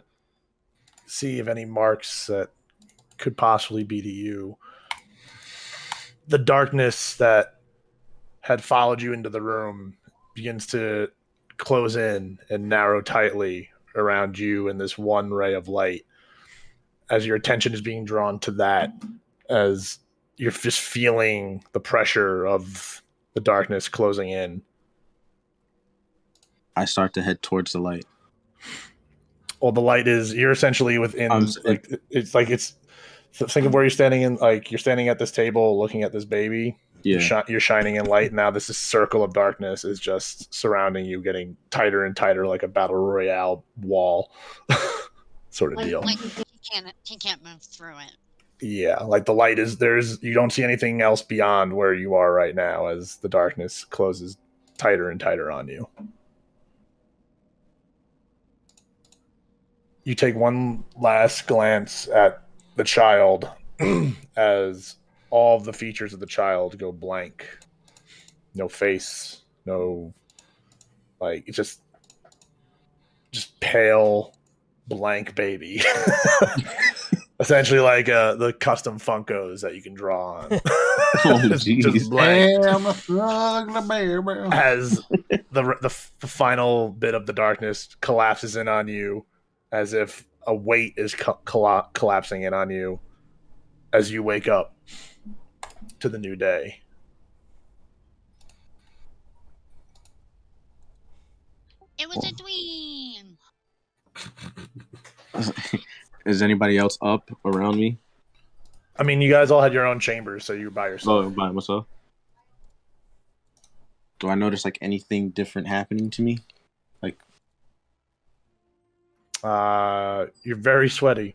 see if any marks that could possibly be to you, the darkness that had followed you into the room begins to close in and narrow tightly around you in this one ray of light. As your attention is being drawn to that, as you're just feeling the pressure of the darkness closing in. I start to head towards the light. Well, the light is, you're essentially within, think of where you're standing in, like you're standing at this table looking at this baby. Yeah. You're shining in light. Now this circle of darkness is just surrounding you, getting tighter and tighter like a battle royale wall sort of deal. Like he can't move through it. Yeah, like the light is, you don't see anything else beyond where you are right now as the darkness closes tighter and tighter on you. You take one last glance at the child as all of the features of the child go blank. No face, no, like, it's just pale, blank baby. Essentially like the custom Funkos that you can draw on. Just blank. As the final bit of the darkness collapses in on you, as if a weight is collapsing in on you as you wake up to the new day. It was a dream. Is anybody else up around me? I mean, you guys all had your own chambers, so you're by yourself. Oh, by myself. Do I notice like anything different happening to me? Like, you're very sweaty.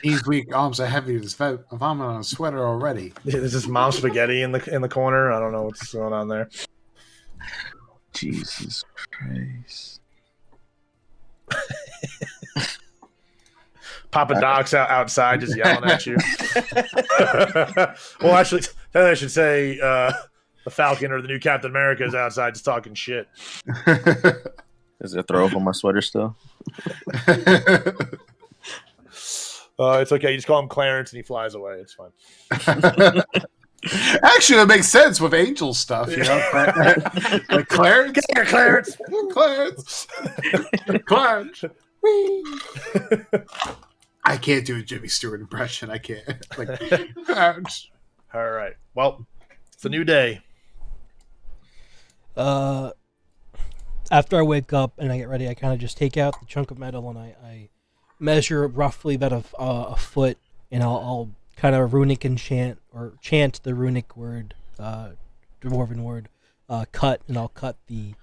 These weak arms are heavy as vomit on a sweater already. There's this mom spaghetti in the corner. I don't know what's going on there. Jesus Christ. Papa Doc's outside just yelling at you. Well, actually, then I should say the Falcon or the new Captain America is outside just talking shit. Is there a throw up on my sweater still? It's okay. You just call him Clarence and he flies away. It's fine. Actually, it makes sense with Angel stuff, you know. Like Clarence, Get here, Clarence. Clarence, Clarence. I can't do a Jimmy Stewart impression. I can't. Like, Clarence. All right. Well, it's a new day. After I wake up and I get ready, I kind of just take out the chunk of metal and I measure roughly about a foot, and I'll kind of runic enchant or chant the runic word, dwarven word, cut, and I'll cut the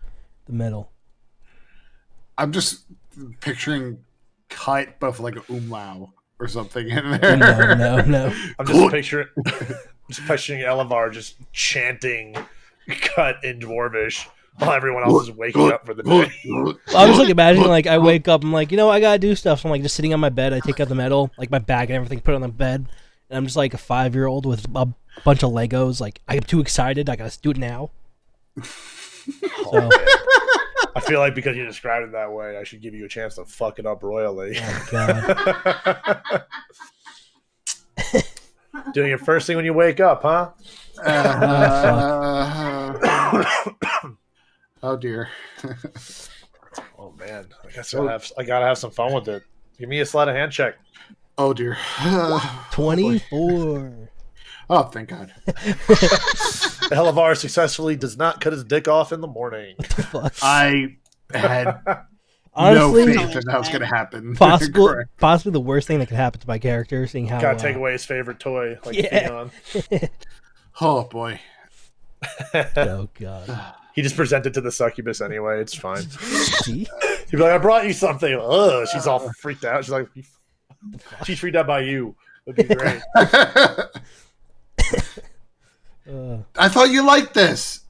metal. I'm just picturing cut, but with like a umlau or something in there. No. I'm just picturing Elevar just chanting cut in Dwarvish while everyone else is waking up for the day. I was like imagining, like, I wake up, I'm like, I gotta do stuff. So I'm like just sitting on my bed. I take out the metal, like my bag and everything, put it on the bed, and I'm just like a 5-year-old with a bunch of Legos. Like, I'm too excited. I gotta do it now. So, I feel like because you described it that way, I should give you a chance to fuck it up royally. oh god. Doing it first thing when you wake up, huh? Oh dear. Oh man, I guess I gotta have some fun with it. Give me a sleight of hand check. Oh dear. 24. Oh, thank God. Elevar successfully does not cut his dick off in the morning. Fuck. I had Honestly, no faith that was going to happen. possibly the worst thing that could happen to my character, seeing how Gotta take away his favorite toy, like yeah. Theon. Oh boy. Oh god. He just presented to the succubus anyway. It's fine. See? He'd be like, "I brought you something." Ugh, she's all freaked out. She's like, "She's freaked out by you." That'd be great. I thought you liked this.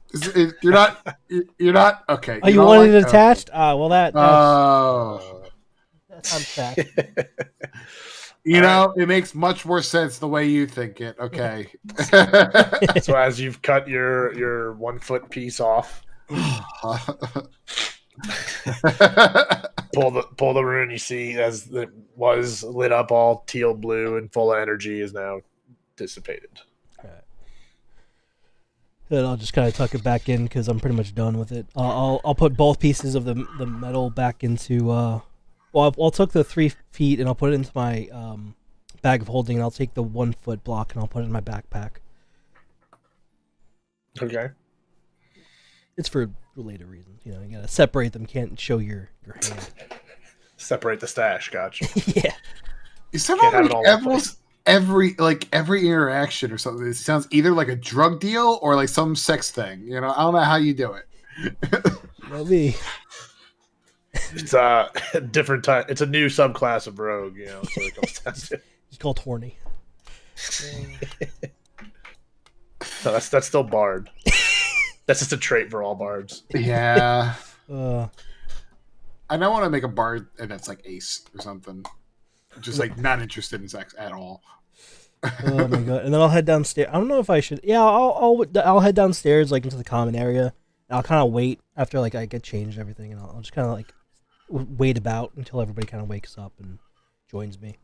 You're not. You're not. Okay. Oh, you wanted it attached? Well, that's unfact. You know, it makes much more sense the way you think it. Okay. So as you've cut your 1 foot piece off, pull the rune, you see as it was lit up all teal blue and full of energy is now dissipated. Then I'll just kind of tuck it back in because I'm pretty much done with it. I'll put both pieces of the metal back into. I'll take the 3 feet and I'll put it into my bag of holding. And I'll take the 1 foot block and I'll put it in my backpack. Okay. It's for later reasons, you gotta separate them. Can't show your hand. Separate the stash. Gotcha. Yeah. You somehow every interaction or something, it sounds either like a drug deal or like some sex thing. I don't know how you do it. Not me. It's a different type. It's a new subclass of rogue. So it comes down to. It's called horny. No, that's still bard. That's just a trait for all bards. Yeah. I don't want to make a bard and that's like ace or something. Just like not interested in sex at all. Oh my god! And then I'll head downstairs. I don't know if I should. Yeah, I'll head downstairs like into the common area. And I'll kind of wait after like I get changed and everything, and I'll just kind of like wait about until everybody kind of wakes up and joins me.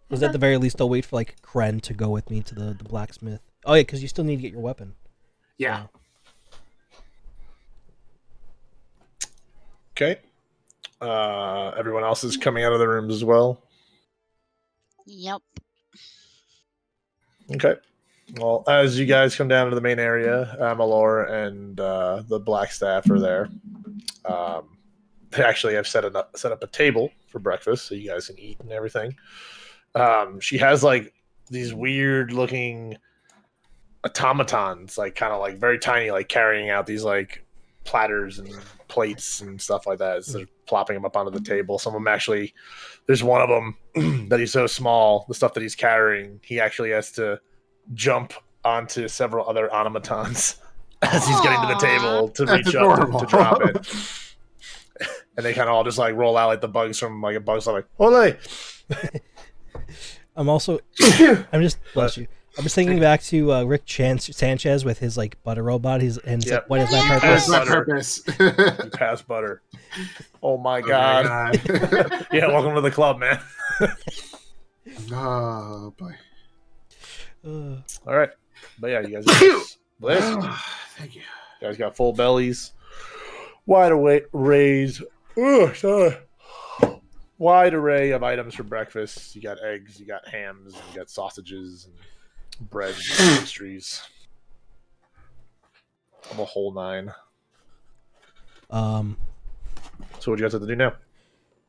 Because at the very least, I'll wait for like Cren to go with me to the blacksmith. Oh yeah, because you still need to get your weapon. Yeah. So. Okay. Everyone else is coming out of the rooms as well. Yep. Okay. Well, as you guys come down to the main area, Amalor and the Black Staff are there. They actually have set up a table for breakfast so you guys can eat and everything. She has like these weird looking automatons, like kind of like very tiny, like carrying out these like platters and plates and stuff like that. So they're plopping them up onto the table. Some of them actually, there's one of them that he's so small, the stuff that he's carrying, he actually has to jump onto several other automatons as he's getting to the table to That's reach up adorable. to drop it. And they kind of all just like roll out like the bugs from like a bug's like, "Ole!" I'm also, I'm just bless you. I'm just thinking back to Rick Sanchez with his like butter robot. He's and he's like, "What is my That's purpose?" my Butter. purpose. You pass butter. Oh my Oh my god! God. Yeah, welcome to the club, man. Oh boy. All right, but yeah, you guys. Bless. Thank you. You guys got full bellies, wide awake rays. Sorry. Wide array of items for breakfast. You got eggs, you got hams, you got sausages, and breads, and pastries. I'm a whole 9. So what do you guys have to do now?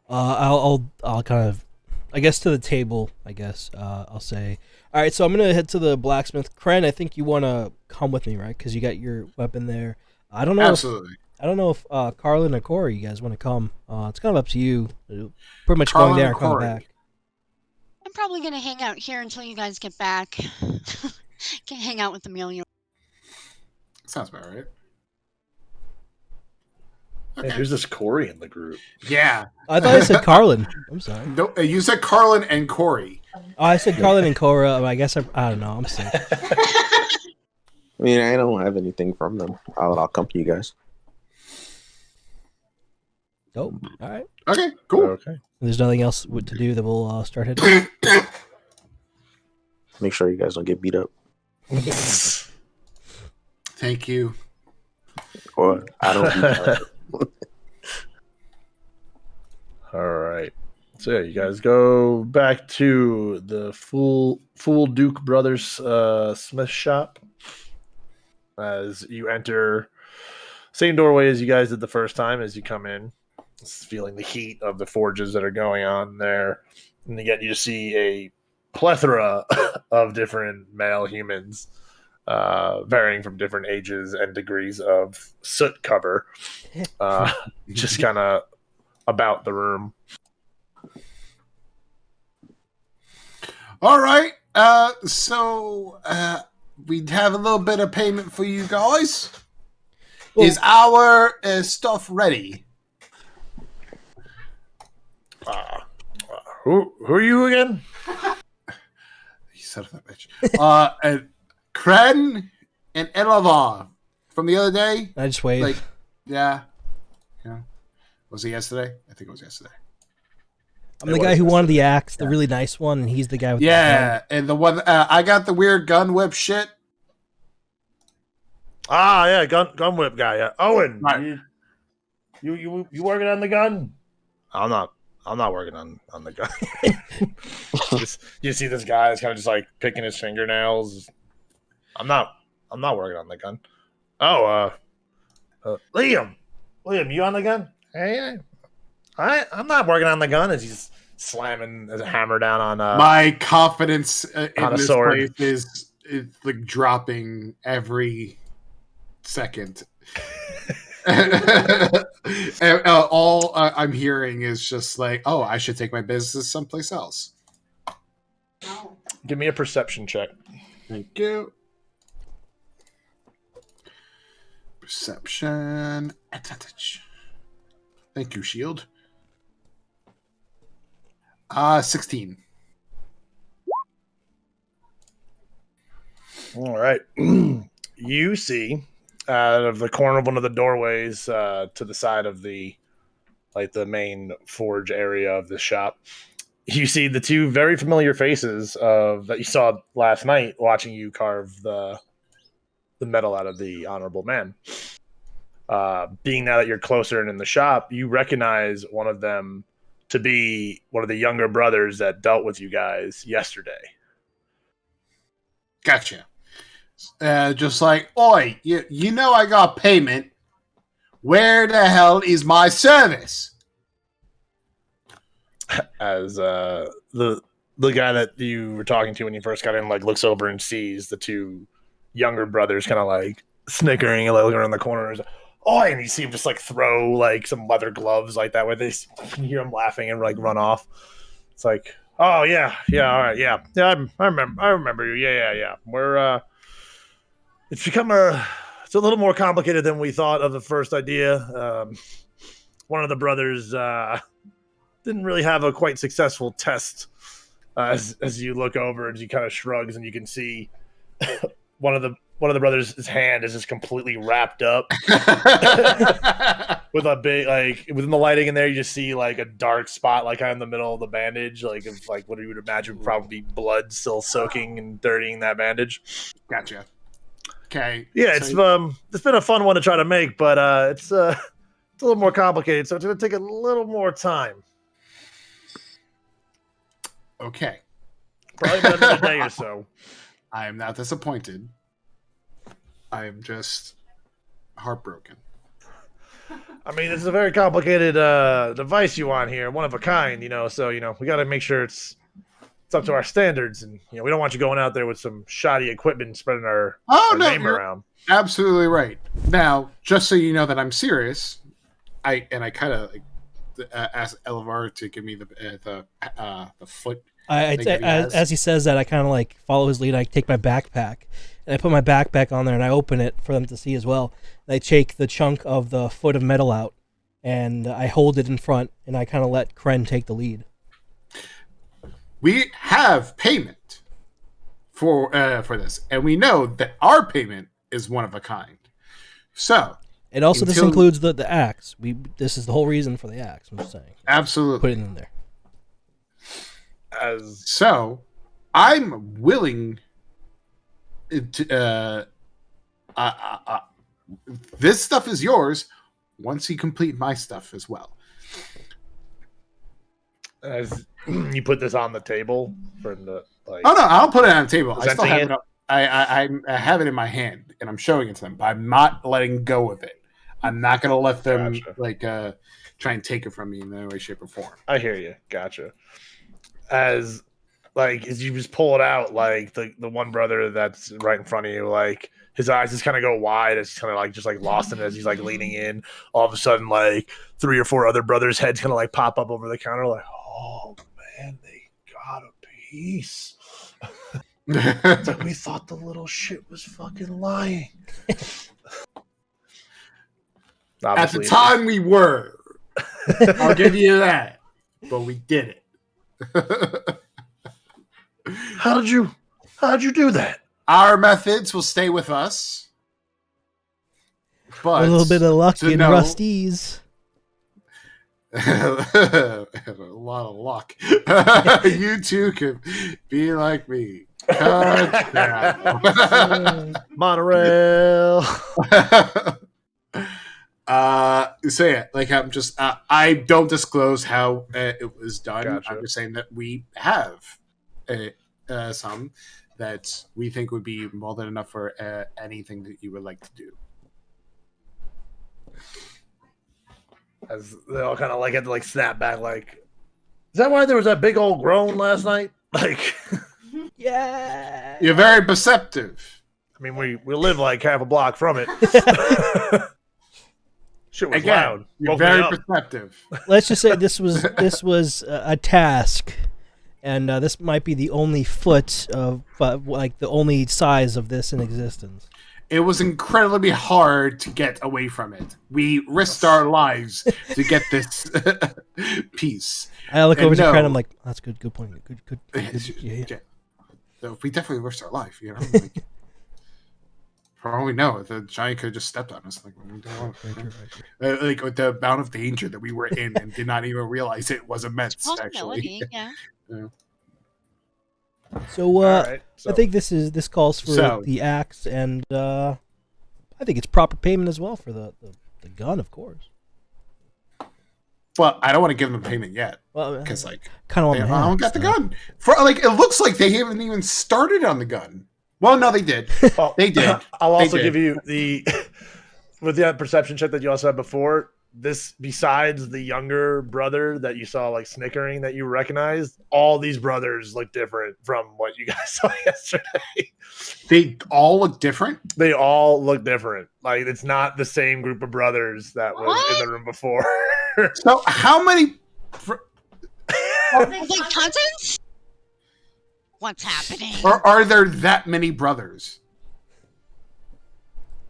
I'll kind of, I guess, to the table. I guess I'll say, all right. So I'm gonna head to the blacksmith. Cren, I think you want to come with me, right? Because you got your weapon there. I don't know. Absolutely. I don't know if Carlen or Cora, you guys want to come. It's kind of up to you. Pretty much Carlen going there or and coming Cora? back. I'm probably gonna hang out here until you guys get back. Can hang out with the Amelia. Sounds about right. Man, who's this Corey in the group? Yeah. I thought I said Carlen. I'm sorry. No, you said Carlen and Corey. Oh, I said Carlen and Cora. I guess I don't know. I'm sick. I mean, I don't have anything from them. I'll come to you guys. Oh, all right. Okay, cool. Okay. There's nothing else to do. That we'll start heading. Make sure you guys don't get beat up. Thank you. Or I don't beat up. All right. So yeah, you guys go back to the Fool Duke Brothers Smith shop. As you enter, same doorway as you guys did the first time. As you come in, feeling the heat of the forges that are going on there, and again you see a plethora of different male humans, varying from different ages and degrees of soot cover, just kind of about the room. All right. So we'd have a little bit of payment for you guys. Well- Is our stuff ready? Who are you again? You son of a bitch. And Cren and Elava from the other day. I just wave. Like, yeah. Was it yesterday? I think it was yesterday. I'm the guy who wanted the axe, the really nice one, and he's the guy with the Yeah, and the one I got the weird gun whip shit. Ah, yeah, gun whip guy. Yeah. Owen, Right. you working on the gun? I'm not working on the gun. You see this guy that's kind of just like picking his fingernails. I'm not working on the gun. Oh, Liam, you on the gun? Hey, I'm not working on the gun. As he's slamming his hammer down on My confidence in on a this sword. place is like dropping every second. And, all I'm hearing is just like, oh, I should take my business someplace else. No. Give me a perception check. Thank you. Perception advantage. Thank you, Shield. 16. All right. You see out of the corner of one of the doorways to the side of the main forge area of the shop, you see the two very familiar faces that you saw last night watching you carve the metal out of the honorable man. Being now that you're closer and in the shop, you recognize one of them to be one of the younger brothers that dealt with you guys yesterday. Gotcha. Just like, oi, you know I got payment. Where the hell is my service? As the guy that you were talking to when you first got in looks over and sees the two younger brothers kind of snickering and looking around the corner. oh, and you see him just like throw like some leather gloves like that, where they you hear him laughing and like run off. It's like, oh yeah, all right, yeah. I remember you. Yeah. We're it's a little more complicated than we thought of the first idea. One of the brothers didn't really have a quite successful test. As you look over, and he kind of shrugs, and you can see one of the brothers' hand is just completely wrapped up with a big, like, within the lighting in there, you just see like a dark spot, like kind of in the middle of the bandage, like of like what you would imagine would probably be blood still soaking and dirtying that bandage. Gotcha. Okay. Yeah, it's been a fun one to try to make, but it's a little more complicated, so it's going to take a little more time. Okay. Probably about another day or so. I am not disappointed. I am just heartbroken. I mean, it's a very complicated device you want here, one of a kind, so, we got to make sure it's up to our standards, and, we don't want you going out there with some shoddy equipment spreading our name around. Absolutely right. Now, just so you know that I'm serious, I kind of asked Elvar to give me the foot. As he says that, I kind of like follow his lead. I take my backpack and I put my backpack on there and I open it for them to see as well. And I take the chunk of the foot of metal out and I hold it in front and I kind of let Cren take the lead. We have payment for this, and we know that our payment is one of a kind. So. And also, this includes the axe. This is the whole reason for the axe. I'm just saying. Absolutely, put it in there. So, I'm willing to. This stuff is yours once you complete my stuff as well. As you put this on the table for the like. Oh no, I'll put it on the table. I still have it. I have it in my hand and I'm showing it to them, but I'm not letting go of it. I'm not going to let them try and take it from me in any way, shape, or form. I hear you. Gotcha. As you just pull it out, like the one brother that's right in front of you, like his eyes just kind of go wide. It's kind of like just like lost in it as he's like leaning in. All of a sudden, like 3 or 4 other brothers' heads kind of like pop up over the counter, like, oh man, they got a piece. It's like we thought the little shit was fucking lying. At the time, we were. I'll give you that. But we did it. How did you do that? Our methods will stay with us. But a little bit of luck in Rusty's. A lot of luck. You too could be like me. Monorail. So yeah, like I'm just I don't disclose how it was done. Gotcha. I'm just saying that we have some that we think would be more than enough for anything that you would like to do. As they all kind of like had to like snap back, like, is that why there was that big old groan last night? Like, yeah, you're very perceptive. I mean, we live like half a block from it. Shit was Again, loud. You're very perceptive. Let's just say this was a task, and this might be the only foot of, like the only size of this in existence. It was incredibly hard to get away from it. We risked our lives to get this piece. I look over to Cren. I'm like, that's good point. Good. Yeah. So we definitely risked our life. Like, for all we know, the giant could have just stepped on us. Like, like with the amount of danger that we were in and did not even realize it was immense. Actually, yeah. So, I think this calls for the axe, and I think it's proper payment as well for the gun, of course. Well, I don't want to give them payment yet, well, because like kind of they haven't got the gun. For like, it looks like they haven't even started on the gun. Well, no, they did. They did. I'll also give you with the perception check that you also had before. this, besides the younger brother that you saw like snickering that you recognized, all these brothers look different from what you guys saw yesterday. They all look different. They all look different. Like it's not the same group of brothers that was in the room before. So how many? Are they Are they cousins? What's happening? Or are there that many brothers?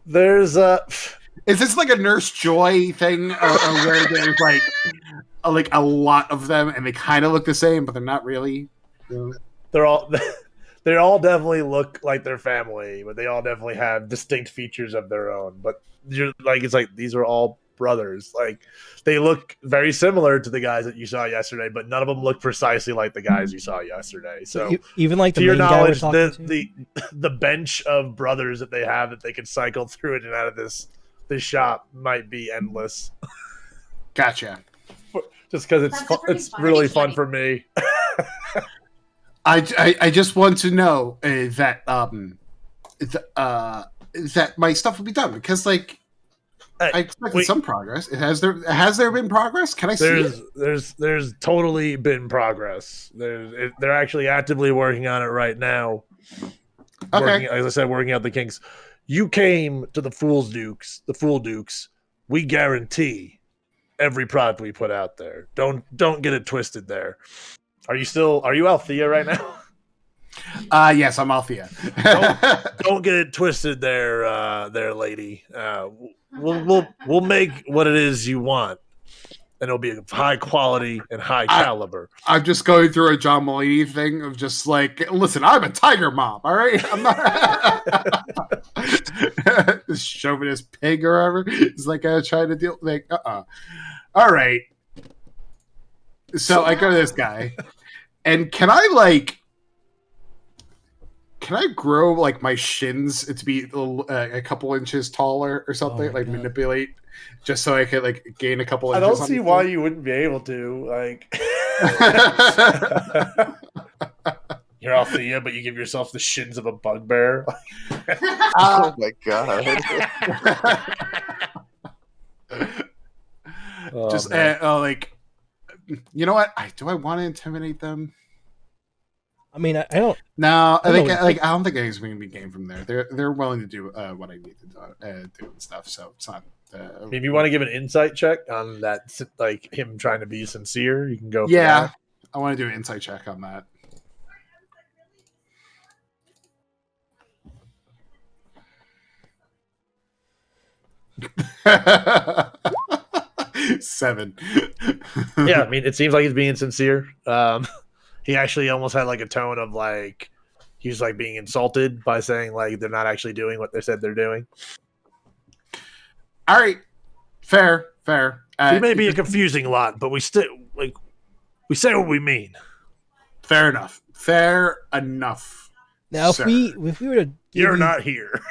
There's Is this like a Nurse Joy thing, where there's like a lot of them and they kind of look the same, but they're not really? they're all they all definitely look like their family, but they all definitely have distinct features of their own. But you're like, it's like these are all brothers. Like they look very similar to the guys that you saw yesterday, but none of them look precisely like the guys you saw yesterday. So even like to the your main guy we're knowledge, talking to? the bench of brothers that they have that they can cycle through it and out of this shop might be endless. Gotcha. Just because That's pretty it's funny. really fun for me. I just want to know that my stuff will be done, because like I expected some progress. Has there been progress? Can I see it? There's totally been progress. They're actually actively working on it right now. Okay. As I said, working out the kinks. You came to the Fool Dukes. We guarantee every product we put out there. Don't get it twisted there. Are you Althea right now? Yes, I'm Althea. Don't get it twisted there, lady. We'll make what it is you want, and it'll be of high quality and high caliber. I'm just going through a John Mulaney thing of just like, listen, I'm a tiger mom, all right? I'm not this chauvinist pig or whatever. It's like trying to deal like, all right. So I go to this guy, and can I grow like my shins to be a couple inches taller or something? my God. Manipulate just so I could like gain a couple I inches. don't see why you wouldn't be able to. Like, you're Althea, but you give yourself the shins of a bugbear. Oh my god. Just man. like, you know what? Do I want to intimidate them? I mean, I don't. No, I I think don't I don't think anything's going to be game from there. They're willing to do what I need to do and stuff. So it's not. Maybe you want to give an insight check on that, like him trying to be sincere. You can go. For yeah, that. I want to do an insight check on that. 7. Yeah, I mean, it seems like he's being sincere. He actually almost had like a tone of like he was like being insulted by saying like they're not actually doing what they said they're doing. All right, fair. He may be a confusing lot, but we still we say what we mean. Fair enough. Now, sir. if we were to give You're you, not here.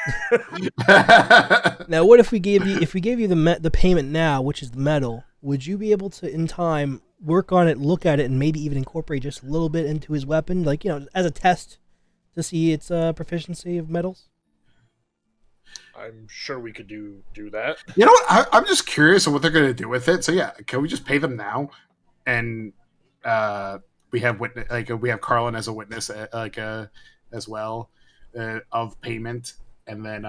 now, what if we gave you the payment now, which is the metal? Would you be able to, in time, work on it, look at it, and maybe even incorporate just a little bit into his weapon, like as a test to see its proficiency of metals? I'm sure we could do that. You know what? I'm just curious on what they're going to do with it. So yeah, can we just pay them now? And we have Carlen as a witness, as well of payment, and then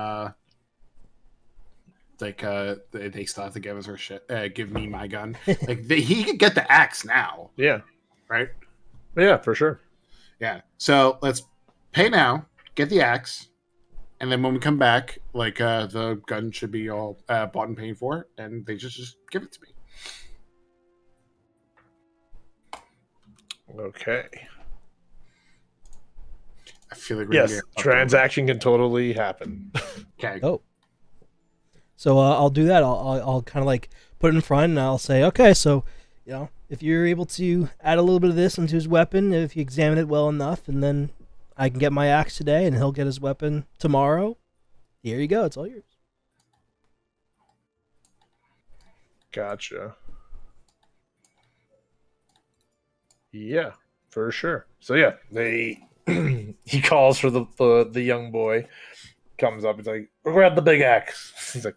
they still have to give us her shit. Give me my gun. He could get the axe now. Yeah. Right. Yeah, for sure. Yeah. So let's pay now, get the axe, and then when we come back, the gun should be all bought and paid for, and they just give it to me. Okay. I feel like Yes, transaction can totally happen. Okay. Oh. So I'll do that. I'll kind of like put it in front, and I'll say, okay, so if you're able to add a little bit of this into his weapon, if you examine it well enough, and then I can get my axe today, and he'll get his weapon tomorrow. Here you go. It's all yours. Gotcha. Yeah, for sure. So yeah, he calls for the young boy, comes up. He's like, grab the big axe. He's like,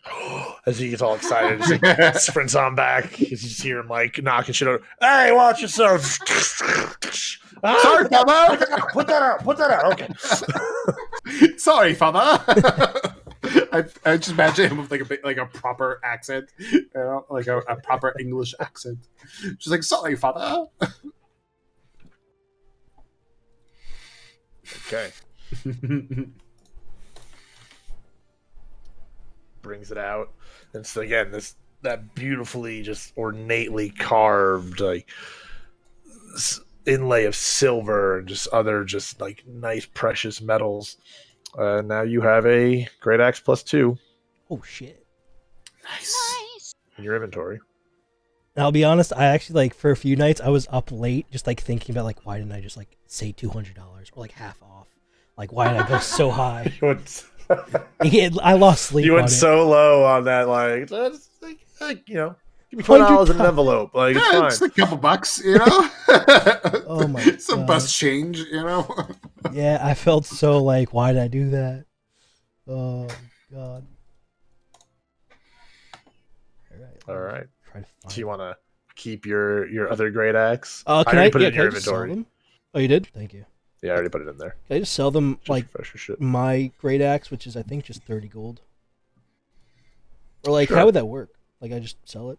as he gets all excited, just like sprints on back. You just hear him like knocking shit over. Hey, watch yourself. Sorry, father. Put that out. Put that out. Okay. Sorry, father. I just imagine him with like a proper accent, you know, like a proper English accent. She's like, sorry, father. Okay. Brings it out. And so again, that beautifully just ornately carved like inlay of silver and just other just like nice precious metals. Now you have a great axe +2 Oh shit! Nice. in your inventory. And I'll be honest, I actually like for a few nights I was up late, just like thinking about like why didn't I just like say $200 or like half off? Like why did I go so high? I lost sleep. You went on it. so low on that, like you know, give me $20 in an envelope. Like it's fine. It's a couple bucks, you know. Oh my Some God. bus change, you know. Yeah, I felt so like, why did I do that? Oh God. All right. Try to find Do you want to keep your other great axe? can I already I put it in can I your just sell inventory. them? Oh, you did? Thank you. Yeah, I already put it in there. Can I just sell them Just like refresh your shit. my great axe, which is I think just 30 gold? Or like Sure. how would that work? Like I just sell it?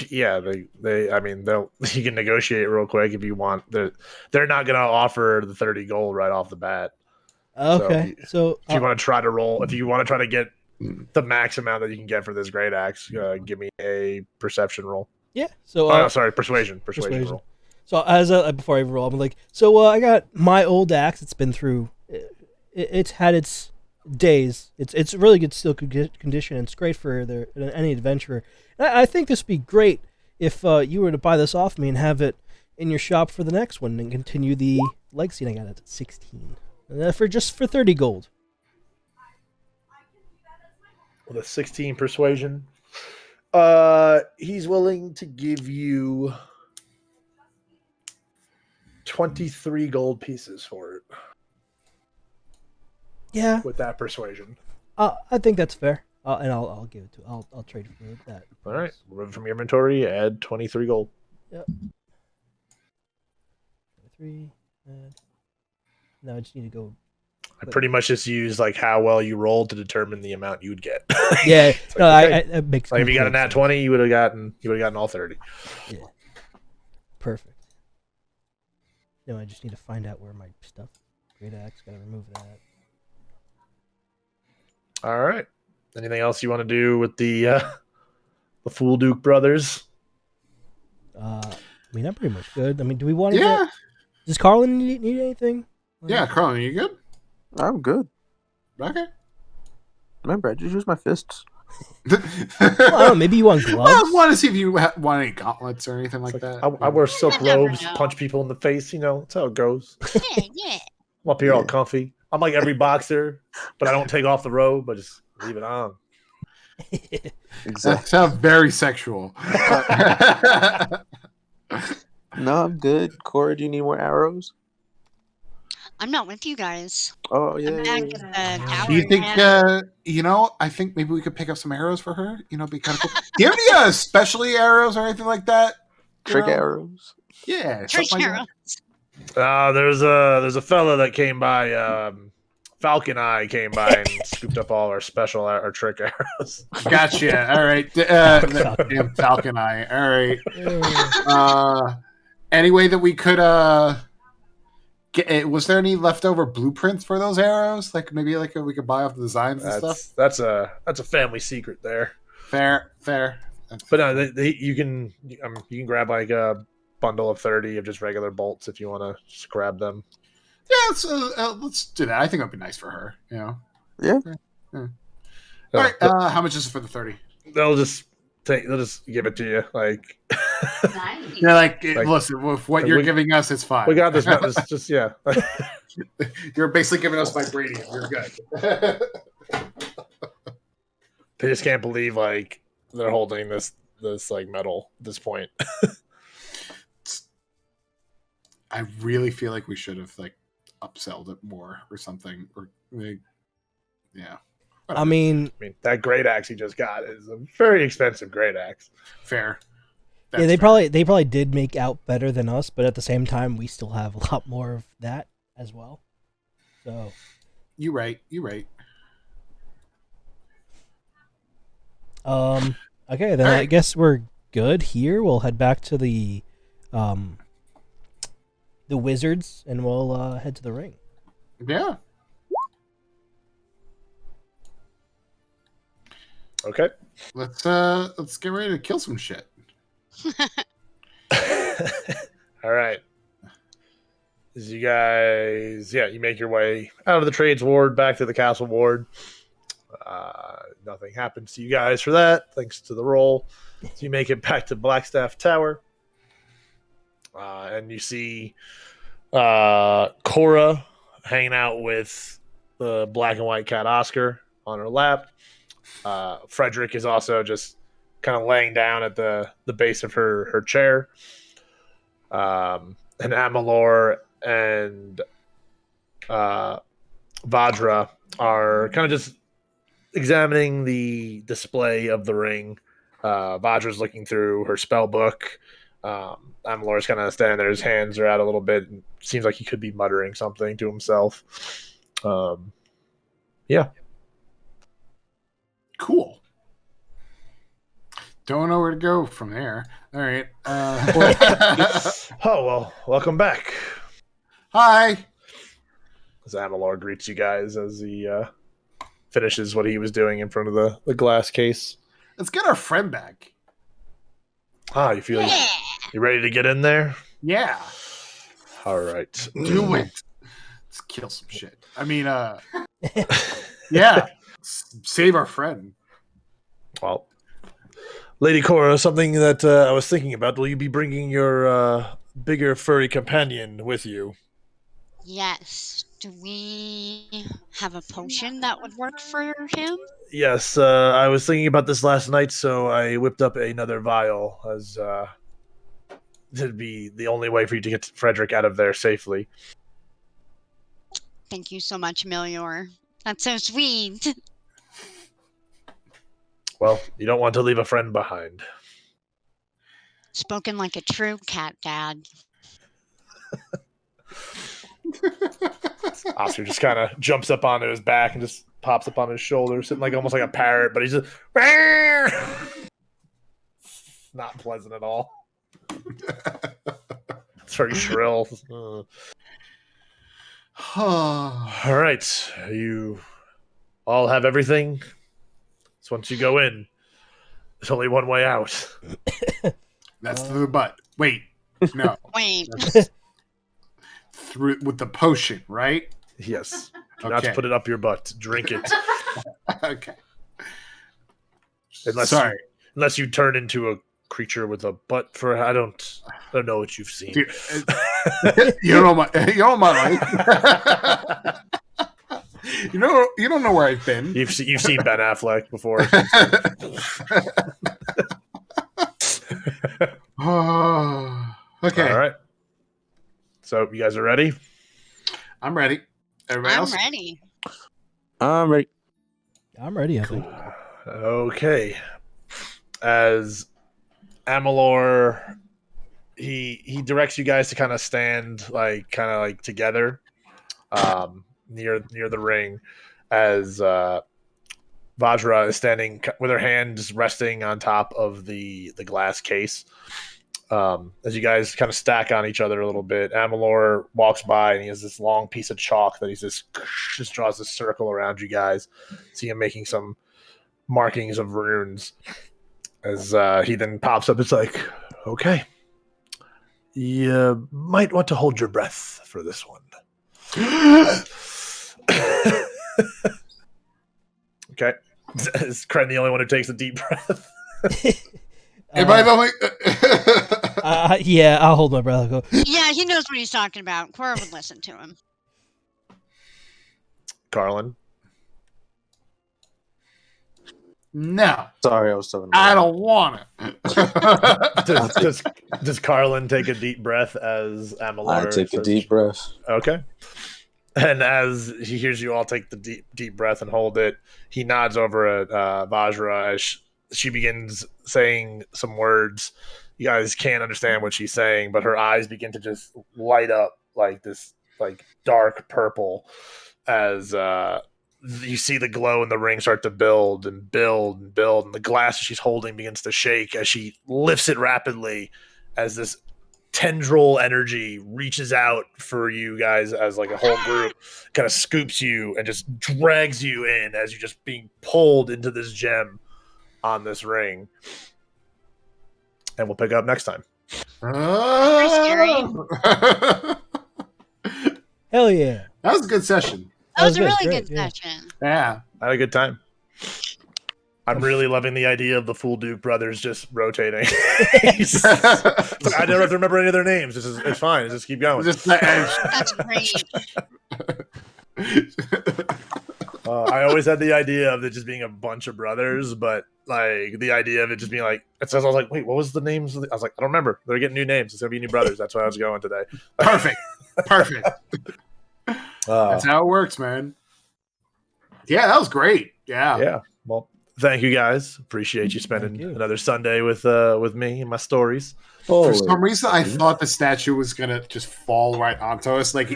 Yeah, they I mean they'll you can negotiate real quick if you want. They're not gonna offer the 30 gold right off the bat. Okay. So If you want to try to roll, if you want to try to get the max amount that you can get for this great axe, give me a perception roll. yeah. So Oh no, sorry, persuasion roll. So as before I roll, I'm like, so I got my old axe. It's been through. It's had its days. It's really good, still good condition. And it's great for any adventurer. And I think this would be great if you were to buy this off me and have it in your shop for the next one and continue the legacy. And I got it at 16 for 30 gold. With a 16 persuasion, he's willing to give you 23 gold pieces for it. Yeah, With that persuasion. I think that's fair. And I'll give it to. I'll trade for that. All right, remove from your inventory, add 23 gold. Yep. 3. Now I just need to go. I pretty much just use like how well you rolled to determine the amount you'd get. Yeah, It's like, no, okay. that makes. Like if you got a nat sense. 20, you would have gotten all 30. Yeah. Perfect. No, I just need to find out where my stuff. Great axe, gotta remove that. All right. Anything else you want to do with the Fool Duke brothers? I mean, I'm pretty much good. I mean, do we want to Yeah. get... Does Carlen need anything? Yeah, Carlen, are you good? I'm good. Okay. Remember, I just use my fists. Well, I don't know, maybe you want gloves? I want to see if you want any gauntlets or anything like that. I wear silk You never robes, know. punch people in the face. You know, that's how it goes. Yeah. I'm up here all Yeah. comfy. I'm like every boxer, but I don't take off the robe. I just leave it on. That Exactly. sounds very sexual. No, I'm good. Cora, do you need more arrows? I'm not with you guys. Oh, yeah. I'm back in the tower. Do you think, man. I think maybe we could pick up some arrows for her? You know, it'd be kind of cool. Do you have any specialty arrows or anything like that? You Trick know? arrows. Yeah. Trick something like that. arrows. There's a fella that came by. Falcon Eye came by and scooped up all our special our trick arrows. Gotcha. All right. Damn Falcon Eye. All right. Any way that we could get? Was there any leftover blueprints for those arrows? Like maybe like we could buy off the designs and stuff. That's a family secret there. Fair. But no, you can grab like a bundle of 30 of just regular bolts if you want to just grab them. Yeah, let's do that. I think that'd be nice for her. You know. Yeah. All right. How much is it for the 30? They'll just give it to you. Like Nice. Yeah, like Like- listen, with what like you're we- giving us, it's fine. we got this. It's just yeah. You're basically giving us vibranium. You're good. They just can't believe like they're holding this like metal at this point. I really feel like we should have like upselled it more or something. Or like, Yeah. I mean, that great axe he just got is a very expensive great axe. Fair. yeah, they probably did make out better than us, but at the same time, we still have a lot more of that as well. So You right. Okay, then I guess we're good here. We'll head back to the wizards, and we'll head to the ring. Yeah. Okay. Let's get ready to kill some shit. All right. As you guys, you make your way out of the trades ward back to the castle ward. Nothing happens to you guys for that, thanks to the roll. So you make it back to Blackstaff Tower. And you see Cora hanging out with the black and white cat Oscar on her lap. Frederick is also just kind of laying down at the base of her chair. And Amalor and Vajra are kind of just examining the display of the ring. Vajra's looking through her spell book. Amalor's kind of standing there. His hands are out a little bit. And seems like he could be muttering something to himself. Yeah. Cool. Don't know where to go from there. All right. Oh, well, welcome back. Hi. As Amalor greets you guys as he finishes what he was doing in front of the glass case. Let's get our friend back. You feel you ready to get in there? Yeah. All right. Do it. Let's kill some shit. I mean, yeah. Save our friend. Well, Lady Cora, something that I was thinking about. Will you be bringing your bigger furry companion with you? Yes. Do we have a potion that would work for him? Yes, I was thinking about this last night, so I whipped up another vial as it'd be the only way for you to get Frederick out of there safely. Thank you so much, Melior. That's so sweet. Well, you don't want to leave a friend behind. Spoken like a true cat dad. Oscar just kind of jumps up onto his back and just pops up on his shoulder, sitting like almost like a parrot, but he's just not pleasant at all. It's very shrill. All right, you all have everything. So once you go in, there's only one way out. That's through the butt. Wait, no. Wait. Through with the potion, right? Yes. Do not put it up your butt. Drink it. Okay. Unless you turn into a creature with a butt for I don't know what you've seen. Dude, you don't know my life. You don't know where I've been. You've seen Ben Affleck before. Okay. All right. So you guys are ready? I'm ready. Everybody else? Ready. I'm ready. I'm ready, I think. Okay. As Amalor, he directs you guys to kind of stand together, near the ring, as Vajra is standing with her hands resting on top of the glass case. As you guys kind of stack on each other a little bit, Amalor walks by and he has this long piece of chalk that he's just draws this circle around you guys. See him making some markings of runes. As he then pops up, it's like, okay, you might want to hold your breath for this one. Okay. Is Cren the only one who takes a deep breath? Am I the only... Yeah, I'll hold my breath. I'll go. Yeah, he knows what he's talking about. Cora would listen to him. Carlen? No. Sorry, I was talking. I don't want it. Does Carlen take a deep breath as Amalor? I take a deep breath. Okay. And as he hears you all take the deep breath and hold it, he nods over at Vajra as she begins saying some words. You guys can't understand what she's saying, but her eyes begin to just light up like this, like dark purple, as you see the glow in the ring start to build and build and build, and the glass she's holding begins to shake as she lifts it rapidly, as this tendril energy reaches out for you guys as like a whole group, kind of scoops you and just drags you in as you're just being pulled into this gem on this ring. And we'll pick up next time. Hell yeah. That was a good session. That was a good, really great, good yeah. session. Yeah. I had a good time. I'm really loving the idea of the Fool Duke brothers just rotating. I don't have to remember any of their names. It's fine. Just keep going. Just the edge. That's great. I always had the idea of it just being a bunch of brothers, but like the idea of it just being like, it says, I was like, wait, what was the names? I was like, I don't remember. They're getting new names. It's gonna be new brothers. That's why I was going today. Perfect. That's how it works, man. Yeah, that was great. Yeah. Well, thank you guys. Appreciate you spending another Sunday with me and my stories. For some reason, I thought the statue was gonna just fall right onto us. Like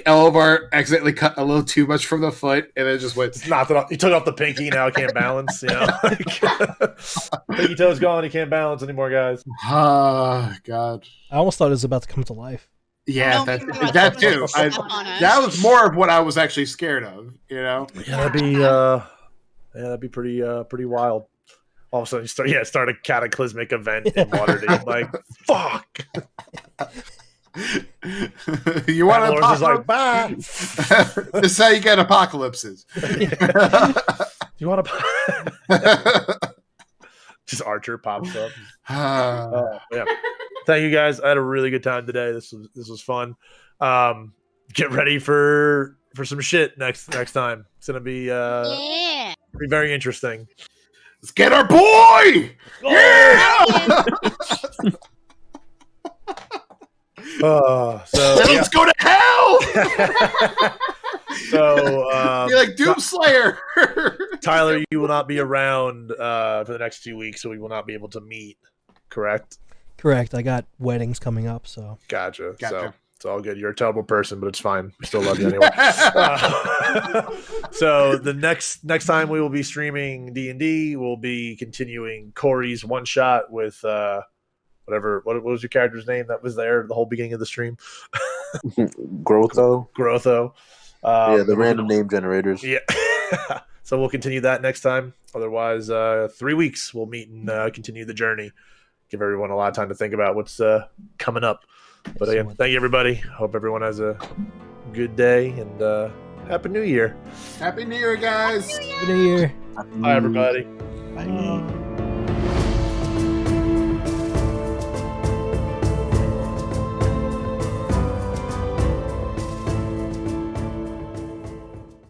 Elvar accidentally cut a little too much from the foot, and it just went. He took off the pinky. Now it can't balance. You know, pinky toe's gone. He can't balance anymore, guys. Oh God! I almost thought it was about to come to life. Yeah, that too. That was more of what I was actually scared of. You know? Yeah, that'd be pretty wild. All of a sudden, start a cataclysmic event in Waterdeep. Like, fuck. You want to just like, bye. This is how you get apocalypses. You want to? Just Archer pops up. Yeah. Thank you guys. I had a really good time today. This was fun. Get ready for some shit next time. It's gonna be be very interesting. Let's get our boy! Yeah! Let's go to hell! So you're like Doomslayer. Tyler, you will not be around for the next 2 weeks, so we will not be able to meet. Correct. I got weddings coming up, so gotcha. So it's all good. You're a terrible person, but it's fine. We still love you anyway. So the next time we will be streaming D&D, we'll be continuing Corey's one shot with whatever. What was your character's name that was there the whole beginning of the stream? Grotho. Yeah, the random name generators. Yeah. So we'll continue that next time. Otherwise, 3 weeks we'll meet and continue the journey. Give everyone a lot of time to think about what's coming up. But again, thank you, everybody. Hope everyone has a good day and Happy New Year. Happy New Year, guys. Happy New Year. Bye, everybody. Bye.